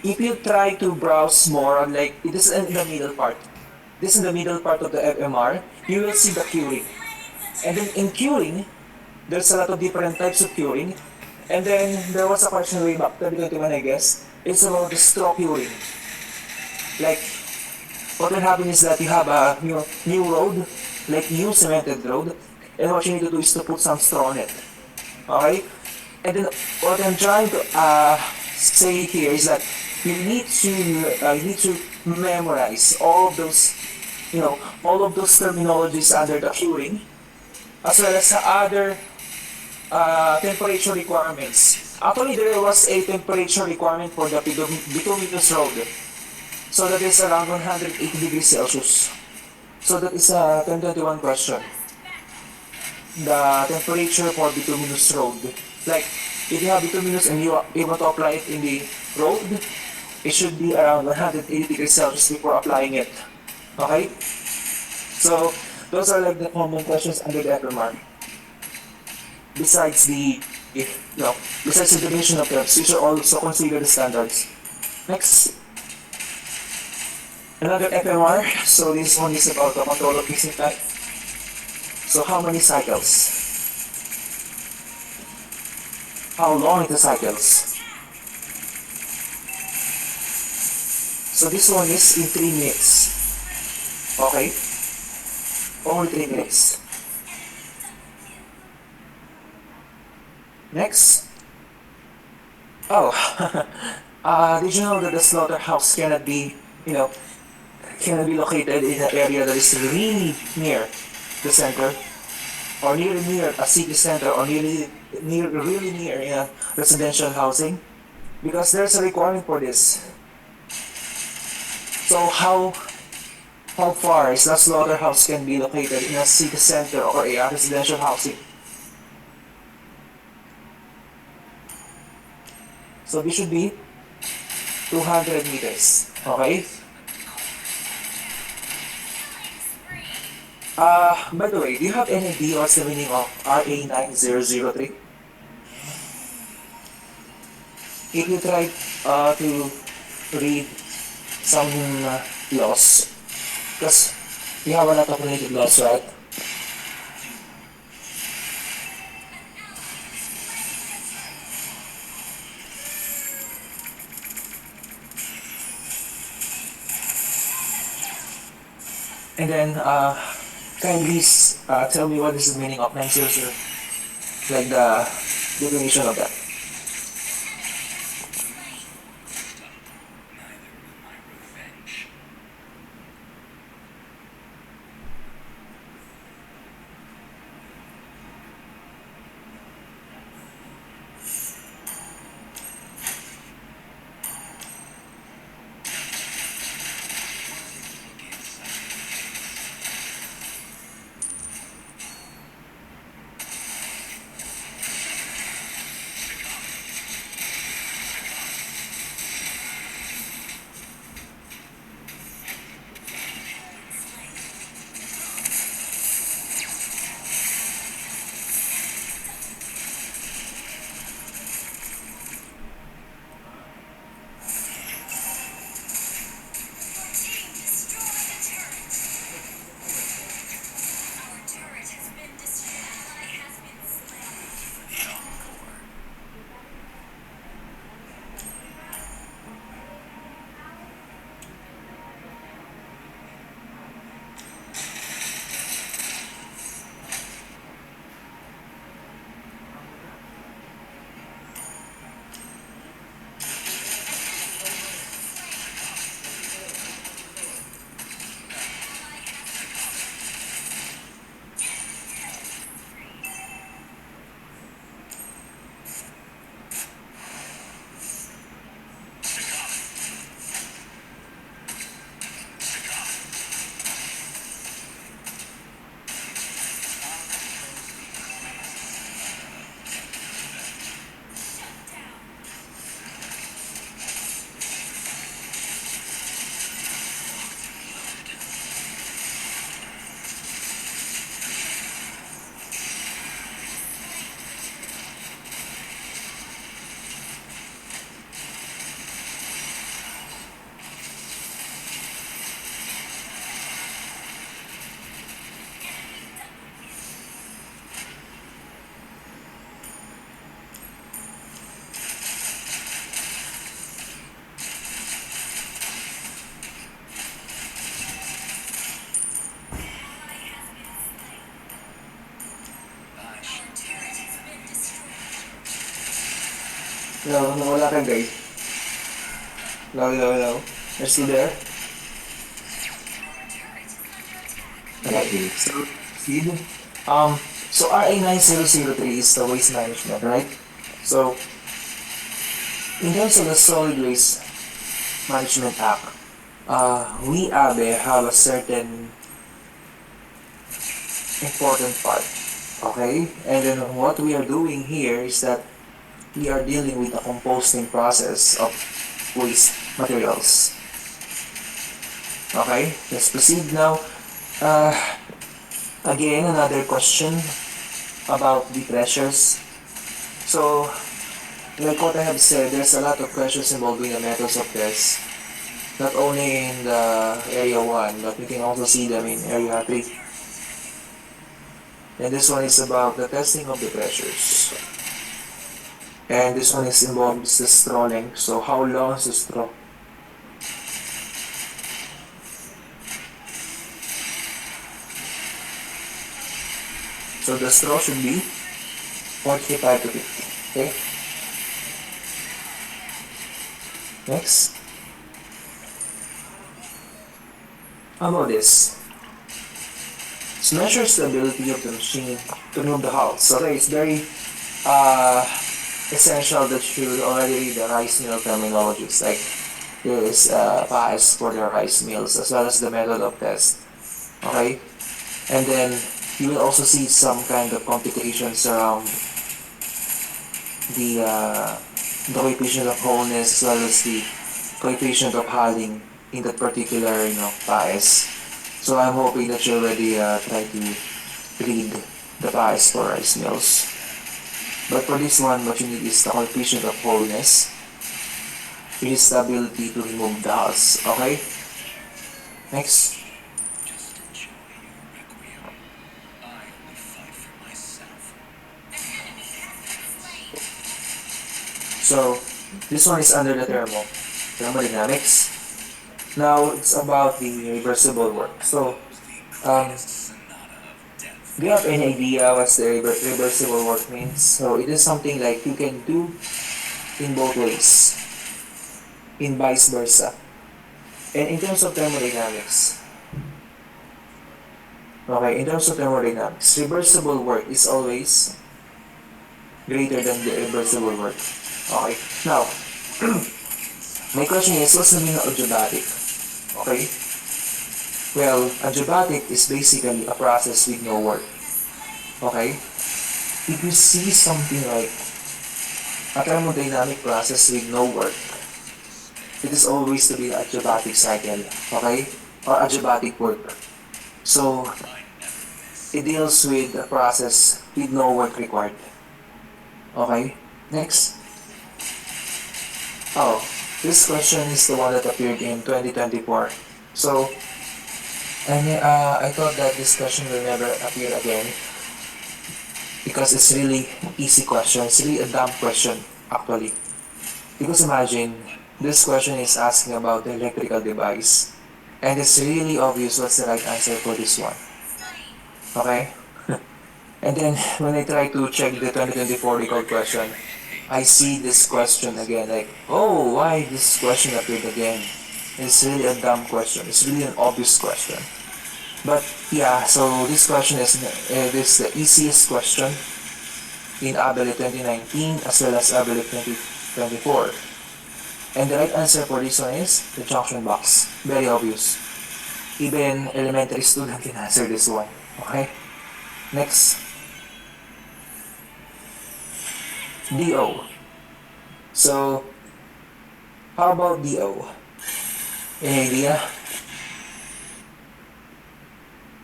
if you try to browse more, like it is in the middle part. This is the middle part of the FMR. You will see the curing, and then in curing, there's a lot of different types of curing. And then there was a question way back 2021, I guess. It's about the straw curing. Like, what will happen is that you have a new road, like new cemented road, and what you need to do is to put some straw on it. Okay? And then what I'm trying to say here is that you need to memorize all of those, all of those terminologies under the curing, as well as other temperature requirements. Actually, there was a temperature requirement for the bituminous road. So that is around 180 degrees Celsius. So that is a 2021 question. the temperature for bituminous road. Like, if you have bituminous and you are able to apply it in the road, it should be around 180 degrees Celsius before applying it. Okay? So, those are like the common questions under the FMR. Besides the, besides the definition of terms, you should also consider the standards. Next, another FMR. So this one is about the control of missing type. So how many cycles? How long is the cycles? So this one is in 3 minutes. Okay? Only 3 minutes. Next. Oh, did you know that the slaughterhouse cannot be, cannot be located in an area that is really near the center, or nearly near a city center, or really near residential housing? Because there's a requirement for this. So how far is the slaughterhouse can be located in a city center or a residential housing? So this should be 200 meters. Okay? By the way, do you have any idea what's the meaning of RA 9003? If you try to read some laws, because we have a lot of related laws, right? And then, kindly tell me what is the meaning of 900, like the definition of that. Hello, nawala ka guys. Hello, hello, hello. You're still there? Okay, so proceed. So RA 9003 is the waste management, right? So in terms of the Solid Waste Management Act, we ABE have a certain important part. Okay? And then what we are doing here is that we are dealing with the composting process of waste materials. Okay? Let's proceed now. Uh, Again, another question about the pressures. So, like what I have said, there's a lot of questions involving the methods of test. Not only in the area 1, but we can also see them in area 3. And this one is about the testing of the pressures. And this one is involves the straw length. So how long is the straw? So the straw should be 45 to 50. Okay? Next. How about this? It measures the ability of the machine to move the hulls. Okay, it's very essential that you already read the rice mill terminologies. Like there is PAS for the rice mills as well as the method of test. Okay? And then you will also see some kind of computations around the coefficient of wholeness as well as the coefficient of hulling in that particular PAS. So I'm hoping that you already try to read the PAS for rice mills. But for this one, what you need is the coefficient of wholeness, which is the ability to remove the hulls. Okay? Next. So, this one is under the thermodynamics. Now, it's about the reversible work. So, do you have any idea what the reversible work means? So, it is something like you can do in both ways, in vice versa. And in terms of thermodynamics, okay, in terms of thermodynamics, reversible work is always greater than the irreversible work. Okay, now, my question is, what's the meaning of adiabatic? Okay, well, adiabatic is basically a process with no work. Okay, if you see something like a thermodynamic process with no work, it is always to be an adiabatic cycle, okay, or adiabatic work. So, it deals with a process with no work required. Okay, next. Oh, this question is the one that appeared in 2024. So, I thought that this question will never appear again because it's really easy question. It's really a dumb question, actually. Because imagine, this question is asking about the electrical device. And it's really obvious what's the right answer for this one. Okay? And then, when I try to check the 2024 recall question, I see this question again, like, oh, why this question appeared again? It's really a dumb question. It's really an obvious question. But yeah, so this question is the easiest question in ABELE 2019 as well as ABELE 2024. And the right answer for this one is the junction box. Very obvious. Even elementary student can answer this one. Okay? Next. DO. So, how about DO? Any idea?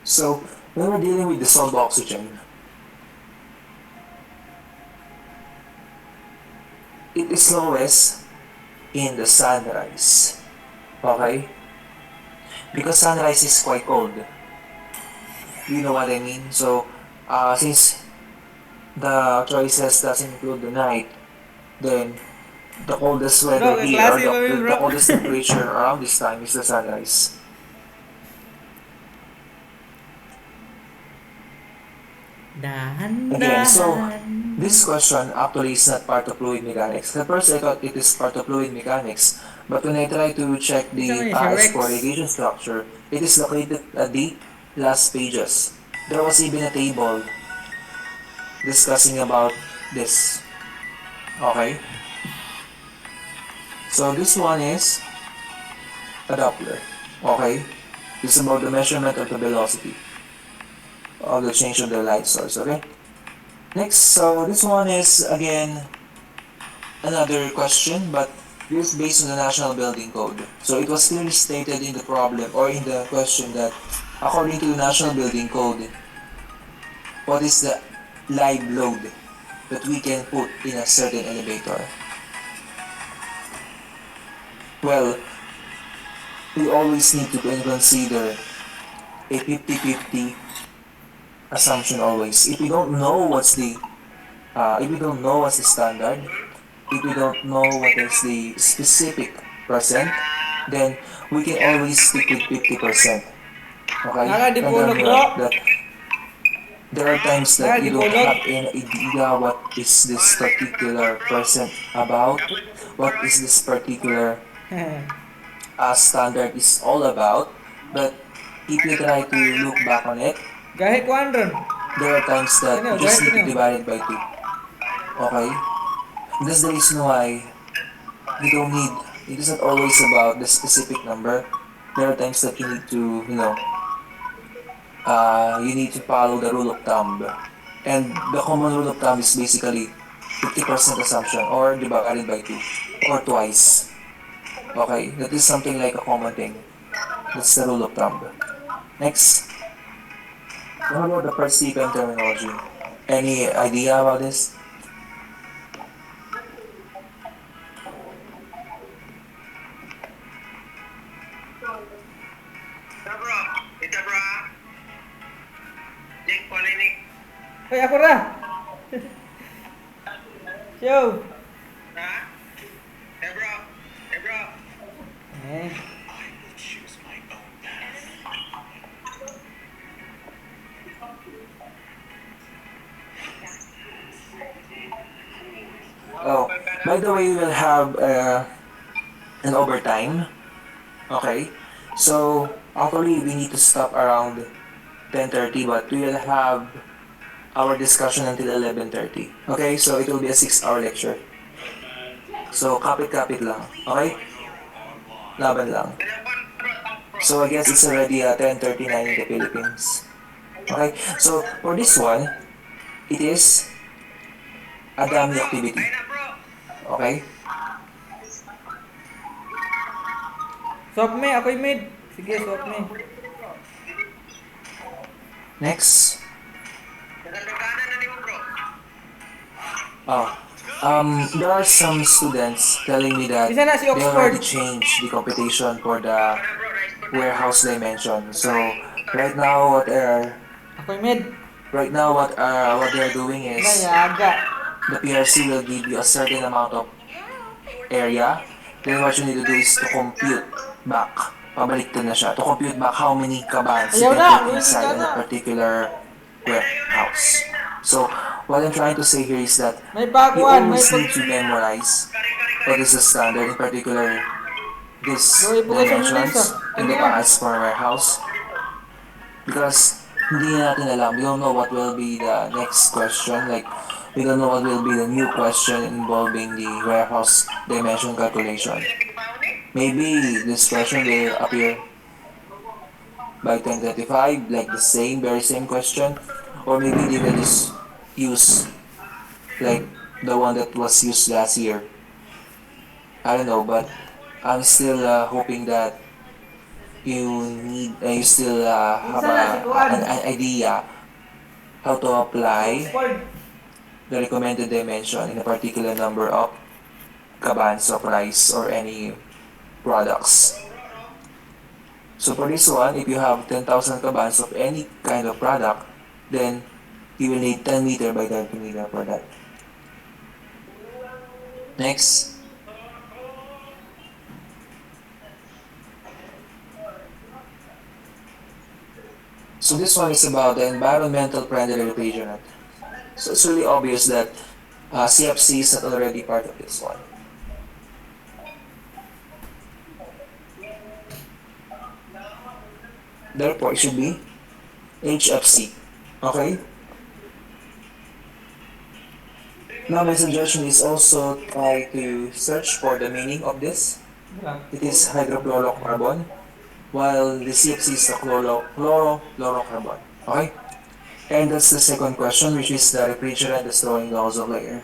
So, when we're dealing with dissolved oxygen, it is lowest in the sunrise. Okay? Because sunrise is quite cold. You know what I mean? So, since the choices doesn't include the night, then the coldest weather Bro, here, or kaklase kami, the bro. coldest temperature around this time is the sunrise. Again, so this question actually is not part of fluid mechanics. At first I thought it is part of fluid mechanics, but when I try to check the PAS for irrigation structure, it is located at the last pages. There was even a table discussing about this. Okay? So this one is a Doppler. Okay? This is about the measurement of the velocity of the change of the light source. Okay? Next, so this one is again another question, but this is based on the National Building Code. So it was clearly stated in the problem or in the question that according to the National Building Code, what is the live load that we can put in a certain elevator? Well, we always need to consider a 50-50 assumption always. If we don't know if we don't know what's the standard, if we don't know what is the specific percent, then we can always stick with 50%. Okay? Tandaan Nakadipulog nyo bro. that there are times that you don't Nakadipulog. have any idea what is this particular percent about, what is this particular standard is all about, but if you try to look back on it, Gahe ko Andron. there are times that Ano, you gahe just ko need to niyo. divide it by 2. Okay? That's the reason why you don't need, it isn't always about the specific number. There are times that you need to, you need to follow the rule of thumb. And the common rule of thumb is basically 50% assumption or divided by 2 or twice. Okay? That is something like a common thing. That's the rule of thumb. Next, what about the per CPM terminology? Any idea about this? Ita bro. Nick, pala Nick. Hoy, ako ra. Show. Ha? Hey bro. Hey bro. Eh. I will choose my own path. Oh, by the way, we will have an overtime. Okay? So, actually, we need to stop around 10:30, but we will have our discussion until 11:30. Okay? So, it will be a 6-hour lecture. So, kapit-kapit lang. Okay? Laban lang. So, I guess it's already 10:39 in the Philippines. Okay? So, for this one, it is a dummy activity. Okay? Swap me, ako'y mid. Sige, swap me. Next. Nagandaganan na ni mo bro. Oh, there are some students telling me that Isa na si they already Oxford. changed the computation for the warehouse dimension. So right now, Ako'y mid. what they're doing is Nayaga. the PRC will give you a certain amount of area. Then what you need to do is to compute back. Pabaliktad na siya. To compute back how many kabans you Ayaw can na. put Uy, inside ka in na. a particular warehouse. So what I'm trying to say here is that May you bakuan. May always pag... need to memorize what is the standard, in particular these Gawin po kayo sa Melissa. dimensions in the pangas for warehouse. Because hindi natin alam, we don't know what will be the next question. Like, we don't know what will be the new question involving the warehouse dimension calculation. Maybe this question will appear by 1025, like the same, very same question. Or maybe they will just use like the one that was used last year. I don't know, but I'm still hoping that you still have Isa na si Kuan. an idea how to apply Oxford. the recommended dimension in a particular number of kabans of rice or any products. So for this one, if you have 10,000 kabans of any kind of product, then you will need 10 meter by 30 meter for that. Next. So this one is about the environmental friendly refrigerant. So it's really obvious that CFC is not already part of this one. Therefore, it should be HFC. Okay? Now my suggestion is also try to search for the meaning of this. It is hydrofluorocarbon, while the CFC is the chlorofluorocarbon. Okay? And that's the second question, which is the refrigerant destroying the ozone layer.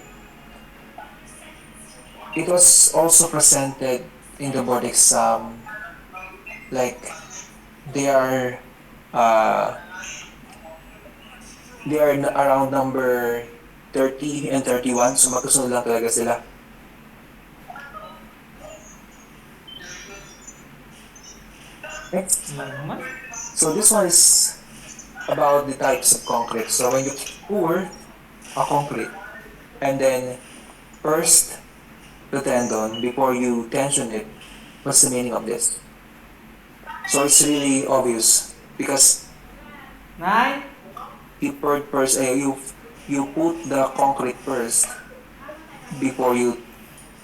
It was also presented in the board exam, like they are uh, around number 30 and 31, so magkasunod lang talaga sila. Next. So this one is about the types of concrete. So when you pour a concrete and then first the tendon before you tension it, what's the meaning of this? So it's really obvious because Nay? you put first, you put the concrete first before you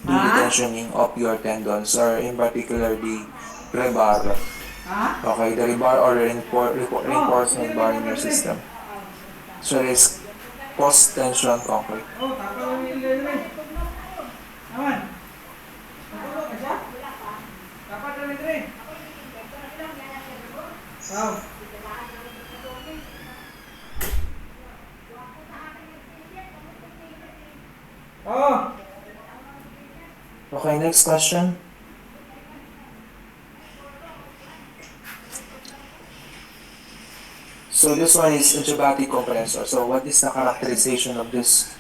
do the tensioning of your tendons, or in particular the rebar. Okay, the rebar or reinforcement bar in your system. So it is post tension concrete. Oh, tapos yung ililin. Naman. Natulog ka siya? Dapat na rin. Wow. Oh. Okay, next question. So this one is adiabatic compressor. So what is the characterization of this?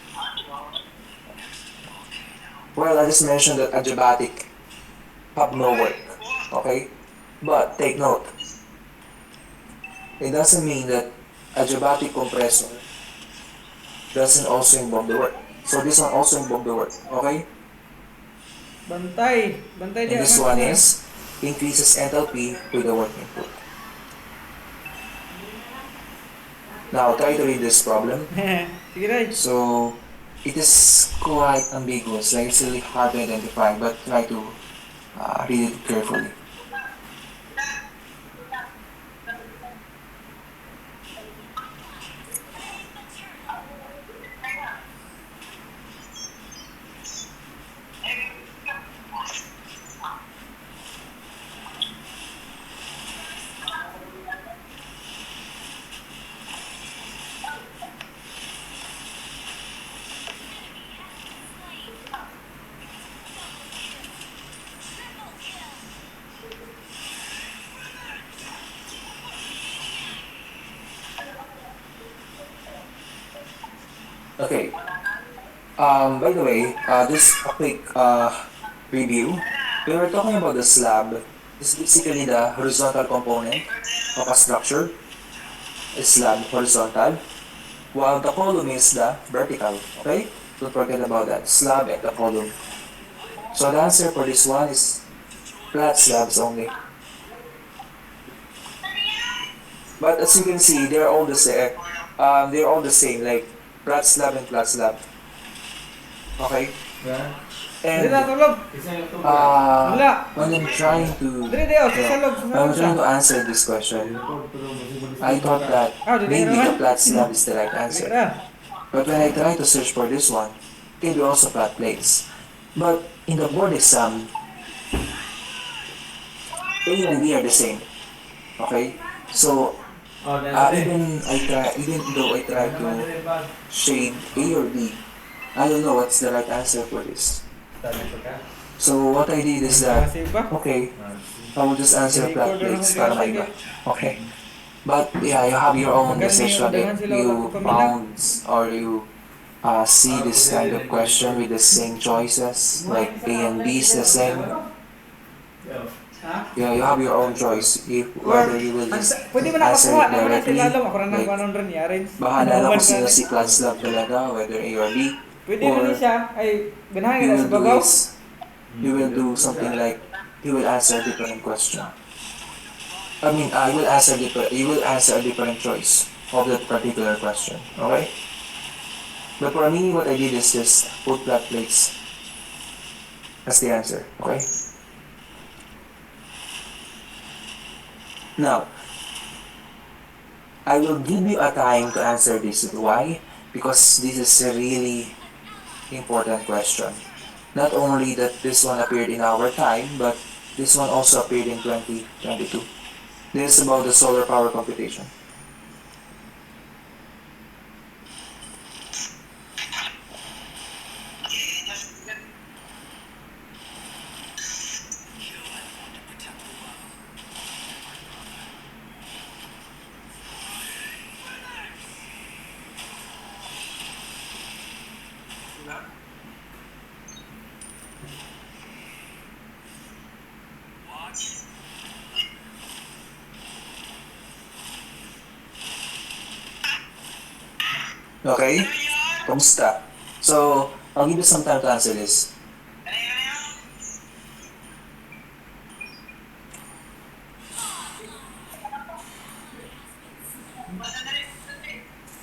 Well, I just mentioned that adiabatic have no work. Okay? But take note, it doesn't mean that adiabatic compressor doesn't also involve the work. So this one also involve the work. Okay? Bantay. Bantay And dia. this one is increases enthalpy with the work input. Now try to read this problem. Sige rin. So it is quite ambiguous, like it's really hard to identify, but try to read it carefully. Okay. By the way, just a quick review. When we're talking about the slab, it's basically the horizontal component of a structure. It's slab horizontal, while the column is the vertical. Okay? Don't forget about that. Slab and the column. So the answer for this one is flat slabs only. But as you can see, they're all the same. They're all the same, like flat slab and flat slab. Okay? Dili And na tulog. when I'm trying to Dili dia sa salog sa when I'm salog. trying to answer this question, I thought that maybe the flat slab is the right answer. But when I try to search for this one, it will be also flat plates. But in the board exam, A and B are the same. Okay? So even though I try to shade A or B, I don't know what's the right answer for this. So what I did is that, okay, I will just answer flat plates para maiba. Okay. But yeah, you have your own decision if you found or you see this kind of question with the same choices, like A and B is the same. Yeah, you have your own choice if whether you will just Pwede mo na answer makuha it naman na directly, sila alam. Ako na nang like kanon rin yarin. bahala na kung sino si flat slab talaga, whether A or B, Pwede na or ni siya. Ay, ganahan you ka na will sa do babaw. is you will do something like you will answer a different question. I mean, you will answer a different choice of that particular question. Okay? But for me, what I did is just put flat plates as the answer. Okay? Now, I will give you a time to answer this. Why? Because this is a really important question. Not only that this one appeared in our time, but this one also appeared in 2022. This is about the solar power computation. Okay? Kamusta? So, I'll give you some time to answer this.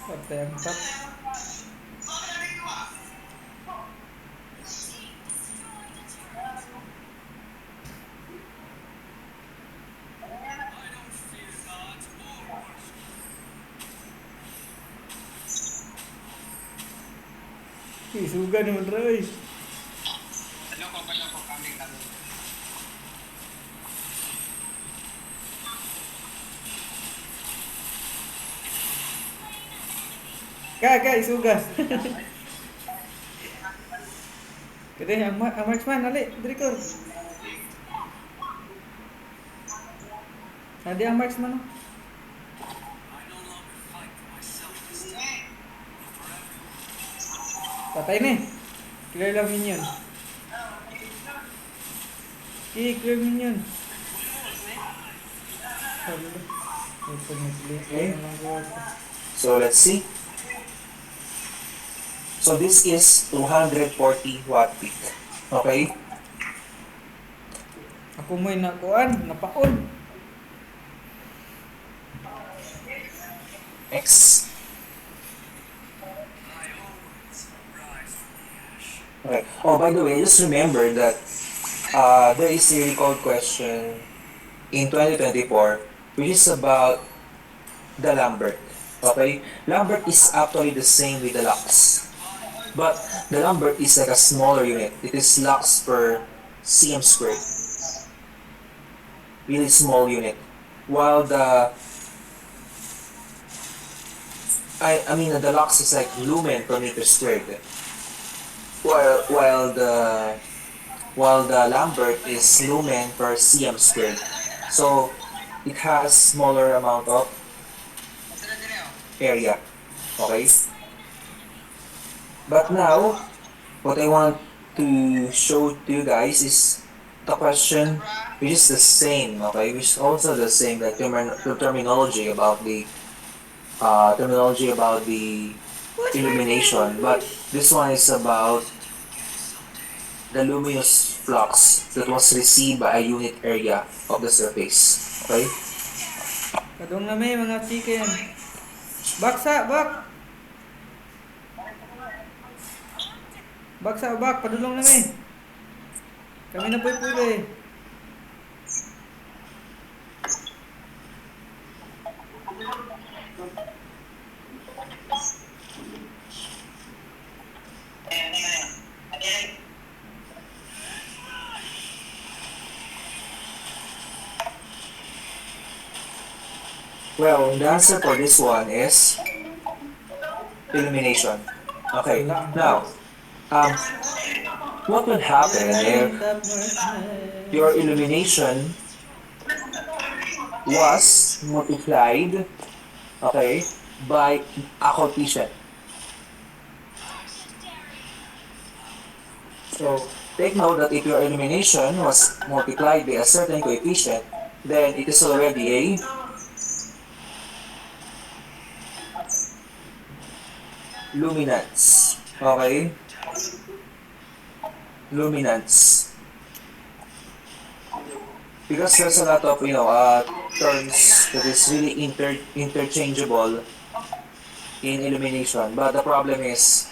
Patay ang tap. Suga naman Roy. Kak, suga. Kedai ang marksman alik, diri ko. Ada ang marksman. Patay ni. Clear lang minion. Clear minion. Okay. So, let's see. So, this is 240 watt peak. Okay? Ako mo'y nakuan, napaon. Next. Okay. Oh, by the way, just remember that there is a recall question in 2024 which is about the Lambert. Okay? Lambert is actually the same with the Lux. But the Lambert is like a smaller unit. It is Lux per cm squared. Really small unit. While the Lux is like lumen per meter squared. While the Lambert is lumen per cm squared. So it has smaller amount of area. Okay? But now, what I want to show to you guys is the question which is the same, okay? Which is also the same, like the terminology about the illumination, but this one is about the luminous flux that was received by a unit area of the surface. Okay? Kadung na may mga chicken. Baksa, bak. Baksa, bak. Padulong na may. Kami na puy-puy. Well, the answer for this one is illumination. Okay, now, what would happen if your illumination was multiplied, okay, by a coefficient? So, take note that if your illumination was multiplied by a certain coefficient, then it is already a luminance. Okay? Luminance. Because there's a lot of, terms that is really interchangeable in illumination. But the problem is,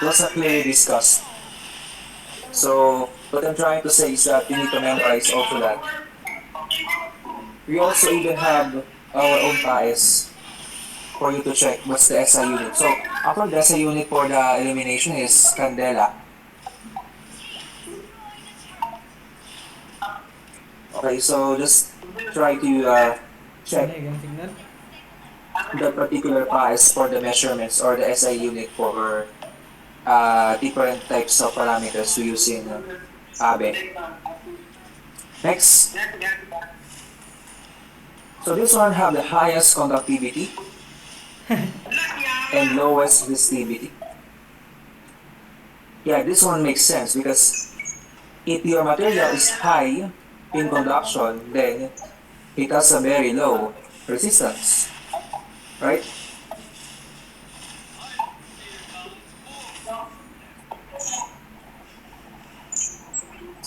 it was not clearly discussed. So, what I'm trying to say is that you need to memorize also that. We also even have our own PAES for you to check what's the SI unit. So, actually, the SI unit for the illumination is candela. Okay, so just try to check the particular PAES for the measurements or the SI unit for different types of parameters we use in ABE. Next. So this one have the highest conductivity and lowest resistivity. Yeah, this one makes sense because if your material is high in conduction, then it has a very low resistance, right?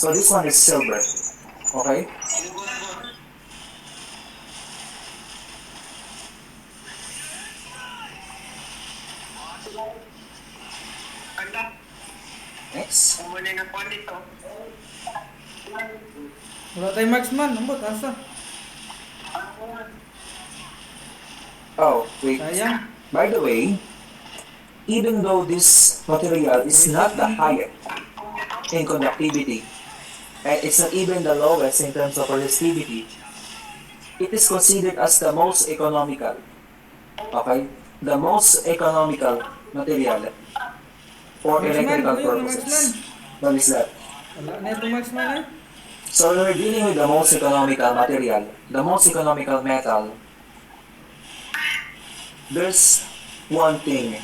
So this one is silver. Okay? Next. Wala tayong marksman. Ambot, asa? Oh, wait. Sayang. By the way, even though this material is not the highest in conductivity, and it's not even the lowest in terms of resistivity, it is considered as the most economical. Okay? The most economical material for Marksman, electrical tuyo na marksman. purposes. What is that? Wala na itong marksman eh. So we're dealing with the most economical material, the most economical metal. There's one thing.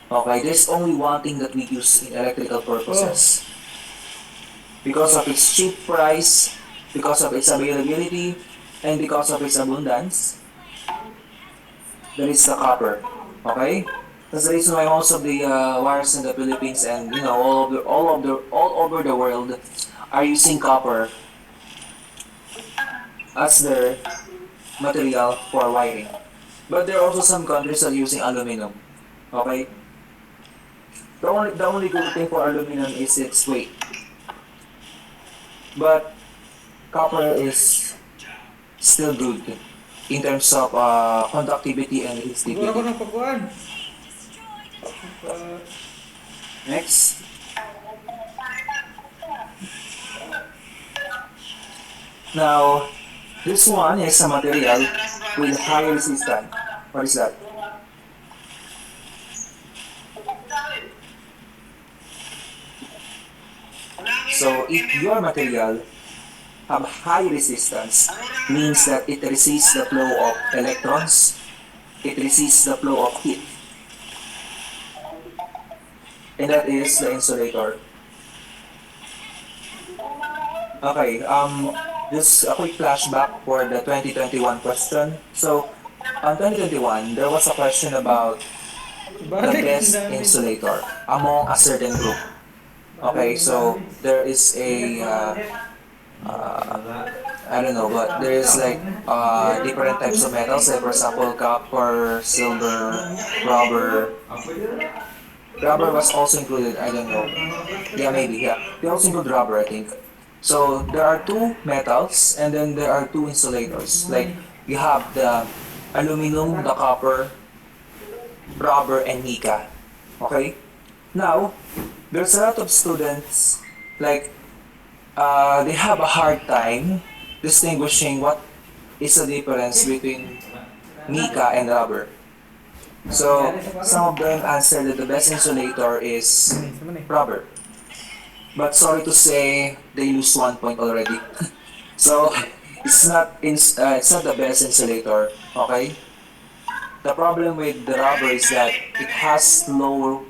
Okay, there's only one thing that we use in electrical purposes. Because of its cheap price, because of its availability, and because of its abundance, that is the copper. Okay? That's the reason why most of the wires in the Philippines and all over the world are using copper as their material for wiring. But there are also some countries that are using aluminum. Okay? The only good thing for aluminum is its weight. But copper is still good in terms of conductivity and Siguro ako resistivity. ng pagkuhan. Next. Now, this one is a material with high resistance. What is that? So, if your material have high resistance, means that it resists the flow of electrons, it resists the flow of heat, and that is the insulator. Okay, just a quick flashback for the 2021 question. So, on 2021, there was a question about the Balik, ang best dami. insulator among a certain group. Okay, so there is a, I don't know, but there is like different types of metals, like for example, copper, silver, rubber. Rubber was also included, I don't know. Yeah, maybe, yeah. They also include rubber, I think. So there are two metals and then there are two insulators. Like you have the aluminum, the copper, rubber, and mica. Okay? Now, there's a lot of students, like, they have a hard time distinguishing what is the difference between mica and rubber. So, some of them answer that the best insulator is rubber. But sorry to say, they lose 1 point already. So, it's not the best insulator, okay? The problem with the rubber is that it has low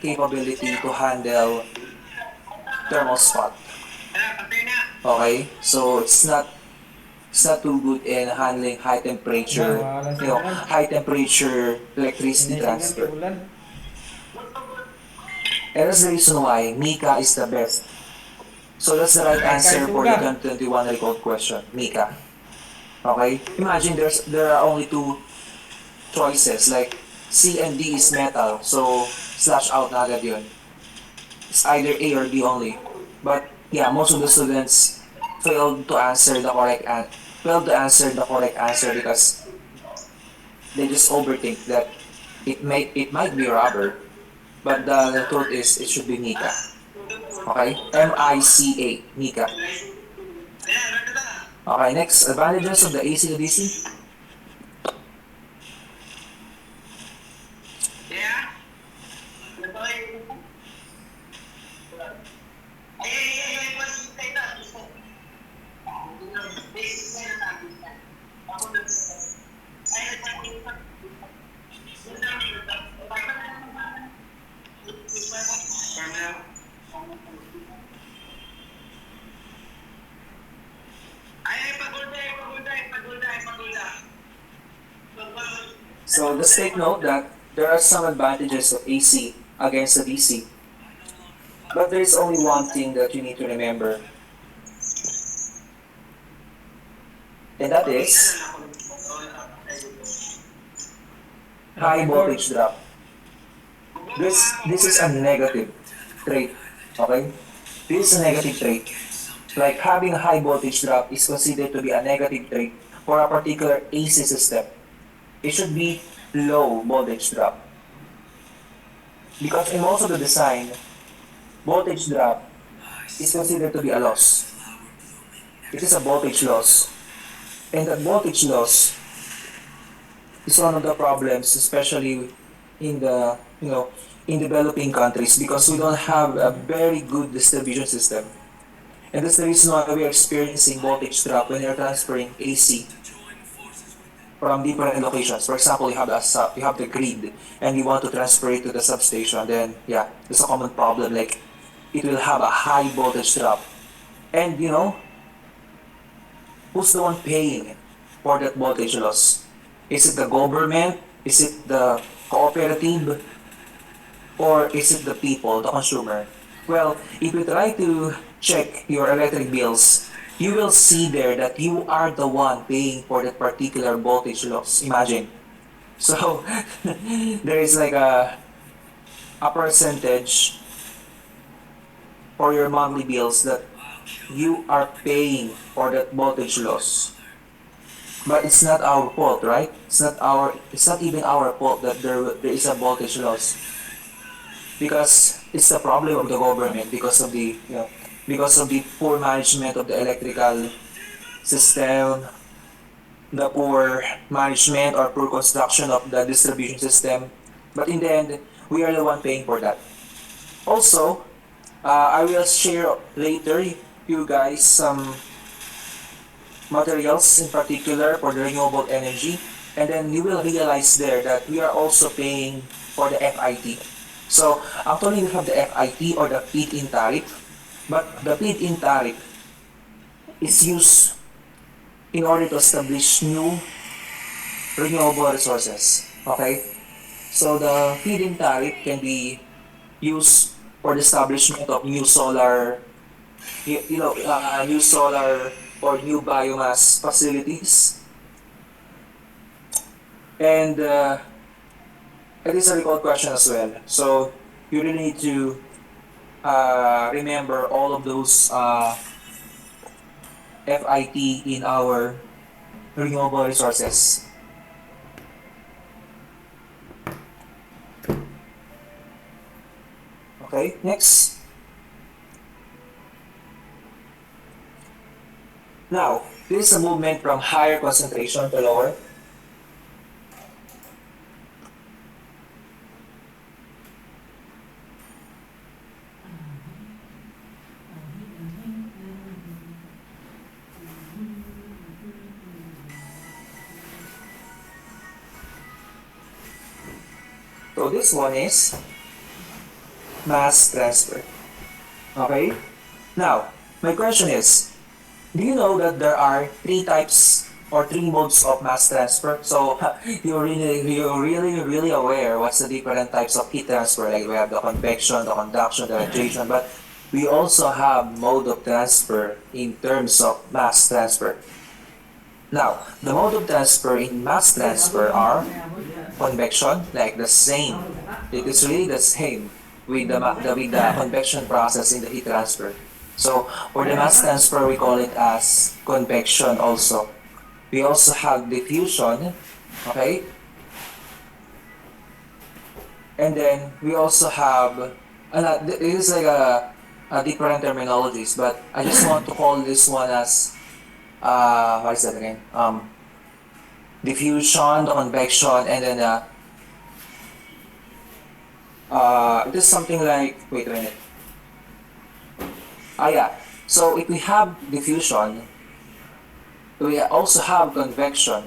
capability to handle thermal spot. Okay? So, it's not too good in handling high temperature, high temperature electricity transfer. And that's the reason why mica is the best. So that's the right answer for the 2021 recalled question, mica. Okay? Imagine there are only two choices, like C and D is metal, so slash out na agad yun. It's either A or B only. But yeah, most of the students failed to answer the correct answer because they just overthink that it might be rubber, but the truth is it should be mica. Okay? M-I-C-A, mica. Okay, next, advantages of the AC to DC. So let's take note that there are some advantages of AC against the DC. But there is only one thing that you need to remember, and that is high voltage drop. This is a negative trait. Okay? This is a negative trait. Like having a high voltage drop is considered to be a negative trait for a particular AC system. It should be low voltage drop. Because in most of the design, voltage drop is considered to be a loss. It is a voltage loss. And that voltage loss is one of the problems, especially in the, in developing countries because we don't have a very good distribution system. And that's the reason why we are experiencing voltage drop when you're transferring AC from different locations. For example, you have the grid and you want to transfer it to the substation. Then yeah, there's a common problem like it will have a high voltage drop. And who's the one paying for that voltage loss? Is it the government? Is it the cooperative? Or is it the people, the consumer? Well, if you try to check your electric bills, you will see there that you are the one paying for that particular voltage loss. Imagine. So, there is like a percentage for your monthly bills that you are paying for that voltage loss. But it's not our fault, right? It's not even our fault that there is a voltage loss because it's the problem of the government because of the poor management of the electrical system, the poor management or poor construction of the distribution system. But in the end, we are the one paying for that. Also, I will share later you guys some materials in particular for the renewable energy, and then you will realize there that we are also paying for the FIT. So actually we have the FIT or the feed-in tariff, but the feed-in tariff is used in order to establish new renewable resources. Okay? So the feed-in tariff can be used for the establishment of new solar, new solar or new biomass facilities. And it is a recall question as well. So you really need to remember all of those FIT in our renewable resources. Okay, next. Now, this is a movement from higher concentration to lower. So this one is mass transfer. Okay? Now, my question is, do you know that there are three types or three modes of mass transfer? So you're really aware what's the different types of heat transfer. Like we have the convection, the conduction, the radiation, but we also have mode of transfer in terms of mass transfer. Now, the mode of transfer in mass transfer are convection, like the same. It is really the same with the convection process in the heat transfer. So for the mass transfer, we call it as convection also. We also have diffusion, okay? And then we also have, it is like a different terminologies, but I just want to call this one as, what is that again? Diffusion, convection, and then it is something like, wait a minute. Yeah. So if we have diffusion, we also have convection.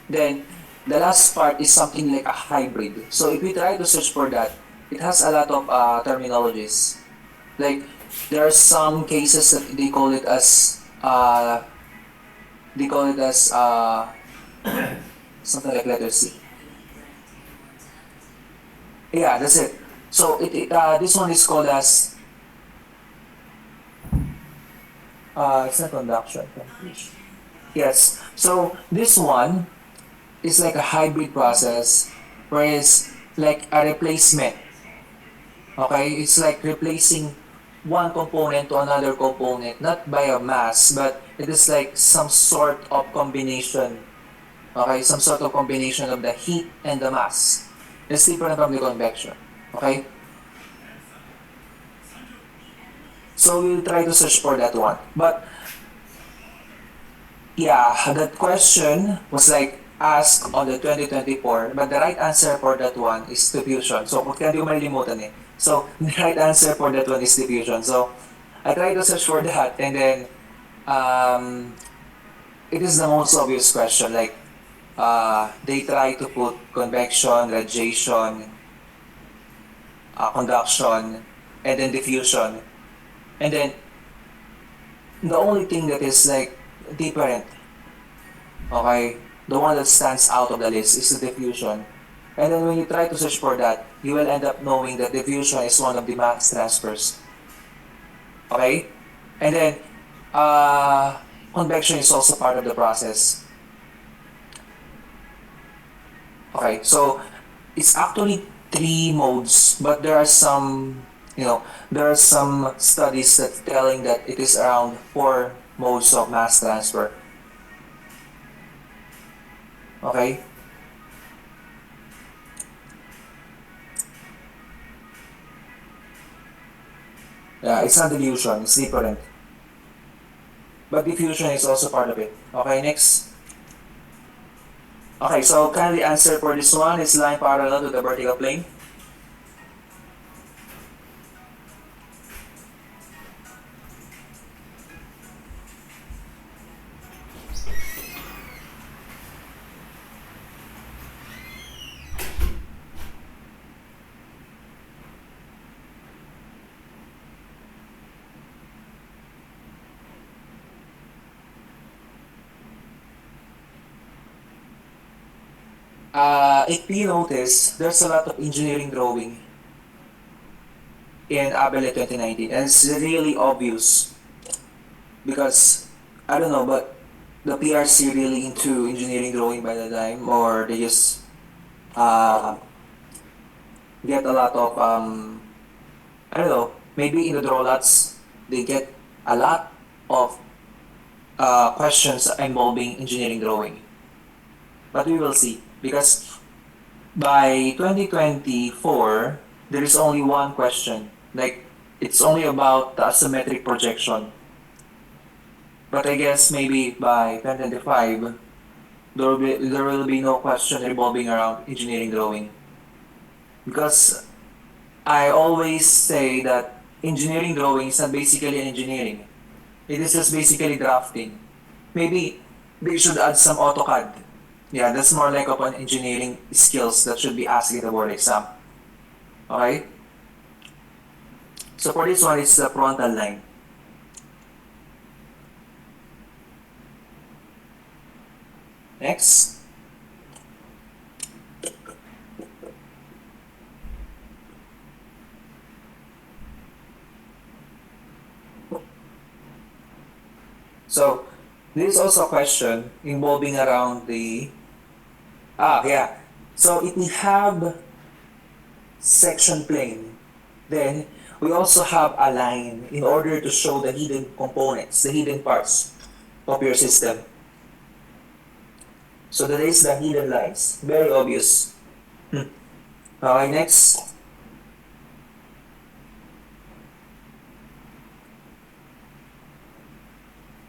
Then the last part is something like a hybrid. So if we try to search for that, it has a lot of terminologies. Like there are some cases that they call it as something like letter C. Yeah, that's it. So this one is called as It's not conduction. Confusion. Yes. So this one is like a hybrid process, where it's like a replacement. Okay, it's like replacing one component to another component, not by a mass, but it is like some sort of combination. Okay, some sort of combination of the heat and the mass. It's different from the convection. Okay, so we'll try to search for that one. But yeah, that question was like asked on the 2024, but the right answer for that one is diffusion. So, kung hindi ko malilimutan eh. So, the right answer for that one is diffusion. So, I tried to search for that, and then um, it is the most obvious question. Like, they try to put convection, radiation, conduction, and then diffusion. And then, the only thing that is like different, okay, the one that stands out of the list is the diffusion. And then when you try to search for that, you will end up knowing that diffusion is one of the mass transfers. Okay? And then, convection is also part of the process. Okay, so it's actually three modes, but there are some, there are some studies that telling that it is around four modes of mass transfer. Okay? Yeah, it's not diffusion, it's different. But diffusion is also part of it. Okay, next. Okay, so kindly answer for this one is line parallel to the vertical plane. If you notice, there's a lot of engineering drawing in Abele 2019, and it's really obvious because, I don't know, but the PRC really into engineering drawing by the time, or they just uh, get a lot of, I don't know, maybe in the draw lots, they get a lot of questions involving engineering drawing. But we will see, because by 2024, there is only one question. Like, it's only about the asymmetric projection. But I guess maybe by 2025, there will be no question revolving around engineering drawing. Because I always say that engineering drawing is not basically engineering. It is just basically drafting. Maybe they should add some AutoCAD. Yeah, that's more like of an engineering skills that should be asked in the board exam. Okay? So for this one, it's the frontal line. Next. So this is also a question involving around the yeah. So if we have section plane, then we also have a line in order to show the hidden components, the hidden parts of your system. So that is the hidden lines. Very obvious. Okay, next.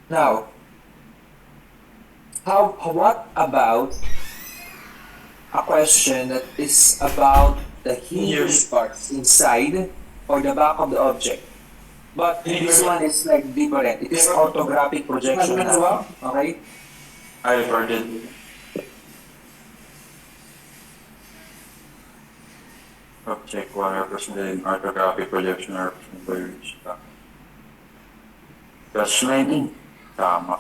Now, what about a question that is about the hidden parts inside or the back of the object? But this one is like different. It is orthographic projection now. Okay? I heard it. Check 100% orthographic projection or representation. That's 19. Tama.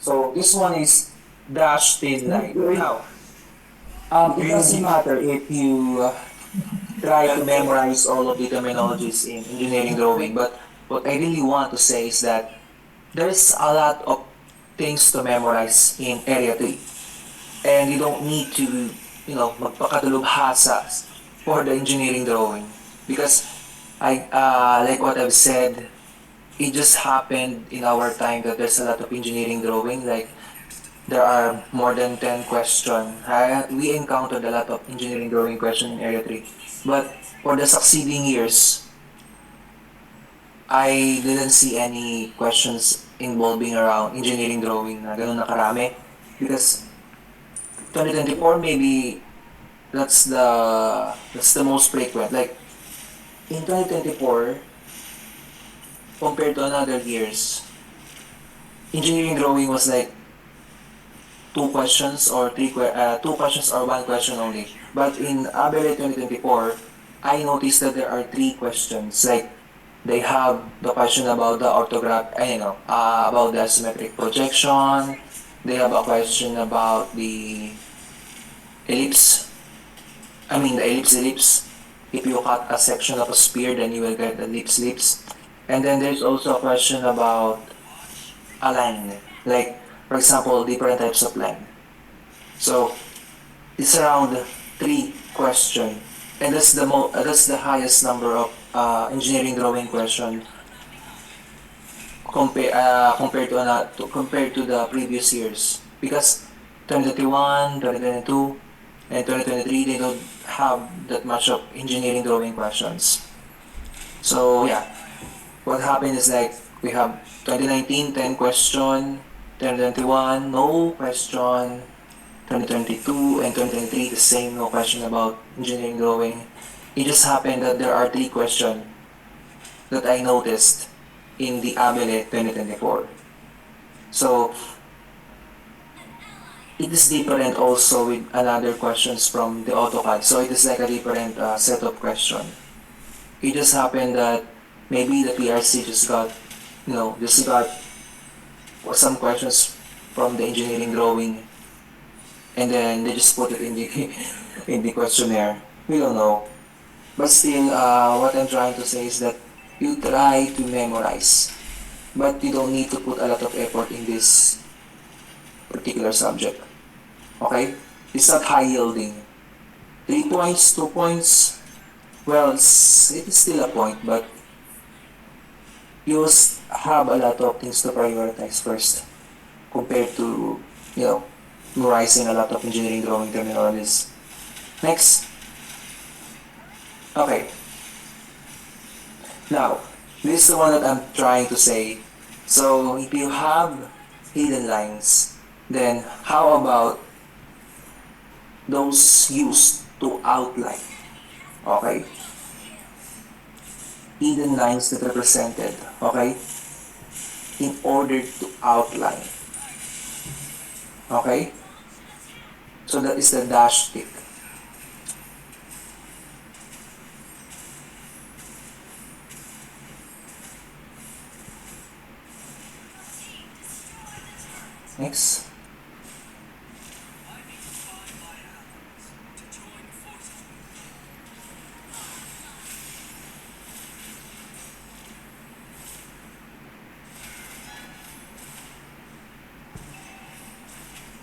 So this one is dash thin line. Now, it doesn't matter if you try to memorize all of the terminologies in engineering drawing, but what I really want to say is that there's a lot of things to memorize in Area 3. And you don't need to, magpakatulubhasa for the engineering drawing. Because like what I've said, it just happened in our time that there's a lot of engineering drawing. Like, there are more than 10 questions. We encountered a lot of engineering drawing questions in Area 3. But for the succeeding years, I didn't see any questions involving around engineering drawing na ganun na karami. Because 2024 maybe that's the most frequent. Like, in 2024, compared to another years, engineering drawing was like two questions or one question only. But in Abele 2024, I noticed that there are three questions. Like, they have the question about the orthograph, about the symmetric projection. They have a question about the ellipse. The ellipse. If you cut a section of a sphere, then you will get the ellipse. And then there's also a question about a line. Like, for example, different types of line. So, it's around three questions. And that's the highest number of engineering drawing question compared to the previous years, because 2021, 2022, and 2023 they don't have that much of engineering drawing questions. So yeah, what happened is like we have 2019 10 question, 2021 no question, 2022 and 2023 the same, no question about engineering drawing. It just happened that there are three questions that I noticed in the ABELE 2024. So, it is different also with another questions from the AutoCAD. So, it is like a different set of question. It just happened that maybe the PRC just got some questions from the engineering drawing, and then they just put it in the in the questionnaire. We don't know. But still, what I'm trying to say is that you try to memorize, but you don't need to put a lot of effort in this particular subject. Okay? It's not high yielding. 3 points, 2 points, well, it is still a point, but you have a lot of things to prioritize first compared to, you know, memorizing a lot of engineering drawing terminologies. Next. Okay. Now, this is the one that I'm trying to say. So, if you have hidden lines, then how about those used to outline? Okay? Hidden lines that represented, okay? In order to outline. Okay? So that is the dash tick. Next.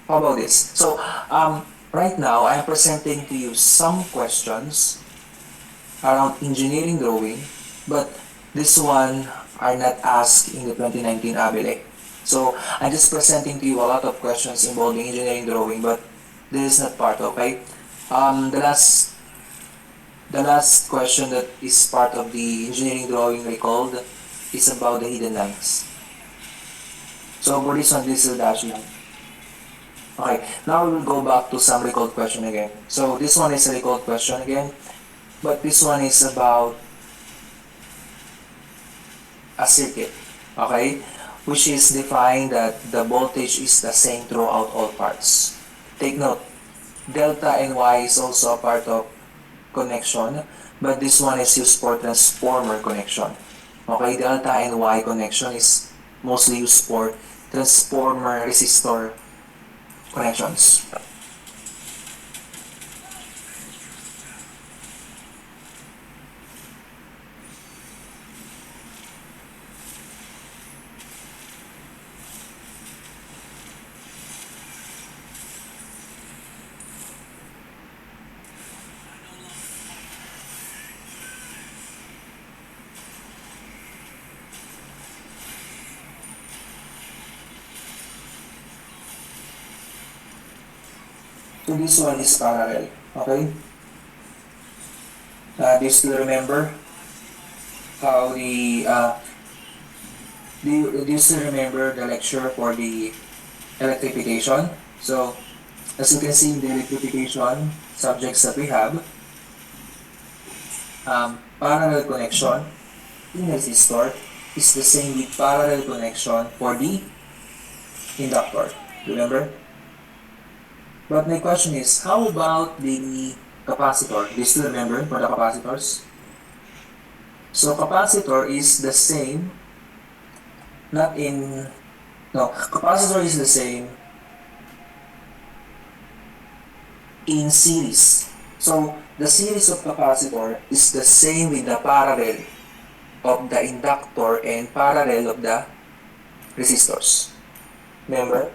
How about this? So, right now, I'm presenting to you some questions around engineering drawing, but this one are not asked in the 2019 ABELE. So, I'm just presenting to you a lot of questions involving engineering drawing, but this is not part, okay? The last question that is part of the engineering drawing recalled is about the hidden lines. So, for this one, this is the dash line. Okay, now we will go back to some recalled question again. So this one is a recalled question again, but this one is about a circuit, okay, which is defined that the voltage is the same throughout all parts. Take note, delta and Y is also a part of connection, but this one is used for transformer connection. Okay, delta and Y connection is mostly used for transformer resistor connections. So this one is parallel. Okay? Do you still remember how do you still remember the lecture for the electrification? So, as you can see in the electrification subjects that we have, parallel connection in resistor is the same with parallel connection for the inductor. Remember? But my question is, how about the capacitor? Do you still remember for the capacitors? So capacitor is the same, not in, no, capacitor is the same in series. So the series of capacitor is the same with the parallel of the inductor and parallel of the resistors. Remember?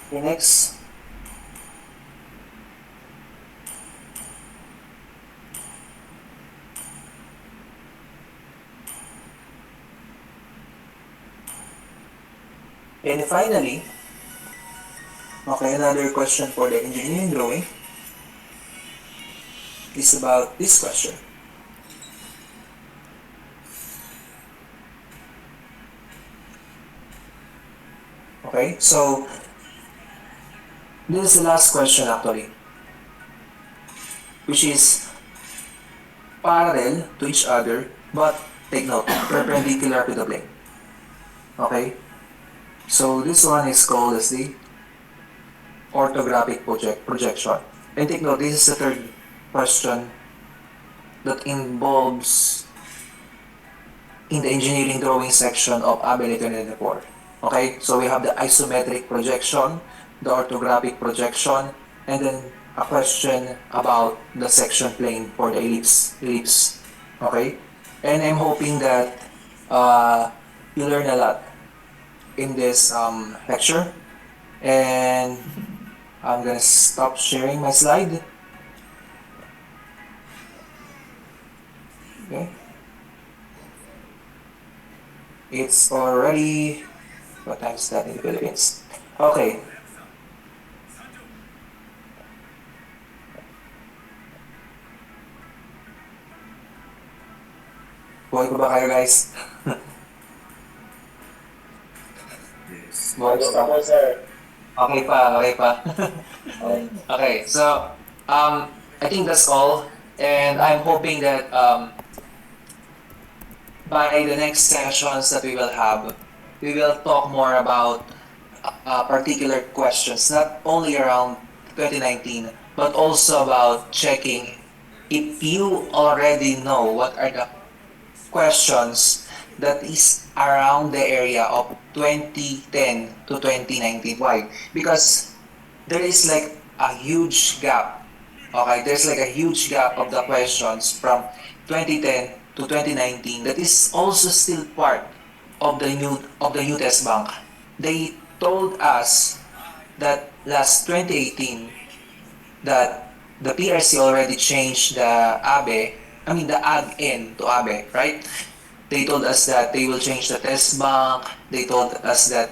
Okay, next. And finally, okay, another question for the engineering drawing is about this question. Okay, so this is the last question actually, which is parallel to each other, but take note, perpendicular to the plane. Okay, so this one is called as the orthographic projection. And take note, this is the third question that involves in the engineering drawing section of ABEL 2024. Okay, so we have the isometric projection, the orthographic projection, and then a question about the section plane for the ellipse. Okay, and I'm hoping that you learn a lot in this lecture, and I'm gonna stop sharing my slide. Okay. It's already, what time is that in the Philippines? Okay. Buhay pa ba kayo guys? Buhay pa ba? Okay pa, okay pa. Okay, so I think that's all, and I'm hoping that by the next sessions that we will have, we will talk more about particular questions, not only around 2019, but also about checking if you already know what are the questions that is around the area of 2010 to 2019. Why? Because there is like a huge gap. Okay, there's like a huge gap of the questions from 2010 to 2019 that is also still part of the new test bank. They told us that last 2018 that the PRC already changed the AG-N to ABE, right? They told us that they will change the test bank. They told us that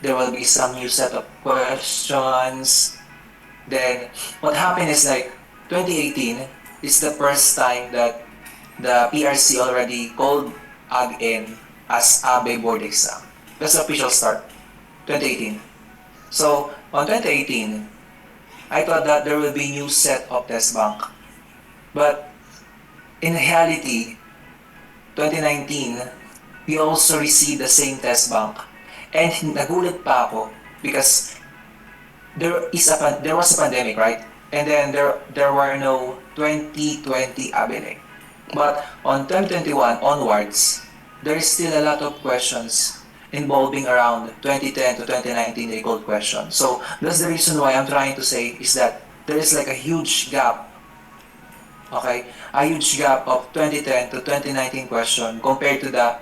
there will be some new set of questions. Then what happened is like 2018 is the first time that the PRC already called AG-N as ABE board exam. That's the official start, 2018. So on 2018, I thought that there will be new set of test bank. But in reality, 2019, we also received the same test bank. And nagulat pa ako because there was a pandemic, right? And then there were no 2020 ABELE. But on 2021 onwards, there is still a lot of questions involving around 2010 to 2019 they called questions. So that's the reason why I'm trying to say is that there is like a huge gap, okay? A huge gap of 2010 to 2019 question compared to the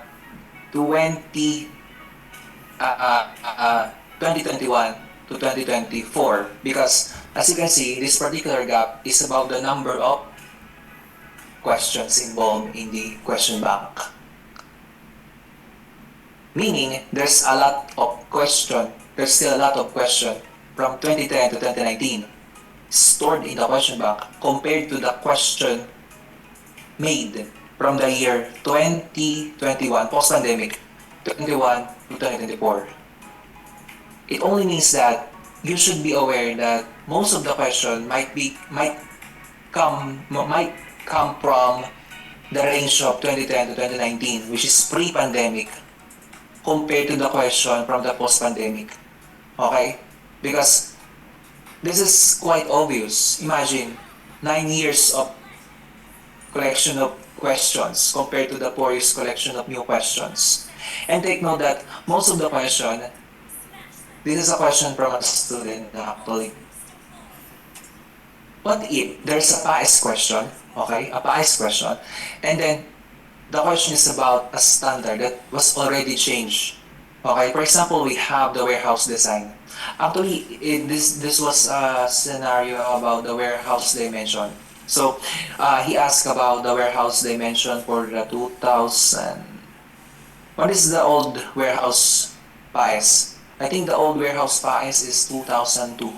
2021 to 2024, because as you can see, this particular gap is about the number of questions involved in the question bank. Meaning, there's still a lot of question from 2010 to 2019 stored in the question bank compared to the question made from the year 2021, post-pandemic, 21 to 2024. It only means that you should be aware that most of the question might come from the range of 2010 to 2019, which is pre-pandemic, compared to the question from the post-pandemic. Okay? Because this is quite obvious. Imagine 9 years of collection of questions compared to the 4 years collection of new questions. And take note that most of the question, this is a question from a student actually. What if there's a PAES question, okay, a PAES question, and then the question is about a standard that was already changed. Okay, for example, we have the warehouse design. Actually, this was a scenario about the warehouse dimension. So, he asked about the warehouse dimension for the 2000. What is the old warehouse PAES? I think the old warehouse PAES is 2002.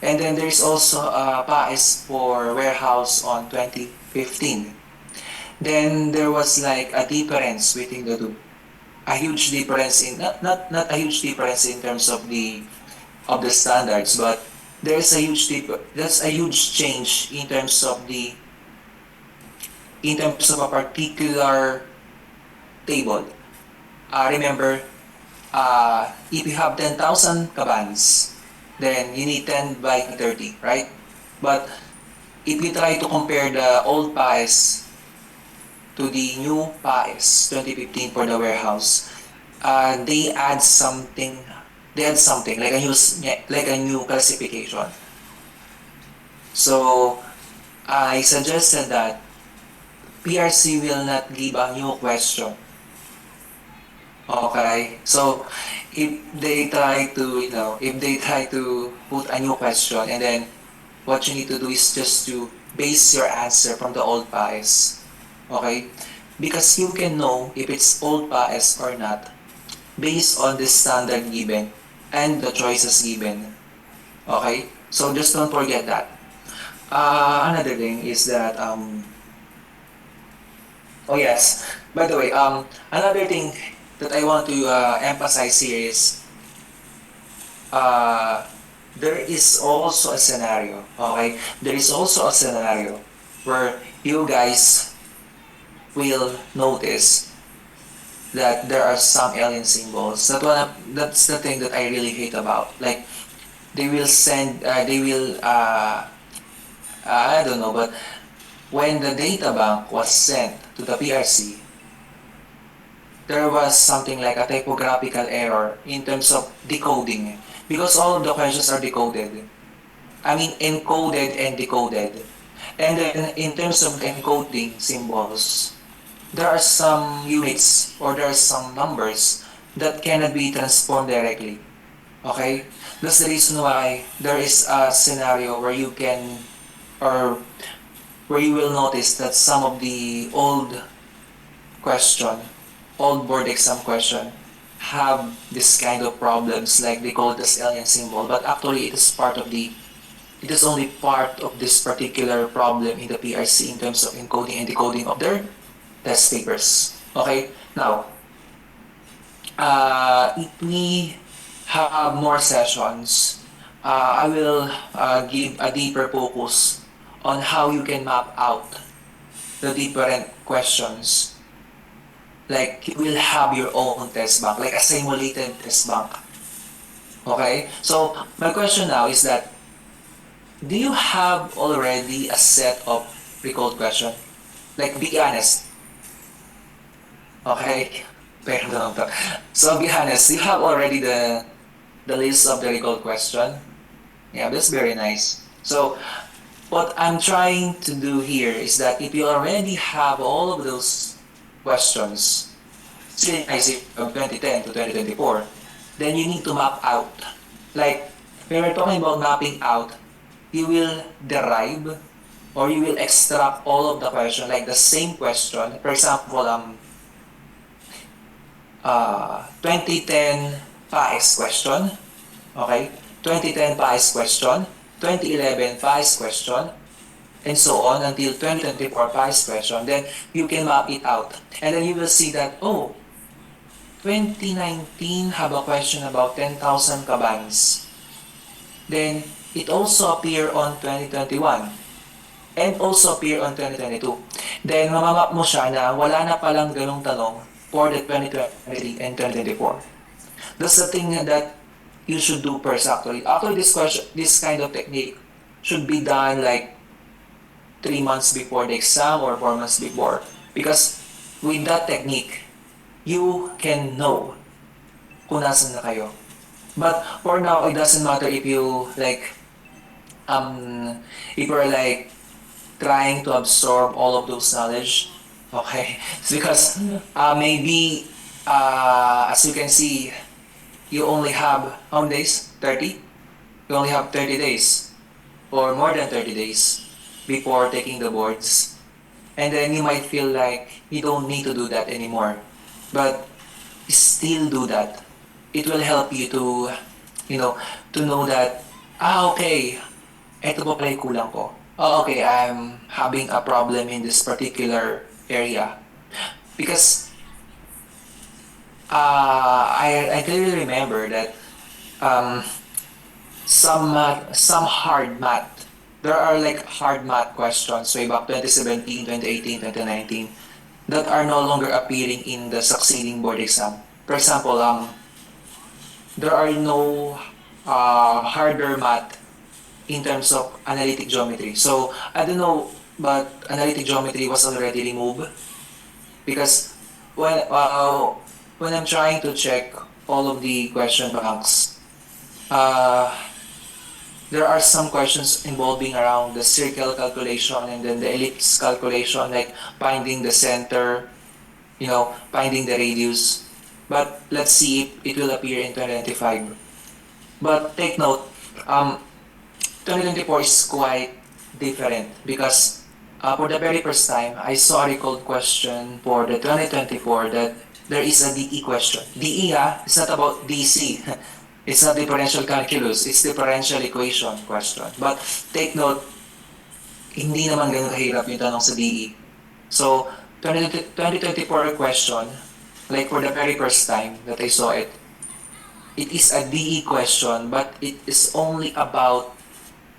And then there's also a PAES for warehouse on 2015. Then there was like a difference between the two. A huge difference in not a huge difference in terms of the standards, but there's a huge change in terms of a particular table. Remember, if you have 10,000 kabans, then you need 10 by 30, right? But if you try to compare the old PAES to the new PAES 2015 for the warehouse, they add something like a new classification. So I suggested that PRC will not give a new question. Okay, so if they try to put a new question, and then what you need to do is just to base your answer from the old PAES. Okay, because you can know if it's old PAES or not based on the standard given and the choices given. Okay, so just don't forget that. Another thing is that oh yes, by the way, another thing that I want to emphasize here is there is also a scenario, okay? There is also a scenario where you guys will notice that there are some alien symbols. That's the thing that I really hate about. Like, they will I don't know, but when the data bank was sent to the PRC, there was something like a typographical error in terms of decoding, because all of the questions are decoded. I mean, encoded and decoded. And then in terms of encoding symbols, there are some units or there are some numbers that cannot be transformed directly. Okay? That's the reason why there is a scenario where you can, or where you will notice that some of the old board exam question have this kind of problems, like they call it as alien symbol, but actually it is only part of this particular problem in the PRC in terms of encoding and decoding of their test papers. Okay, now, if we have more sessions, I will give a deeper focus on how you can map out the different questions. Like, you will have your own test bank, like a simulated test bank. Okay? So, my question now is that, do you have already a set of recalled question? Like, be honest. Okay? So, be honest, you have already the list of the recalled question? Yeah, that's very nice. So, what I'm trying to do here is that if you already have all of those questions, since from 2010 to 2024, then you need to map out. Like, when we're talking about mapping out, you will derive or you will extract all of the question, like the same question. For example, 2010 PAEX question, okay? 2010 PAEX question, 2011 PAEX question, and so on until 2024 PAEX question. Then you can map it out. And then you will see that, oh, 2019 have a question about 10,000 kabans. Then it also appear on 2021 and also appear on 2022. Then mamamap mo siya na wala na palang ganong tanong for the 2023 and 2024. That's the thing that you should do first actually. Actually, this kind of technique should be done like 3 months before the exam or 4 months before. Because with that technique, you can know kung nasan na kayo. But for now, it doesn't matter if you like, if you're like trying to absorb all of those knowledge. Okay, it's because maybe as you can see, you only have how many days? 30? You only have 30 days or more than 30 days before taking the boards. And then you might feel like you don't need to do that anymore. But still do that. It will help you to, to know that, okay, eto pa pala yung kulang ko. Oh, okay, I'm having a problem in this particular area. Because I clearly remember that some hard math, there are like hard math questions way back 2017, 2018, 2019 that are no longer appearing in the succeeding board exam. For example, there are no harder math in terms of analytic geometry. So I don't know, but analytic geometry was already removed because when I'm trying to check all of the question banks, there are some questions involving around the circle calculation and then the ellipse calculation, like finding the center, finding the radius. But let's see if it will appear in 2025. But take note, 2024 is quite different because for the very first time, I saw a recalled question for the 2024 that there is a DE question. DE it's not about DC. It's not differential calculus, it's differential equation question. But take note, hindi naman ganun kahirap yung tanong sa DE. So, 2024 question, like for the very first time that I saw it, it is a DE question, but it is only about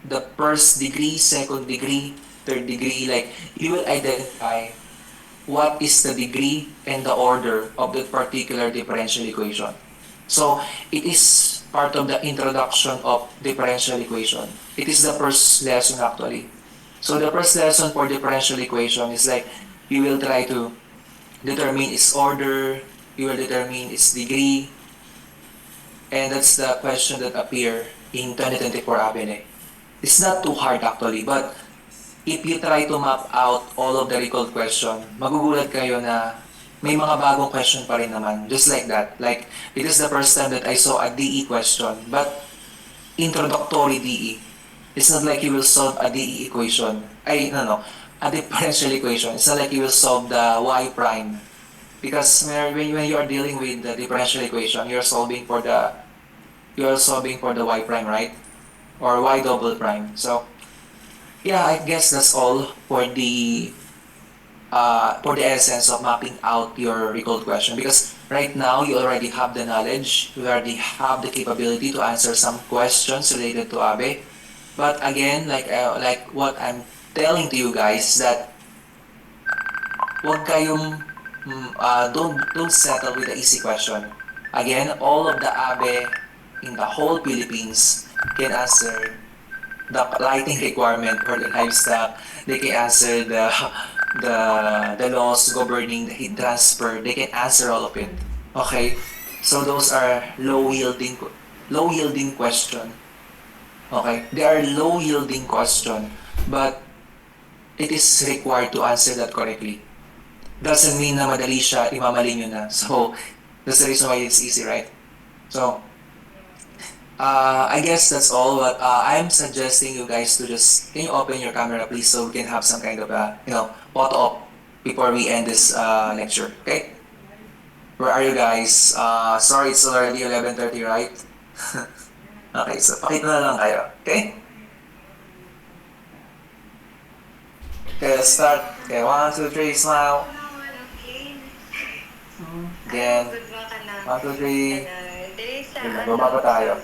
the first degree, second degree, third degree. Like, you will identify what is the degree and the order of that particular differential equation. So, it is part of the introduction of differential equation. It is the first lesson actually. So, the first lesson for differential equation is like, you will try to determine its order, you will determine its degree, and that's the question that appear in 2024 ABNE. It's not too hard actually, but if you try to map out all of the recalled question, magugulat kayo na may mga bagong question pa rin naman, just like that. Like, it is the first time that I saw a DE question, but introductory DE. It's not like you will solve a DE equation. A differential equation. It's not like you will solve the y prime. Because when you are dealing with the differential equation, you're solving for the y prime, right? Or y double prime. So, yeah, I guess that's all for the essence of mapping out your recalled question, because right now you already have the knowledge, you already have the capability to answer some questions related to ABE. But again, like what I'm telling to you guys, that wag kayong don't settle with the easy question. Again, all of the ABE in the whole Philippines can answer the lighting requirement for the livestock. They can answer the laws governing the heat transfer. They can answer all of it. Okay, so those are low yielding question. Okay, they are low yielding question, but it is required to answer that correctly. Doesn't mean na madali siya, imamali nyo na. So that's the reason why it's easy, right? So I guess that's all, but I'm suggesting you guys to just, can you open your camera please so we can have some kind of photo op before we end this lecture, okay? Where are you guys? Sorry, it's already 11:30, right? Okay, so pakita na lang kayo, okay? Okay, let's start. Okay, 1, 2, 3, smile. Again. 1, 2, 3. Okay, bababa tayo.